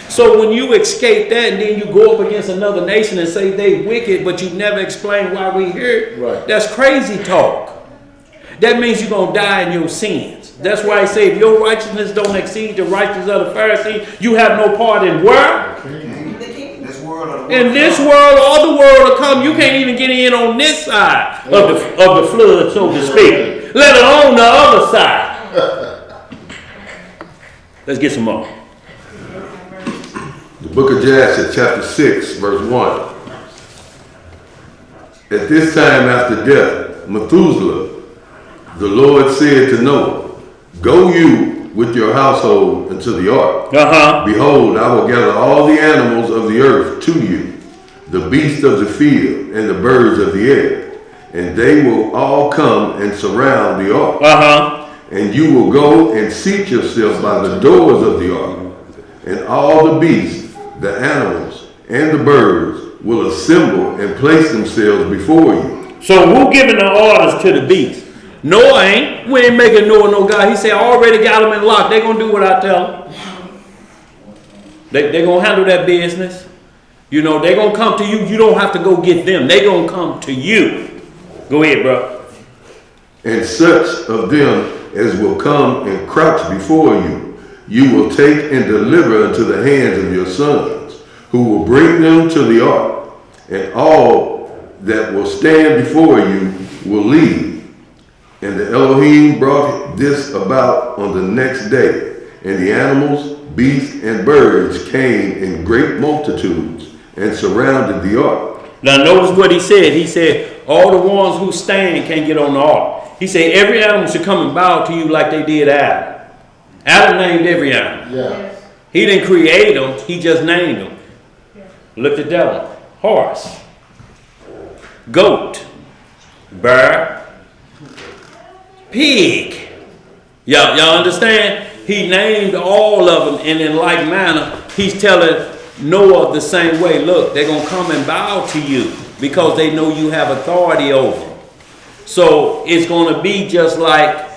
So when you escape that and then you go up against another nation and say they wicked, but you never explain why we here, Right. That's crazy talk. That means you're going to die in your sins. That's why I say if your righteousness don't exceed the righteousness of the Pharisees, you have no part in where? This world or the In this world or the world to come. You can't even get in on this side of the flood, so to speak, let alone the other side. Let's get some more. The book of Jasher, chapter 6, verse 1. At this time after death, Methuselah, the Lord said to Noah, go you with your household into the ark. Behold, I will gather all the animals of the earth to you, the beasts of the field and the birds of the air, and they will all come and surround the ark. And you will go and seat yourself by the doors of the ark, and all the beasts, the animals, and the birds will assemble and place themselves before you. So who giving the orders to the beast? Noah ain't. We ain't making Noah no God. He said, I already got them in lock. They going to do what I tell them. They going to handle that business. You know, they going to come to you. You don't have to go get them. They going to come to you. Go ahead, bro. And such of them as will come and crouch before you, you will take and deliver into the hands of your sons, who will bring them to the ark, and all that will stand before you will leave. And the Elohim brought this about on the next day, and the animals, beasts, and birds came in great multitudes and surrounded the ark. Now notice what he said. He said, all the ones who stand can't get on the ark. He said, every animal should come and bow to you like they did Adam. Adam named every animal. Yeah. He didn't create them. He just named them. Look at that one. Horse. Goat. Bear. Pig. Y'all understand? He named all of them, and in like manner, he's telling Noah the same way. Look, they're going to come and bow to you because they know you have authority over them. So it's going to be just like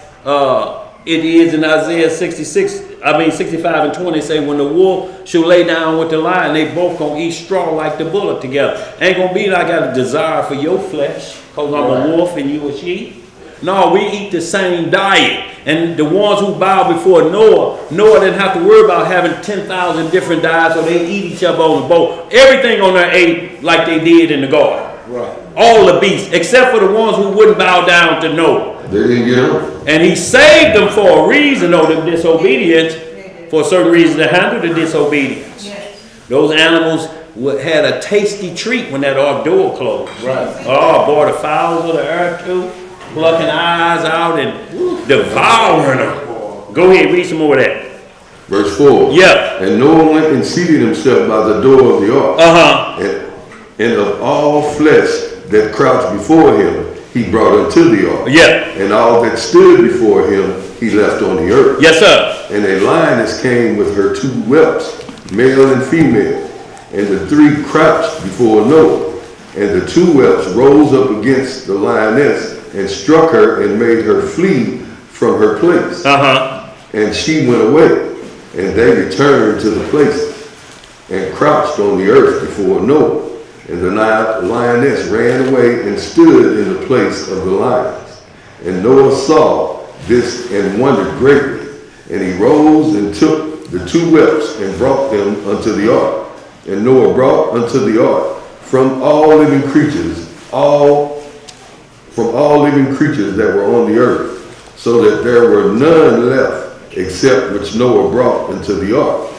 it is in Isaiah 65 and 20, say when the wolf shall lay down with the lion, they both going to eat straw like the bullock together. Ain't going to be like I got a desire for your flesh because I'm a wolf and you a sheep. No, we eat the same diet. And the ones who bow before Noah didn't have to worry about having 10,000 different diets so they eat each other on the boat. Everything on there ate like they did in the garden. Right. All the beasts, except for the ones who wouldn't bow down to Noah. They didn't get them. And he saved them for a reason, though, the disobedience. for a certain reason to handle the disobedience. Yes. Those animals had a tasty treat when that ark door closed. Right. Oh boy, the fowls of the earth too, plucking eyes out and devouring them. Go ahead, read some more of that. Verse 4. Yeah. And Noah went and seated himself by the door of the ark. And of all flesh that crouched before him, he brought unto the ark. Yeah. And all that stood before him, he left on the earth. Yes, sir. And a lioness came with her 2 whelps, male and female. And the 3 crouched before Noah. And the 2 whelps rose up against the lioness and struck her and made her flee from her place. And she went away. And they returned to the place and crouched on the earth before Noah. And the lioness ran away and stood in the place of the lions. And Noah saw this and wondered greatly. And he rose and took the 2 whelps and brought them unto the ark. And Noah brought unto the ark from all living creatures that were on the earth, so that there were none left except which Noah brought into the ark.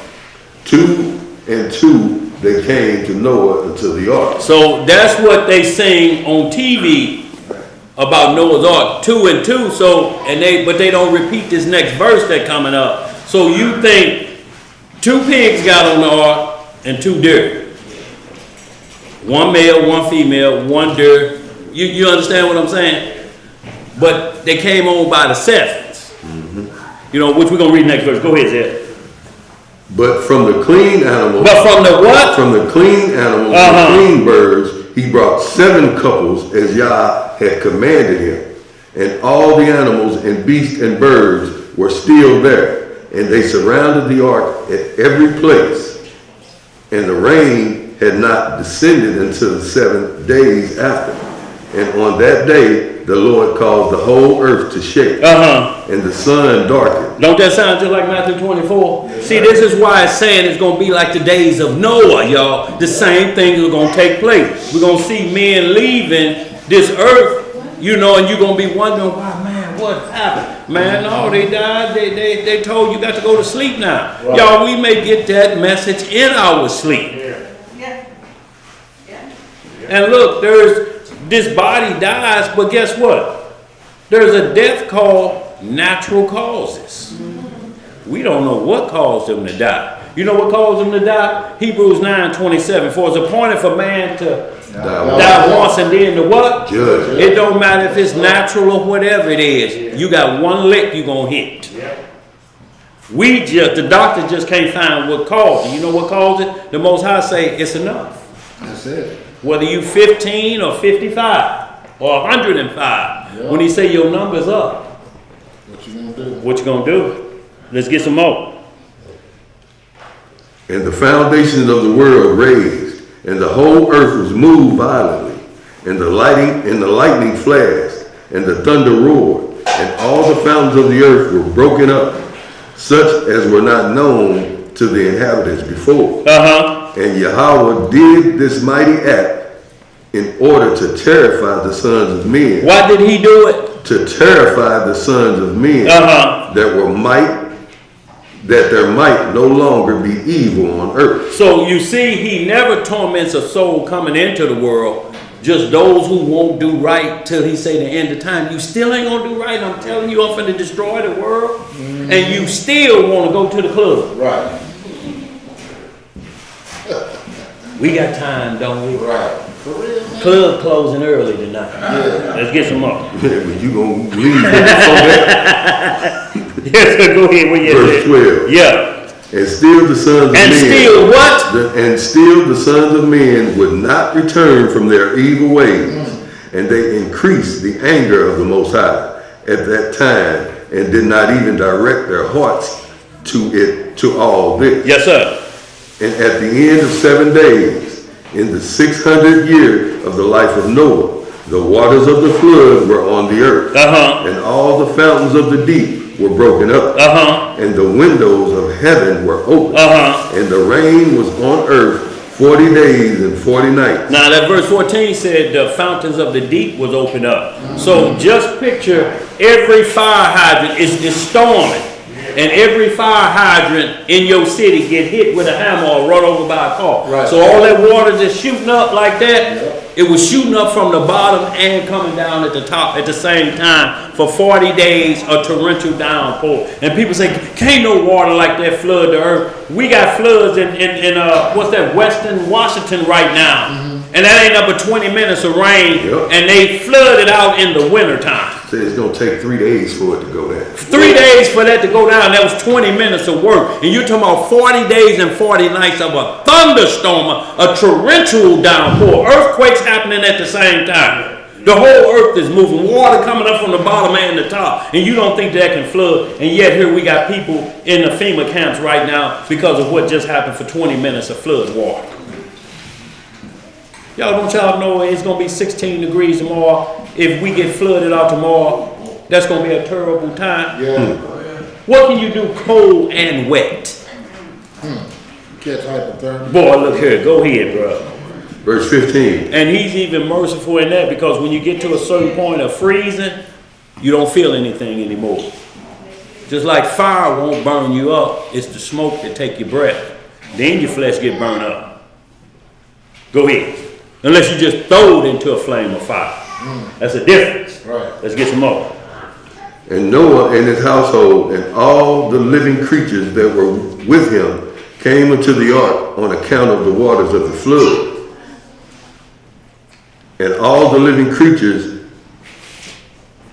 2 and 2 they came to Noah into the ark. So that's what they sing on TV about Noah's ark, 2 and 2. So but they don't repeat this next verse that coming up. So you think 2 pigs got on the ark and 2 deer, 1 male, 1 female, 1 deer. You understand what I'm saying? But they came on by the 7th. You know, which we're going to read next verse. Go ahead, Zed. But from the clean animals. But from the what? From the clean animals and clean birds, he brought 7 couples as Yah had commanded him. And all the animals and beasts and birds were still there. And they surrounded the ark at every place. And the rain had not descended until the 7 days after. And on that day, the Lord caused the whole earth to shake, and the sun darkened. Don't that sound just like Matthew 24? Yeah. See, this is why it's saying it's going to be like the days of Noah, y'all. The same thing is going to take place. We're going to see men leaving this earth, you know, and you're going to be wondering, why, man, what happened? Man, no, they died. They told you got to go to sleep now. Right. Y'all, we may get that message in our sleep. Yeah. And look, this body dies, but guess what? There's a death called natural causes. We don't know what caused them to die. You know what caused them to die? Hebrews 9:27. For it's appointed for man to die once and then to what? Judge. It don't matter if it's natural or whatever it is. You got one lick you gonna hit. The doctor just can't find what caused it. You know what caused it? The Most High say it's enough. That's it. Whether you 15 or 55 or 105, when he say your number's up, What you gonna do? what you gonna do? Let's get some more. And the foundations of the world raised, and the whole earth was moved violently, and the lightning flashed, and the thunder roared, and all the fountains of the earth were broken up, such as were not known to the inhabitants before. And Yahweh did this mighty act in order to terrify the sons of men. Why did he do it? To terrify the sons of men, that there might no longer be evil on earth. So you see, he never torments a soul coming into the world. Just those who won't do right till he say the end of time. You still ain't gonna do right. I'm telling you, I'm finna destroy the world, and you still want to go to the club. Right. We got time, don't we? Right. For real, man. Club closing early tonight. Yeah. Let's get some more. Yeah, but you gonna leave before that. Yes, go ahead. Verse 12. Yeah. And still the sons of men. And still what? And still the sons of men would not return from their evil ways. And they increased the anger of the Most High at that time, and did not even direct their hearts to all this. Yes, sir. And at the end of 7 days, in the 600th year of the life of Noah, the waters of the flood were on the earth, and all the fountains of the deep were broken up, and the windows of heaven were open, and the rain was on earth 40 days and 40 nights. Now that verse 14 said the fountains of the deep was opened up. So just picture every fire hydrant is storming. and every fire hydrant in your city get hit with a hammer or run over by a car. Right. So all that water that's shooting up like that, it was shooting up from the bottom and coming down at the top at the same time for 40 days, a torrential downpour. And people say, can't no water like that flood the earth. We got floods in what's that, Western Washington right now. And that ain't up but 20 minutes of rain, Yep. and they flooded out in the wintertime. Say it's gonna take 3 days for it to go down. 3 days for that to go down, that was 20 minutes of work. And you're talking about 40 days and 40 nights of a thunderstorm, a torrential downpour, earthquakes happening at the same time. The whole earth is moving, water coming up from the bottom and the top, and you don't think that can flood. And yet here we got people in the FEMA camps right now because of what just happened for 20 minutes of flood water. Y'all don't y'all know it's gonna be 16 degrees tomorrow. If we get flooded out tomorrow, that's gonna be a terrible time. Yeah. What can you do cold and wet? Catch hypothermia. Boy, look here, go ahead, bro. Verse 15. And he's even merciful in that, because when you get to a certain point of freezing, you don't feel anything anymore. Just like fire won't burn you up, it's the smoke that take your breath. Then your flesh get burned up. Go ahead. Unless you just throw it into a flame of fire. That's a difference. Right. Let's get some more. And Noah and his household and all the living creatures that were with him came into the ark on account of the waters of the flood. And all the living creatures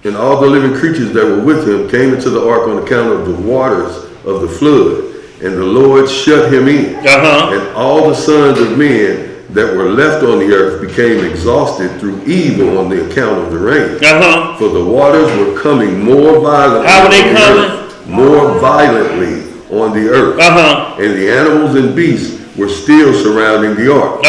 that were with him came into the ark on account of the waters of the flood. And the Lord shut him in. And all the sons of men that were left on the earth became exhausted through evil on the account of the rain. For the waters were coming more violently. How were they on the coming? earth, more violently on the earth. And the animals and beasts were still surrounding the ark.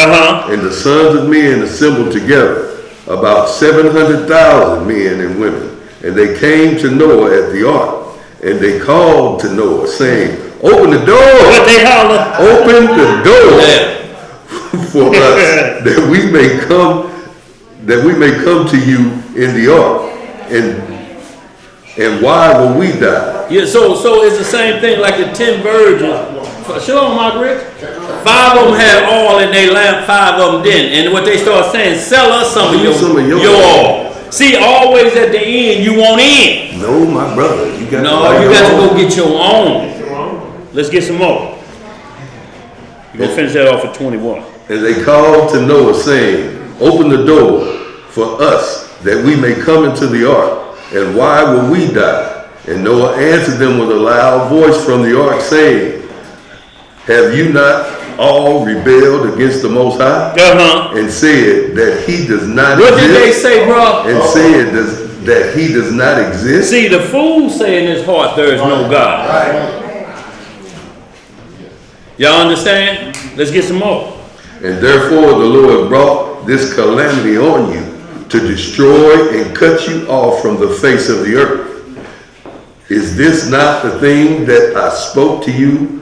And the sons of men assembled together, about 700,000 men and women. And they came to Noah at the ark. And they called to Noah, saying, open the door. What they holler? Open the door for us, that we may come to you in the ark. And why will we die? Yeah, so it's the same thing like the 10 virgins. Shalom, Margaret. 5 of them had oil in their lamp, 5 of them didn't. And what they start saying, sell us some of your oil. See, always at the end, you want in. No, my brother, you got you got to go get your own. Let's get some more. You're going to finish that off at 21. And they called to Noah, saying, open the door for us, that we may come into the ark. And why will we die? And Noah answered them with a loud voice from the ark, saying, have you not all rebelled against the Most High? And said that he does not exist? What did they say, bro? And said that he does not exist? See, the fool say in his heart, there is no God. Y'all understand? Let's get some more. And therefore the Lord brought this calamity on you, to destroy and cut you off from the face of the earth. Is this not the thing that I spoke to you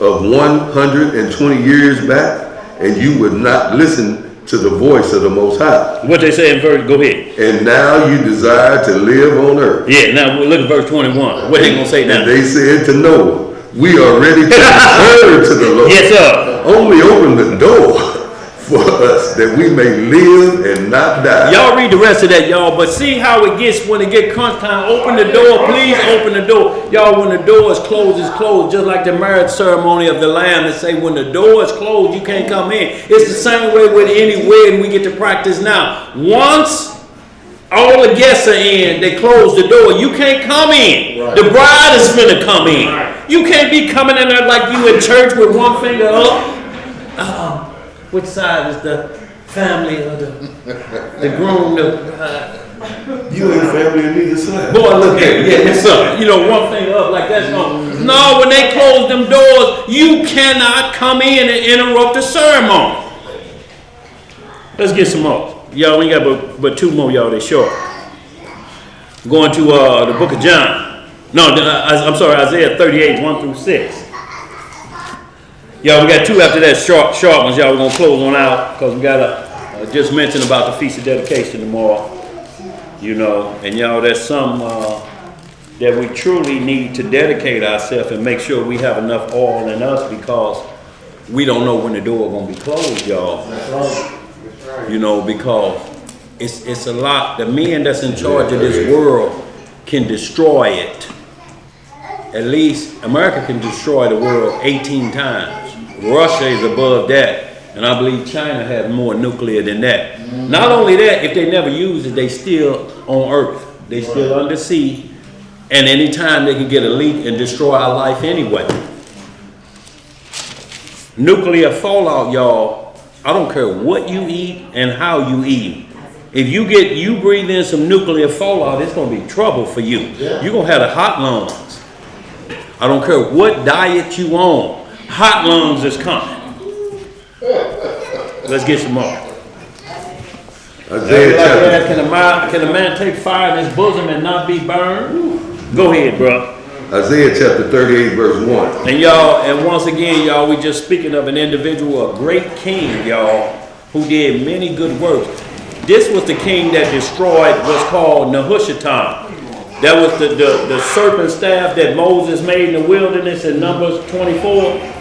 of 120 years back? And you would not listen to the voice of the Most High. What they say in verse, go ahead. And now you desire to live on earth. Yeah, now we'll look at verse 21. What they gonna say now? And they said to Noah, we are ready to return to the Lord. Yes, sir. Only open the door for us, that we may live and not die. Y'all read the rest of that, y'all. But see how it gets when it get crunch time. Open the door, please open the door. Y'all, when the door is closed, it's closed. Just like the marriage ceremony of the Lamb, that say when the door is closed, you can't come in. It's the same way with any wedding we get to practice now. Once all the guests are in, they close the door. You can't come in. Right. The bride is finna come in. You can't be coming in there like you in church with one finger up. Which side is the family or the groom? You ain't family on either side. Boy, look at it. Yeah, yes, sir. You know, one finger up like that's no. No, when they close them doors, you cannot come in and interrupt the ceremony. Let's get some more. Y'all, we got but 2 more, y'all. They short. Going to the book of John. No, I'm sorry, Isaiah 38, 1 through 6. Y'all, we got 2 after that short ones. Y'all, we're going to close on out because we got to just mention about the Feast of Dedication tomorrow. You know, and y'all, there's some that we truly need to dedicate ourselves and make sure we have enough oil in us, because we don't know when the door is gonna be closed, y'all. You know, because it's a lot. The men that's in charge of this world can destroy it. At least America can destroy the world 18 times. Russia is above that. And I believe China has more nuclear than that. Not only that, if they never use it, they still on Earth. They still under sea. And anytime they can get a leak and destroy our life anyway. Nuclear fallout, y'all, I don't care what you eat and how you eat. If you breathe in some nuclear fallout, it's gonna be trouble for you. You're gonna have the hot lungs. I don't care what diet you on, hot lungs is coming. Let's get some more. Isaiah chapter, Can a man take fire in his bosom and not be burned? Go ahead, bro. Isaiah chapter 38 verse 1. And y'all, and once again, y'all, we just speaking of an individual, a great king, y'all, who did many good works. This was the king that destroyed what's called Nehushtan. That was the serpent staff that Moses made in the wilderness in Numbers 24.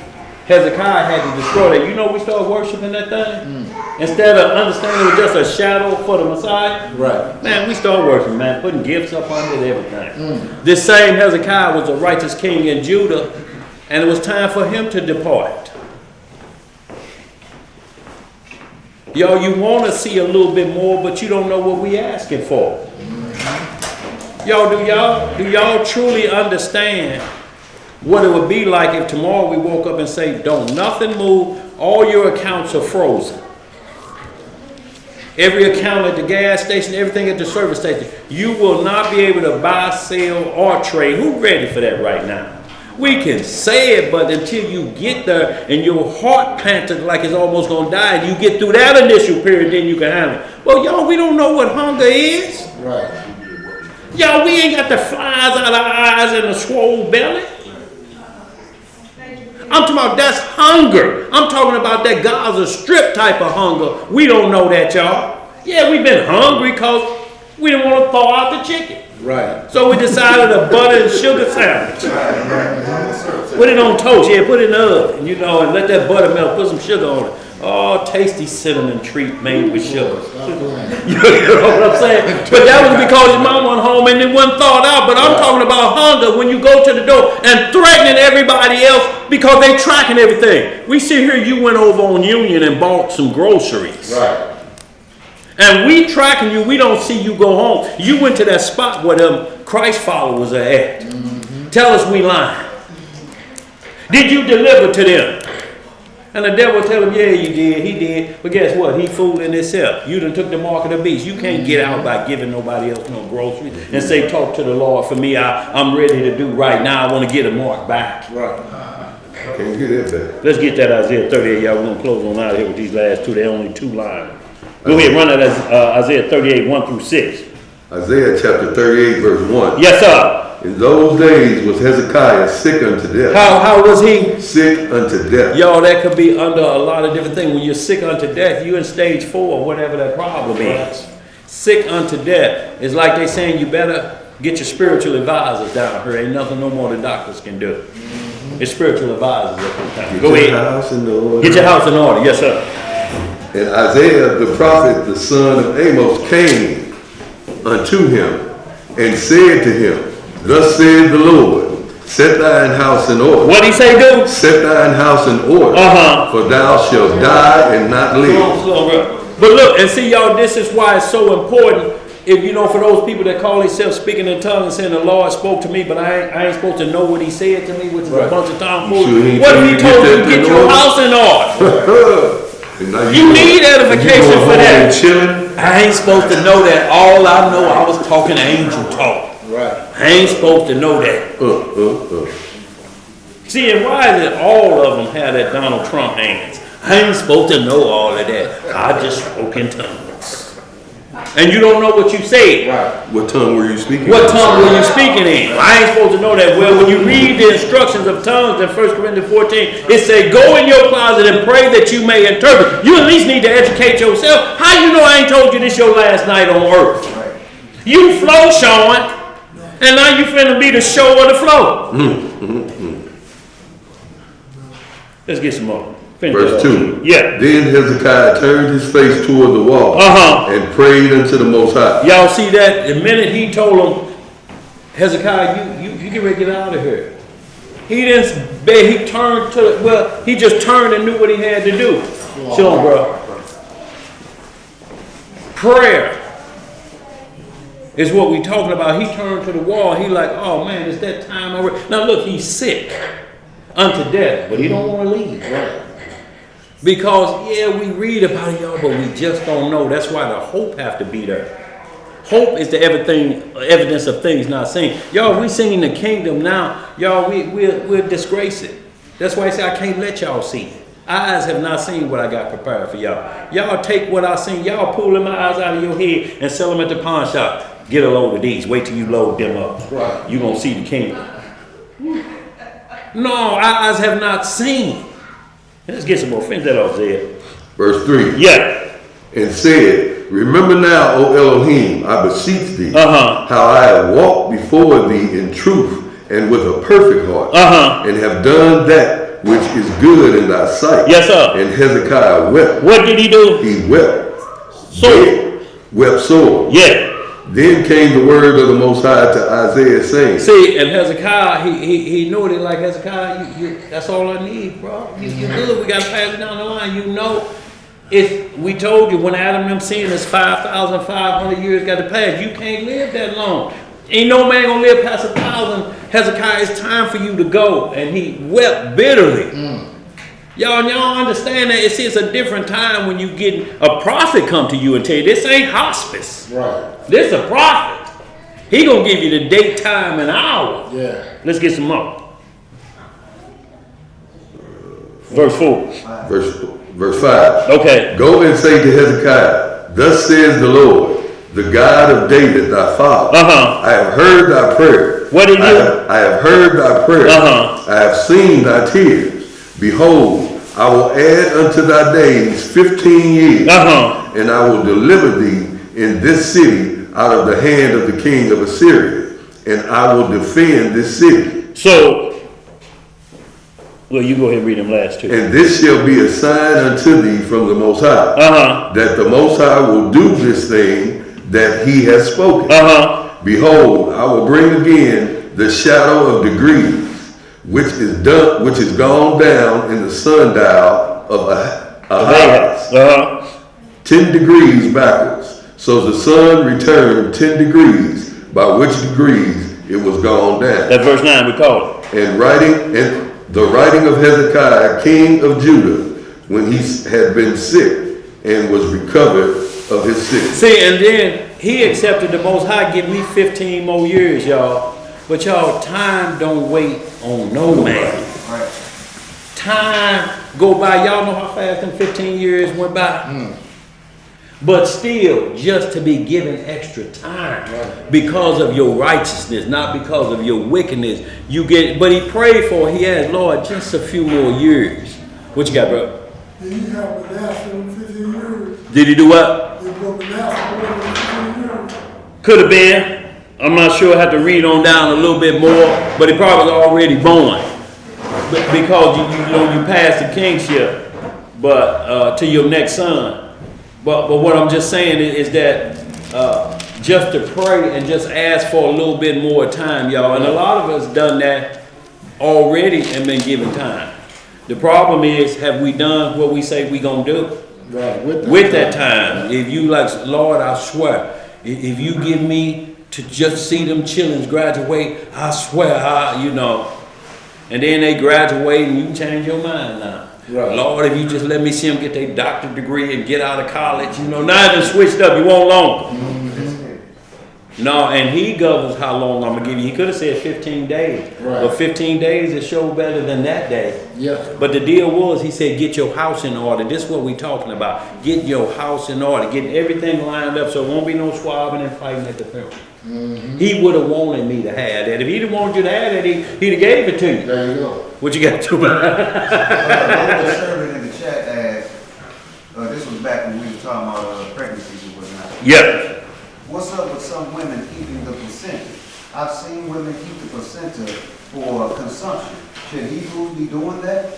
Hezekiah had to destroy that. You know, we started worshiping that thing. Instead of understanding it was just a shadow for the Messiah. Right. Man, we started worshiping, man, putting gifts up under it, everything. This same Hezekiah was a righteous king in Judah, and it was time for him to depart. Y'all, you want to see a little bit more, but you don't know what we asking for. Y'all, do y'all truly understand what it would be like if tomorrow we woke up and say, don't nothing move, all your accounts are frozen. Every account at the gas station, everything at the service station, you will not be able to buy, sell, or trade. Who's ready for that right now? We can say it, but until you get there and your heart panted like it's almost gonna die, and you get through that initial period, then you can handle it. Well, y'all, we don't know what hunger is. Right. Y'all, we ain't got the flies out of our eyes and the swole belly. I'm talking about that's hunger. I'm talking about that Gaza Strip type of hunger. We don't know that, y'all. Yeah, we've been hungry because we didn't want to thaw out the chicken. Right. So we decided a butter and sugar sandwich. Put it on toast, yeah, put it in the oven, you know, and let that butter melt, put some sugar on it. Oh, tasty cinnamon treat made with sugar. You know what I'm saying? But that was because your mom went home and it wasn't thawed out. But I'm talking about hunger when you go to the door and threatening everybody else because they tracking everything. We see here you went over on Union and bought some groceries. Right. And we tracking you, we don't see you go home. You went to that spot where them Christ followers are at. Tell us we lying. Did you deliver to them? And the devil tell him, yeah, you did, he did. But guess what? He fooling himself. You done took the mark of the beast. You can't get out by giving nobody else no groceries and say, talk to the Lord for me. I'm ready to do right now. I want to get a mark back. Right. Can't get that back. Let's get that Isaiah 38. Y'all, we're going to close on out here with these last two. They're only two lines. Go ahead, run that as Isaiah 38, 1 through 6. Isaiah chapter 38 verse 1. Yes, sir. In those days was Hezekiah sick unto death. How was he? Sick unto death. Y'all, that could be under a lot of different things. When you're sick unto death, you're in stage 4, whatever that problem is. Sick unto death. It's like they saying you better get your spiritual advisors down here. Ain't nothing no more the doctors can do. It's spiritual advisors at this time. Go ahead. House in order. Get your house in order. Yes, sir. And Isaiah the prophet, the son of Amos, came unto him and said to him, thus said the Lord, set thine house in order. What'd he say, do? Set thine house in order, for thou shalt die and not live. But look, and see, y'all, this is why it's so important. If you know, for those people that call themselves speaking in tongues and saying the Lord spoke to me, but I ain't supposed to know what he said to me, which is a bunch of tomfoolery. What if he told you to get your house in order? You need edification for that. I ain't supposed to know that. All I know, I was talking angel talk. Right. I ain't supposed to know that. See, and why is it all of them have that Donald Trump hands? I ain't supposed to know all of that. I just spoke in tongues. And you don't know what you said. Right. What tongue were you speaking? What tongue were you speaking in? I ain't supposed to know that. Well, when you read the instructions of tongues in 1 Corinthians 14, it say, go in your closet and pray that you may interpret. You at least need to educate yourself. How you know I ain't told you this your last night on earth? You flow, Sean. And now you finna be the show or the flow. Let's get some more. Finish Verse that up. 2. Yeah. Then Hezekiah turned his face toward the wall and prayed unto the Most High. Y'all see that? The minute he told him, Hezekiah, you get ready to get out of here. He didn't beg, he turned to, well, he just turned and knew what he had to do. Show him, bro. Prayer is what we talking about. He turned to the wall. He like, oh man, it's that time already. Now look, he's sick unto death, but he don't want to leave. Right. Because, yeah, we read about it, y'all, but we just don't know. That's why the hope have to be there. Hope is the evidence of things not seen. Y'all, we singing the kingdom now. Y'all, we'll disgrace it. That's why I say I can't let y'all see it. Eyes have not seen what I got prepared for y'all. Y'all take what I seen. Y'all pull them eyes out of your head and sell them at the pawn shop. Get a load of these. Wait till you load them up. Right. You gonna see the kingdom. No, eyes have not seen. Let's get some more. Finish that off, Zed. Verse 3. Yeah. And said, remember now, O Elohim, I beseech thee, how I have walked before thee in truth and with a perfect heart, and have done that which is good in thy sight. Yes, sir. And Hezekiah wept. What did he do? He wept. Sore. Wept sore. Yeah. Then came the word of the Most High to Isaiah, saying, see, and Hezekiah, he knew it like, Hezekiah, you, that's all I need, bro. You good. We got to pass it down the line. You know, if we told you when Adam and them sinned, it's 5,500 years got to pass. You can't live that long. Ain't no man gonna live past 1,000. Hezekiah, it's time for you to go. And he wept bitterly. Y'all understand that? It's a different time when you get a prophet come to you and tell you, this ain't hospice. Right. This a prophet. He gonna give you the date, time, and hour. Yeah. Let's get some more. Verse 4. Verse 5. Okay. Go and say to Hezekiah, thus says the Lord, the God of David, thy father. I have heard thy prayer. What did you? I have heard thy prayer. I have seen thy tears. Behold, I will add unto thy days 15 years, and I will deliver thee in this city out of the hand of the king of Assyria, and I will defend this city. So, well, you go ahead and read them last two. And this shall be a sign unto thee from the Most High, that the Most High will do this thing that he has spoken. Behold, I will bring again the shadow of degrees, which is gone down in the sundial of Ahaz, 10 degrees backwards. So the sun returned 10 degrees, by which degrees it was gone down. That's verse 9 we call it. And the writing of Hezekiah, king of Judah, when he had been sick and was recovered of his sickness. See, and then he accepted the Most High, give me 15 more years, y'all. But y'all, time don't wait on no man. Right. Time go by. Y'all know how fast them 15 years went by? But still, just to be given extra time because of your righteousness, not because of your wickedness. You get, but he prayed for, he asked, Lord, just a few more years. What you got, bro? Did he have Manasseh in 15 years? Did he do what? He brought Manasseh over in 15 years. Could have been. I'm not sure. I have to read on down a little bit more, but he probably was already born. But because you passed the kingship, but to your next son. But what I'm just saying is that just to pray and just ask for a little bit more time, y'all. And a lot of us done that already and been given time. The problem is, have we done what we say we gonna do? Right. With that time. If you like, Lord, I swear, if you give me to just see them children graduate, I swear, and then they graduate and you can change your mind now. Right. Lord, if you just let me see them get their doctorate degree and get out of college, now it's switched up, you want longer. No, and he governs how long I'm gonna give you. He could have said 15 days, but 15 days is show better than that day. Yeah. But the deal was, he said, get your house in order. This is what we talking about. Get your house in order, getting everything lined up so it won't be no squabbling and fighting at the funeral. He would have wanted me to have that. If he didn't want you to have that, he'd have gave it to you. There you go. What you got to do about I was in the chat asked, this was back when we were talking about pregnancies and whatnot. Yeah. What's up with some women keeping the placenta? I've seen women keep the placenta for consumption. Should Hebrews be doing that?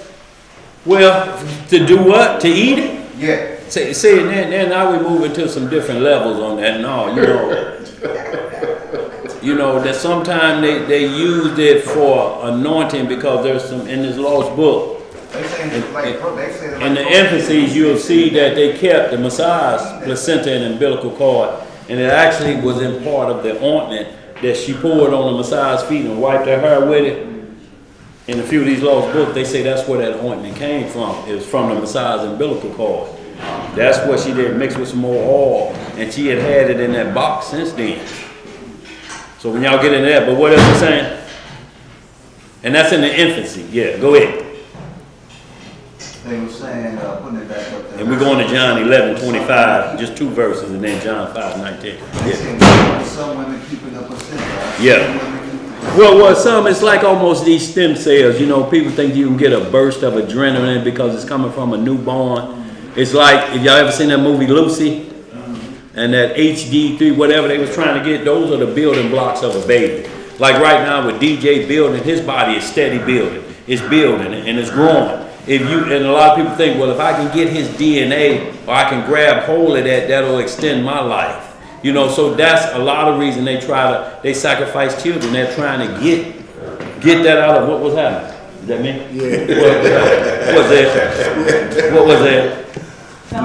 Well, to do what? To eat it? Yeah. See, and then now we move into some different levels on that. No, you know that sometimes they used it for anointing because there's some in this lost book. They say they say In the emphases, you'll see that they kept the Messiah's placenta and umbilical cord, and it actually was in part of the ointment that she poured on the Messiah's feet and wiped her hair with it. In a few of these lost books, they say that's where that ointment came from. It was from the Messiah's umbilical cord. That's what she did, mixed with some more oil, and she had it in that box since then. So when y'all get into that, but what else you saying? And that's in the infancy. Yeah, go ahead. They were saying, putting it back up there. And we're going to John 11:25, just 2 verses, and then John 5:19. They Yeah. say some women keeping the placenta. Yeah. Well, some, it's like almost these stem cells. You know, people think you can get a burst of adrenaline because it's coming from a newborn. It's like, if y'all ever seen that movie Lucy? And that HD3, whatever they was trying to get, those are the building blocks of a baby. Like right now with DJ building, his body is steady building. It's building and it's growing. And a lot of people think, well, if I can get his DNA or I can grab hold of that, that'll extend my life. You know, so that's a lot of reason they sacrifice children. They're trying to get that out of what was happening. Is that me? Yeah. What was that? What was that?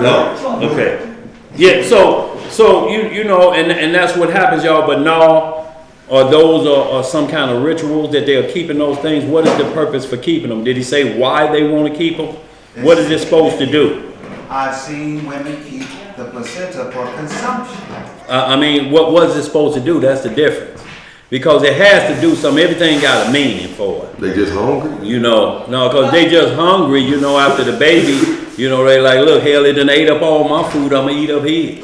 No. Okay. Yeah, so you know, and that's what happens, y'all, but no, or those are some kind of rituals that they're keeping those things. What is the purpose for keeping them? Did he say why they want to keep them? What is it supposed to do? I've seen women keep the placenta for consumption. I mean, what was it supposed to do? That's the difference. Because it has to do something. Everything got a meaning for it. They just hungry? You know, no, because they just hungry, you know, after the baby, you know, they like, look, hell, it done ate up all my food, I'm going to eat up his.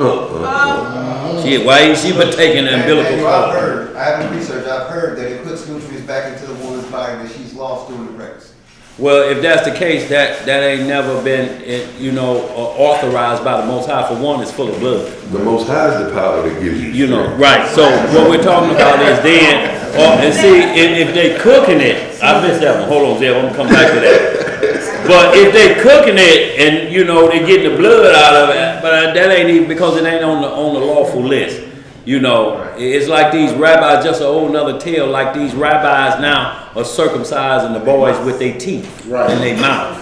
Shit, why ain't she but taking the umbilical cord? I haven't researched, I've heard that it puts nutrients back into the woman's body that she's lost during the pregnancy. Well, if that's the case, that ain't never been, you know, authorized by the Most High. For one, it's full of blood. The Most High is the power that gives you. You know, right. So what we're talking about is then, and see, if they cooking it, I missed that one. Hold on, Zeb, I'm gonna come back to that. But if they cooking it and, you know, they getting the blood out of it, but that ain't even, because it ain't on the lawful list. You know, it's like these rabbis, just a whole nother tale, like these rabbis now are circumcising the boys with their teeth in their mouth.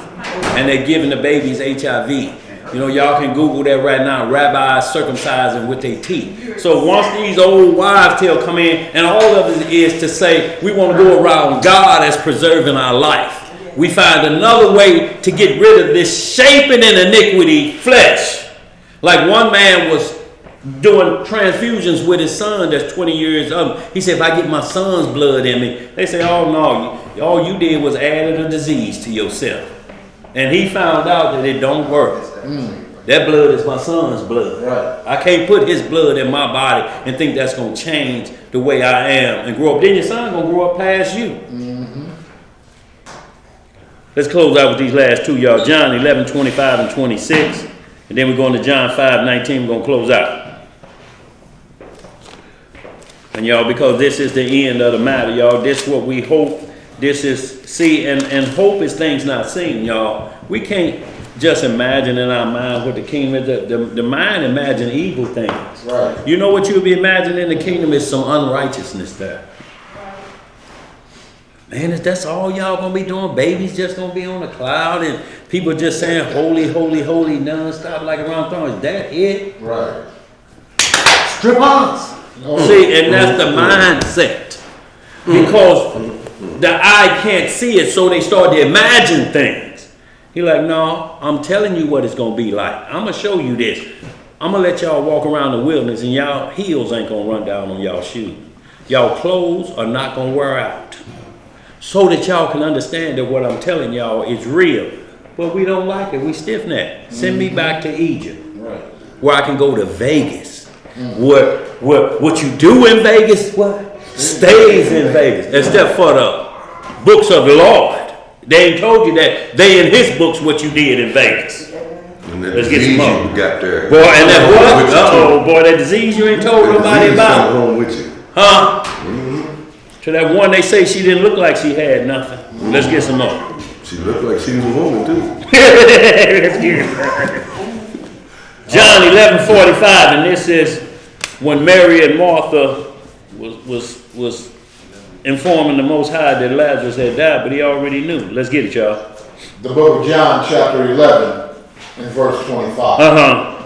And they're giving the babies HIV. You know, y'all can Google that right now, rabbis circumcising with their teeth. So once these old wives' tale come in, and all of it is to say, we want to go around God as preserving our life. We find another way to get rid of this shaping in iniquity flesh. Like one man was doing transfusions with his son that's 20 years old. He said, if I get my son's blood in me, they say, oh no, all you did was added a disease to yourself. And he found out that it don't work. That blood is my son's blood. Right. I can't put his blood in my body and think that's going to change the way I am and grow up. Then your son going to grow up past you. Let's close out with these last two, y'all. John 11:25 and 26. And then we're going to John 5:19. We're going to close out. And y'all, because this is the end of the matter, y'all, this is what we hope. This is, see, and hope is things not seen, y'all. We can't just imagine in our mind what the kingdom is. The mind imagine evil things. Right. You know what you'll be imagining in the kingdom is some unrighteousness there. Man, that's all y'all gonna be doing? Babies just gonna be on the cloud and people just saying holy, holy, holy nonstop like around throne. Is that it? Right. Strip-ons. See, and that's the mindset. Because the eye can't see it, so they start to imagine things. He like, no, I'm telling you what it's gonna be like. I'm gonna show you this. I'm gonna let y'all walk around the wilderness and y'all heels ain't gonna run down on y'all shoes. Y'all clothes are not gonna wear out. So that y'all can understand that what I'm telling y'all is real. But we don't like it. We stiff-necked. Send me back to Egypt. Right. Where I can go to Vegas. What you do in Vegas, stays in Vegas. Except for the books of the Lord. They ain't told you that. They in his books what you did in Vegas. Let's get some more. Got there. Boy, and that what? Uh-oh, boy, that disease you ain't told nobody about. Home with you. Huh? To that one they say she didn't look like she had nothing. Let's get some more. She looked like she was a woman too. Let's get it. John 11:45, and this is when Mary and Martha was informing the Most High that Lazarus had died, but he already knew. Let's get it, y'all. The book of John, chapter 11, and verse 25.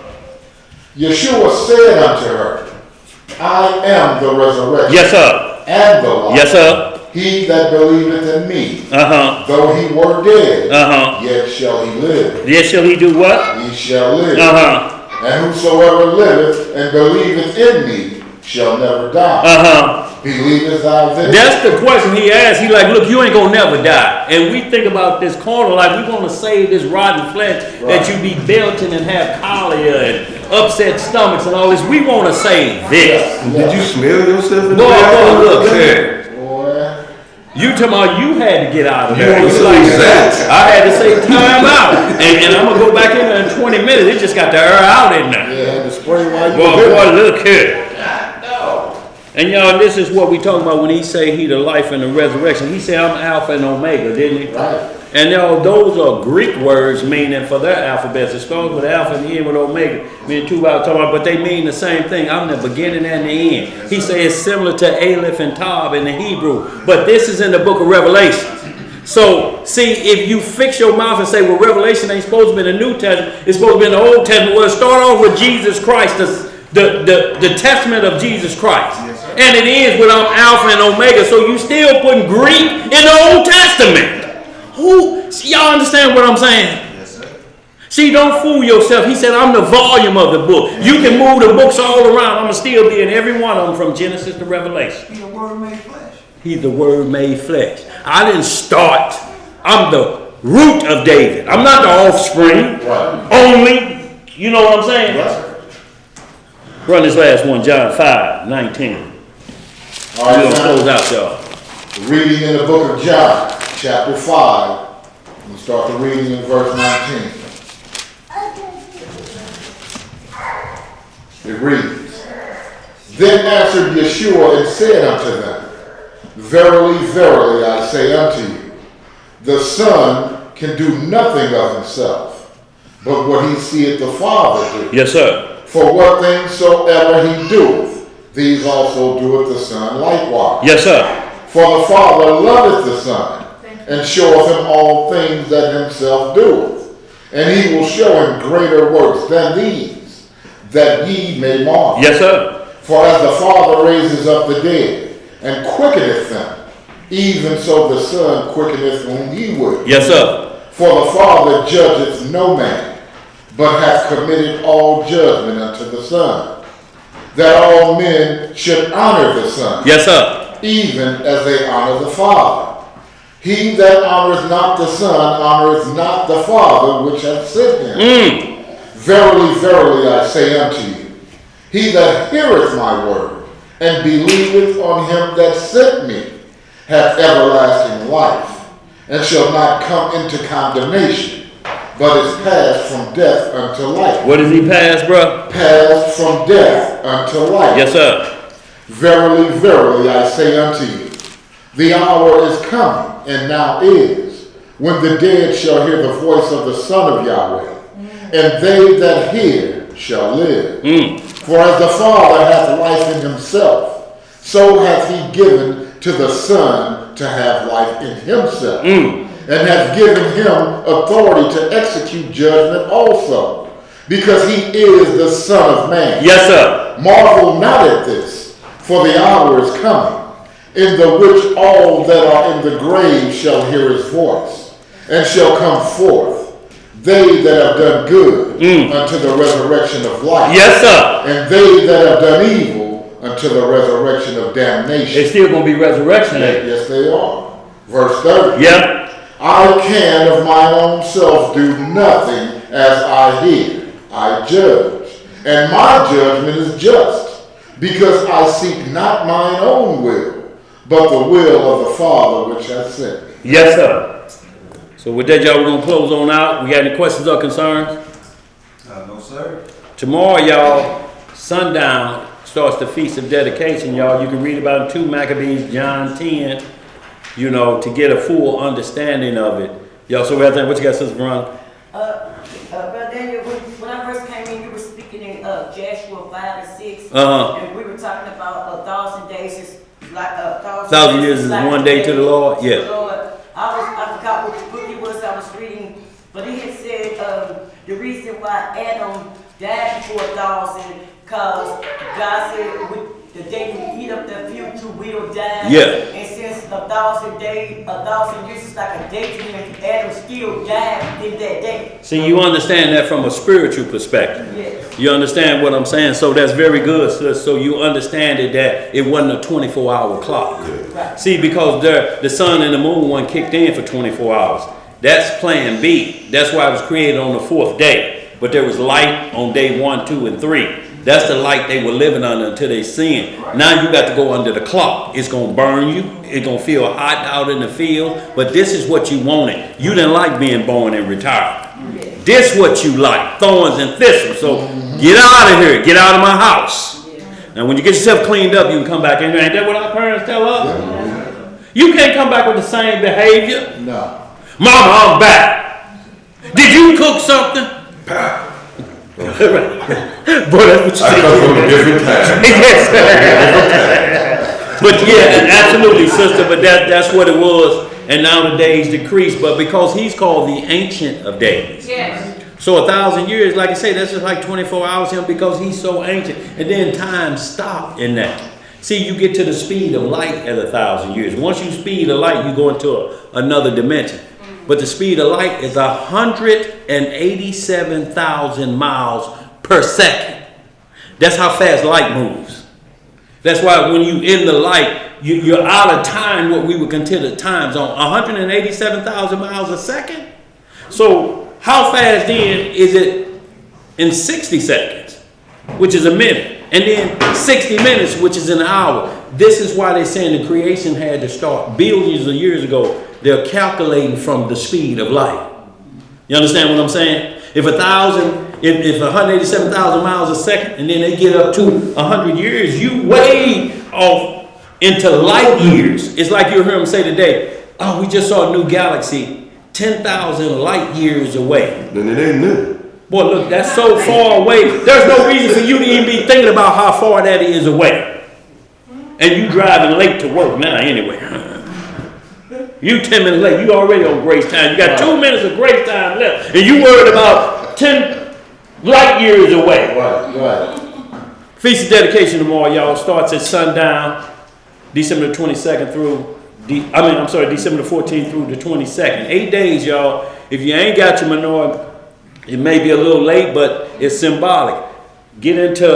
Yeshua said unto her, I am the resurrection Yes, sir. and the life. Yes, sir. He that believeth in me, Uh-huh. though he were dead, Uh-huh. yet shall he live. Yes, shall he do what? He shall live. Uh-huh. And whosoever liveth and believeth in me shall never die. Uh-huh. Believest thou this? That's the question he asked. He like, look, you ain't gonna never die. And we think about this corner like we gonna save this rotten flesh that you be belting and have cholera and upset stomachs and all this. We wanna save this. Did you smell yourself in the Boy, bathroom? look here. Boy. You talking about you had to get out of You there. wanna You say like, that? I had to say time out. And I'm gonna go back in there in 20 minutes. It just got the air out in there. Yeah, the spray while you Boy, look here. And y'all, this is what we talking about when he say he the life and the resurrection. He said, I'm Alpha and Omega, didn't he? Right. And y'all, those are Greek words meaning for their alphabets. It starts with Alpha and end with Omega. Meaning two about talking about, but they mean the same thing. I'm the beginning and the end. He said it's similar to Aleph and Tav in the Hebrew. But this is in the book of Revelation. So, see, if you fix your mouth and say, well, Revelation ain't supposed to be in the New Testament, it's supposed to be in the Old Testament. Well, start off with Jesus Christ, the testament of Jesus Christ. And it ends with I'm Alpha and Omega. So you still putting Greek in the Old Testament. Y'all understand what I'm saying? Yes, sir. See, don't fool yourself. He said, I'm the volume of the book. You can move the books all around. I'm going to still be in every one of them from Genesis to Revelation. He's the Word made flesh. He's the Word made flesh. I didn't start. I'm the root of David. I'm not the offspring. Right. Only. You know what I'm saying? Right. Run this last one, John 5:19. All We're right, going to now, close out, y'all. reading in the book of John, chapter 5. We'll start the reading in verse 19. It reads, Then answered Yeshua and said unto them, Verily, verily, I say unto you, the Son can do nothing of himself, but what he seeth the Father do. Yes, sir. For what things soever he doeth, these also doeth the Son likewise. Yes, sir. For the Father loveth the Son, and showeth him all things that himself doeth. And he will show him greater works than these, that ye may marvel. Yes, sir. For as the Father raises up the dead, and quickeneth them, even so the Son quickeneth whom he will. Yes, sir. For the Father judgeth no man, but hath committed all judgment unto the Son, that all men should honor the Son, Yes, sir. even as they honor the Father. He that honoreth not the Son honoreth not the Father which hath sent him. Verily, verily, I say unto you, he that heareth my word, and believeth on him that sent me, hath everlasting life, and shall not come into condemnation, but is passed from death unto life. What does he pass, bro? Passed from death unto life. Yes, sir. Verily, verily, I say unto you, the hour is coming, and now is, when the dead shall hear the voice of the Son of Yahweh, and they that hear shall live. For as the Father hath life in himself, so hath he given to the Son to have life in himself, and hath given him authority to execute judgment also, because he is the Son of Man. Yes, sir. Marvel not at this, for the hour is coming, in the which all that are in the grave shall hear his voice, and shall come forth, they that have done good unto the resurrection of life, Yes, sir. and they that have done evil unto the resurrection of damnation. It's still going to be resurrection, ain't it? Yes, they are. Verse 30. Yep. I can of mine own self do nothing as I hear. I judge, and my judgment is just, because I seek not mine own will, but the will of the Father which hath sent me. Yes, sir. So with that, y'all, we're going to close on out. We got any questions or concerns? No, sir. Tomorrow, y'all, sundown, starts the Feast of Dedication, y'all. You can read about it in 2 Maccabees, John 10, you know, to get a full understanding of it. Y'all, so what you got, Sister Veronica? Brother Daniel, when I first came in, you were speaking in Joshua 5 and 6. And we were talking about 1,000 days is like 1,000 years is like one day to the Lord. to Yeah. the Lord. I forgot which book it was I was reading, but he had said the reason why Adam died before 1,000, because God said the day you eat up the fruit, you will die. Yeah. And since 1,000 years is like a day to him, Adam still died in that day. See, you understand that from a spiritual perspective. Yes. You understand what I'm saying? So that's very good, sis. So you understand it that it wasn't a 24-hour clock. Right. See, because the sun and the moon weren't kicked in for 24 hours. That's plan B. That's why it was created on the 4th day. But there was light on day 1, 2, and 3. That's the light they were living under until they sinned. Now you got to go under the clock. It's going to burn you. It's going to feel hot out in the field. But this is what you wanted. You didn't like being born and retired. This what you like, thorns and thistles. So get out of here. Get out of my house. Now when you get yourself cleaned up, you can come back in here. Ain't that what our parents tell us? You can't come back with the same behavior. No. Mama, I'm back. Did you cook something? Boy, that's what you I come from a different time. Yes. But yeah, absolutely, sister. But that's what it was. And now the days decrease. But because he's called the Ancient of Days. Yes. So 1,000 years, like I say, that's just like 24 hours to him because he's so ancient. And then time stopped in that. See, you get to the speed of light at 1,000 years. Once you speed of light, you go into another dimension. But the speed of light is 187,000 miles per second. That's how fast light moves. That's why when you in the light, you're out of time, what we would consider time zone. 187,000 miles a second. So how fast then is it in 60 seconds, which is a minute, and then 60 minutes, which is an hour? This is why they're saying the creation had to start billions of years ago. They're calculating from the speed of light. You understand what I'm saying? If 187,000 miles a second, and then they get up to 100 years, you way off into light years. It's like you'll hear them say today, oh, we just saw a new galaxy 10,000 light years away. Then it ain't new. Boy, look, that's so far away. There's no reason for you to even be thinking about how far that is away. And you driving late to work now anyway. You 10 minutes late, you already on grace time. You got 2 minutes of grace time left. And you worried about 10 light years away. Right. Feast of Dedication tomorrow, y'all, starts at sundown, December the 22nd through, December the 14th through the 22nd. 8 days, y'all. If you ain't got your menorah, it may be a little late, but it's symbolic. Get into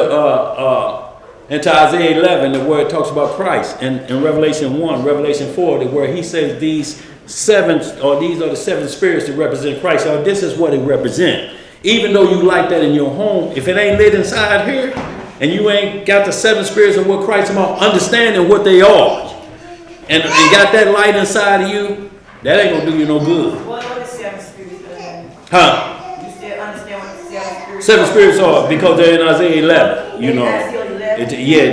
Isaiah 11, where it talks about Christ, and in Revelation 1, Revelation 4, where he says these are the 7 spirits that represent Christ. So this is what it represents. Even though you like that in your home, if it ain't lit inside here, and you ain't got the 7 spirits of what Christ is about, understanding what they are, and got that light inside of you, that ain't gonna do you no good. What are the 7 spirits? Huh? You still understand what the 7 spirits 7 spirits are because they're in Isaiah 11, you know. Isaiah 11?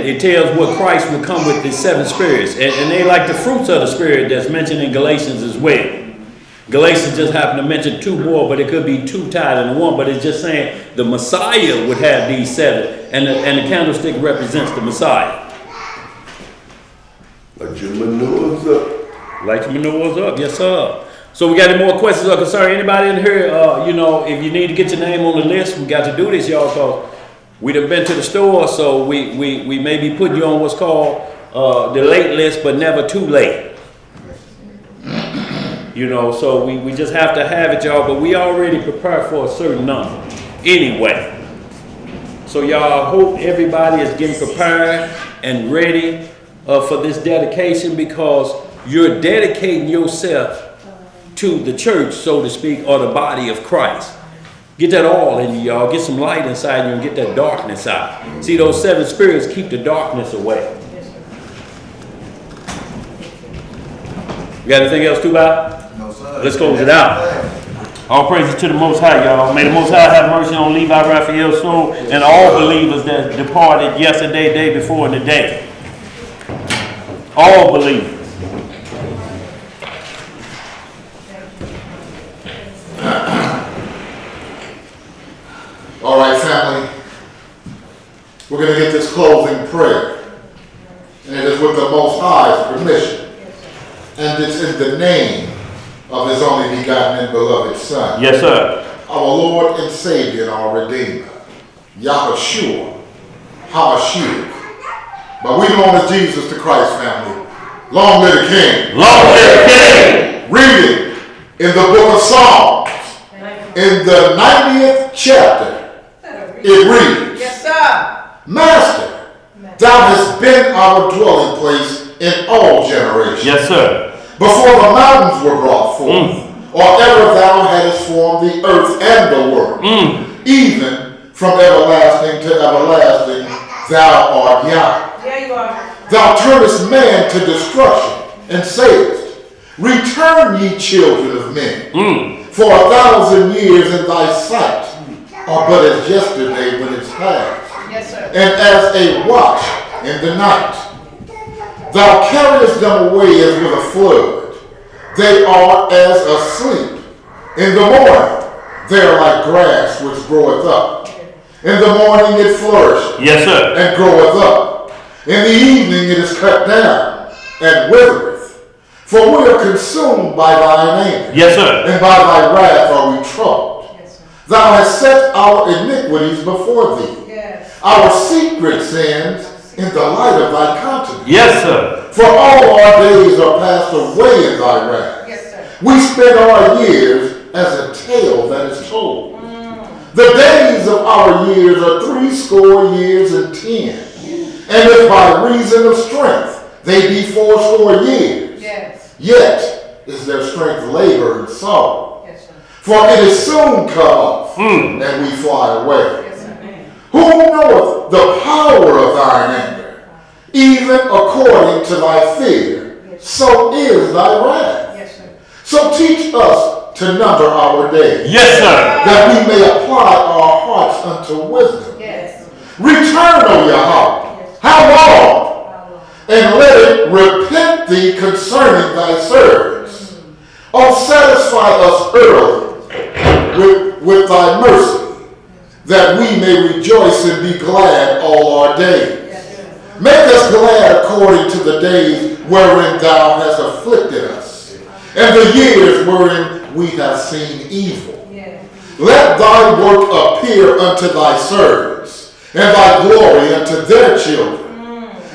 It tells what Christ will come with the 7 spirits. And they like the fruits of the spirit that's mentioned in Galatians as well. Galatians just happened to mention 2 more, but it could be 2 tied into 1. But it's just saying the Messiah would have these 7, and the candlestick represents the Messiah. Like your manure's up. Like your manure's up, yes sir. So we got any more questions or concerns? Anybody in here, if you need to get your name on the list, we got to do this, y'all, because we done been to the store, so we may be putting you on what's called the late list, but never too late. So we just have to have it, y'all, but we already prepared for a certain number anyway. So y'all, hope everybody is getting prepared and ready for this dedication, because you're dedicating yourself to the church, so to speak, or the body of Christ. Get that all in you, y'all. Get some light inside you and get that darkness out. See, those 7 spirits keep the darkness away. You got anything else, Tuba? No, sir. Let's close it out. All praises to the Most High, y'all. May the Most High have mercy on Levi Raphael's soul and all believers that departed yesterday, day before, and today. All believers. All right, family. We're going to get this closing prayer. And it is with the Most High's permission. And it's in the name of His only begotten and beloved Son. Yes, sir. Our Lord and Savior and our Redeemer, Yahushua HaMashiach. But we know him as Jesus the Christ, family. Long live the King. Long live the King. Reading in the book of Psalms, in the 90th chapter, it reads, Yes, sir. Master, thou hast been our dwelling place in all generations. Yes, sir. Before the mountains were brought forth, or ever thou hadst formed the earth and the world, even from everlasting to everlasting, thou art Yah. There you are. Thou turnest man to destruction, and sayest, Return, ye children of men, for 1,000 years in thy sight are but as yesterday when it's past, Yes, sir. and as a watch in the night. Thou carriest them away as with a flood. They are as asleep. In the morning, they are like grass which groweth up. In the morning it flourisheth Yes, sir. and groweth up. In the evening it is cut down and withereth. For we are consumed by thine anger, Yes, sir. and by thy wrath are we troubled. Yes, sir. Thou hast set our iniquities before thee, Yes. our secret sins in the light of thy countenance. Yes, sir. For all our days are passed away in thy wrath. Yes, sir. We spend our years as a tale that is told. The days of our years are 80 years and 10. And if by reason of strength they be 80 years, Yes. yet is their strength labor and sorrow. Yes, sir. For it is soon cut off, and we fly away. Yes, sir. Who knoweth the power of thine anger? Even according to thy fear, so is thy wrath. Yes, sir. So teach us to number our days, Yes, sir. that we may apply our hearts unto wisdom. Yes. Return, O Yahweh, how long? And let it repent thee concerning thy servants. O satisfy us early with thy mercy, that we may rejoice and be glad all our days. Make us glad according to the days wherein thou hast afflicted us, and the years wherein we have seen evil. Yes. Let thy work appear unto thy servants, and thy glory unto their children.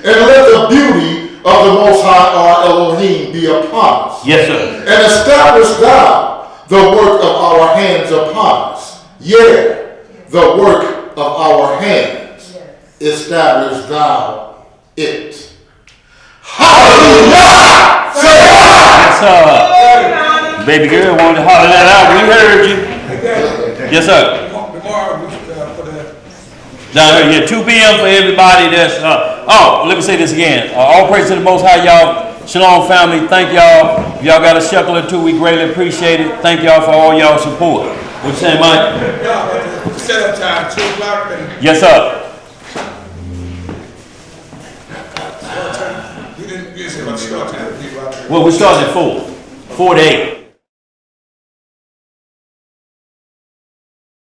And let the beauty of the Most High our Elohim be upon us. Yes, sir. And establish thou the work of our hands upon us. Yea, the work of our hands. Establish thou it. Hallelujah! Say Yes, sir. Baby girl wanted to holler that out. We heard you. Yes, sir. Tomorrow, we should, for that. Down here, yeah, 2 p.m. for everybody that's, let me say this again. All praise to the Most High, y'all. Shalom, family. Thank y'all. If y'all got a shekel or two, we greatly appreciate it. Thank y'all for all y'all support. What you saying, Mike? Yeah, set up time, 2 o'clock, and Yes, sir. you didn't say about start time. Well, we're starting at 4 to 8.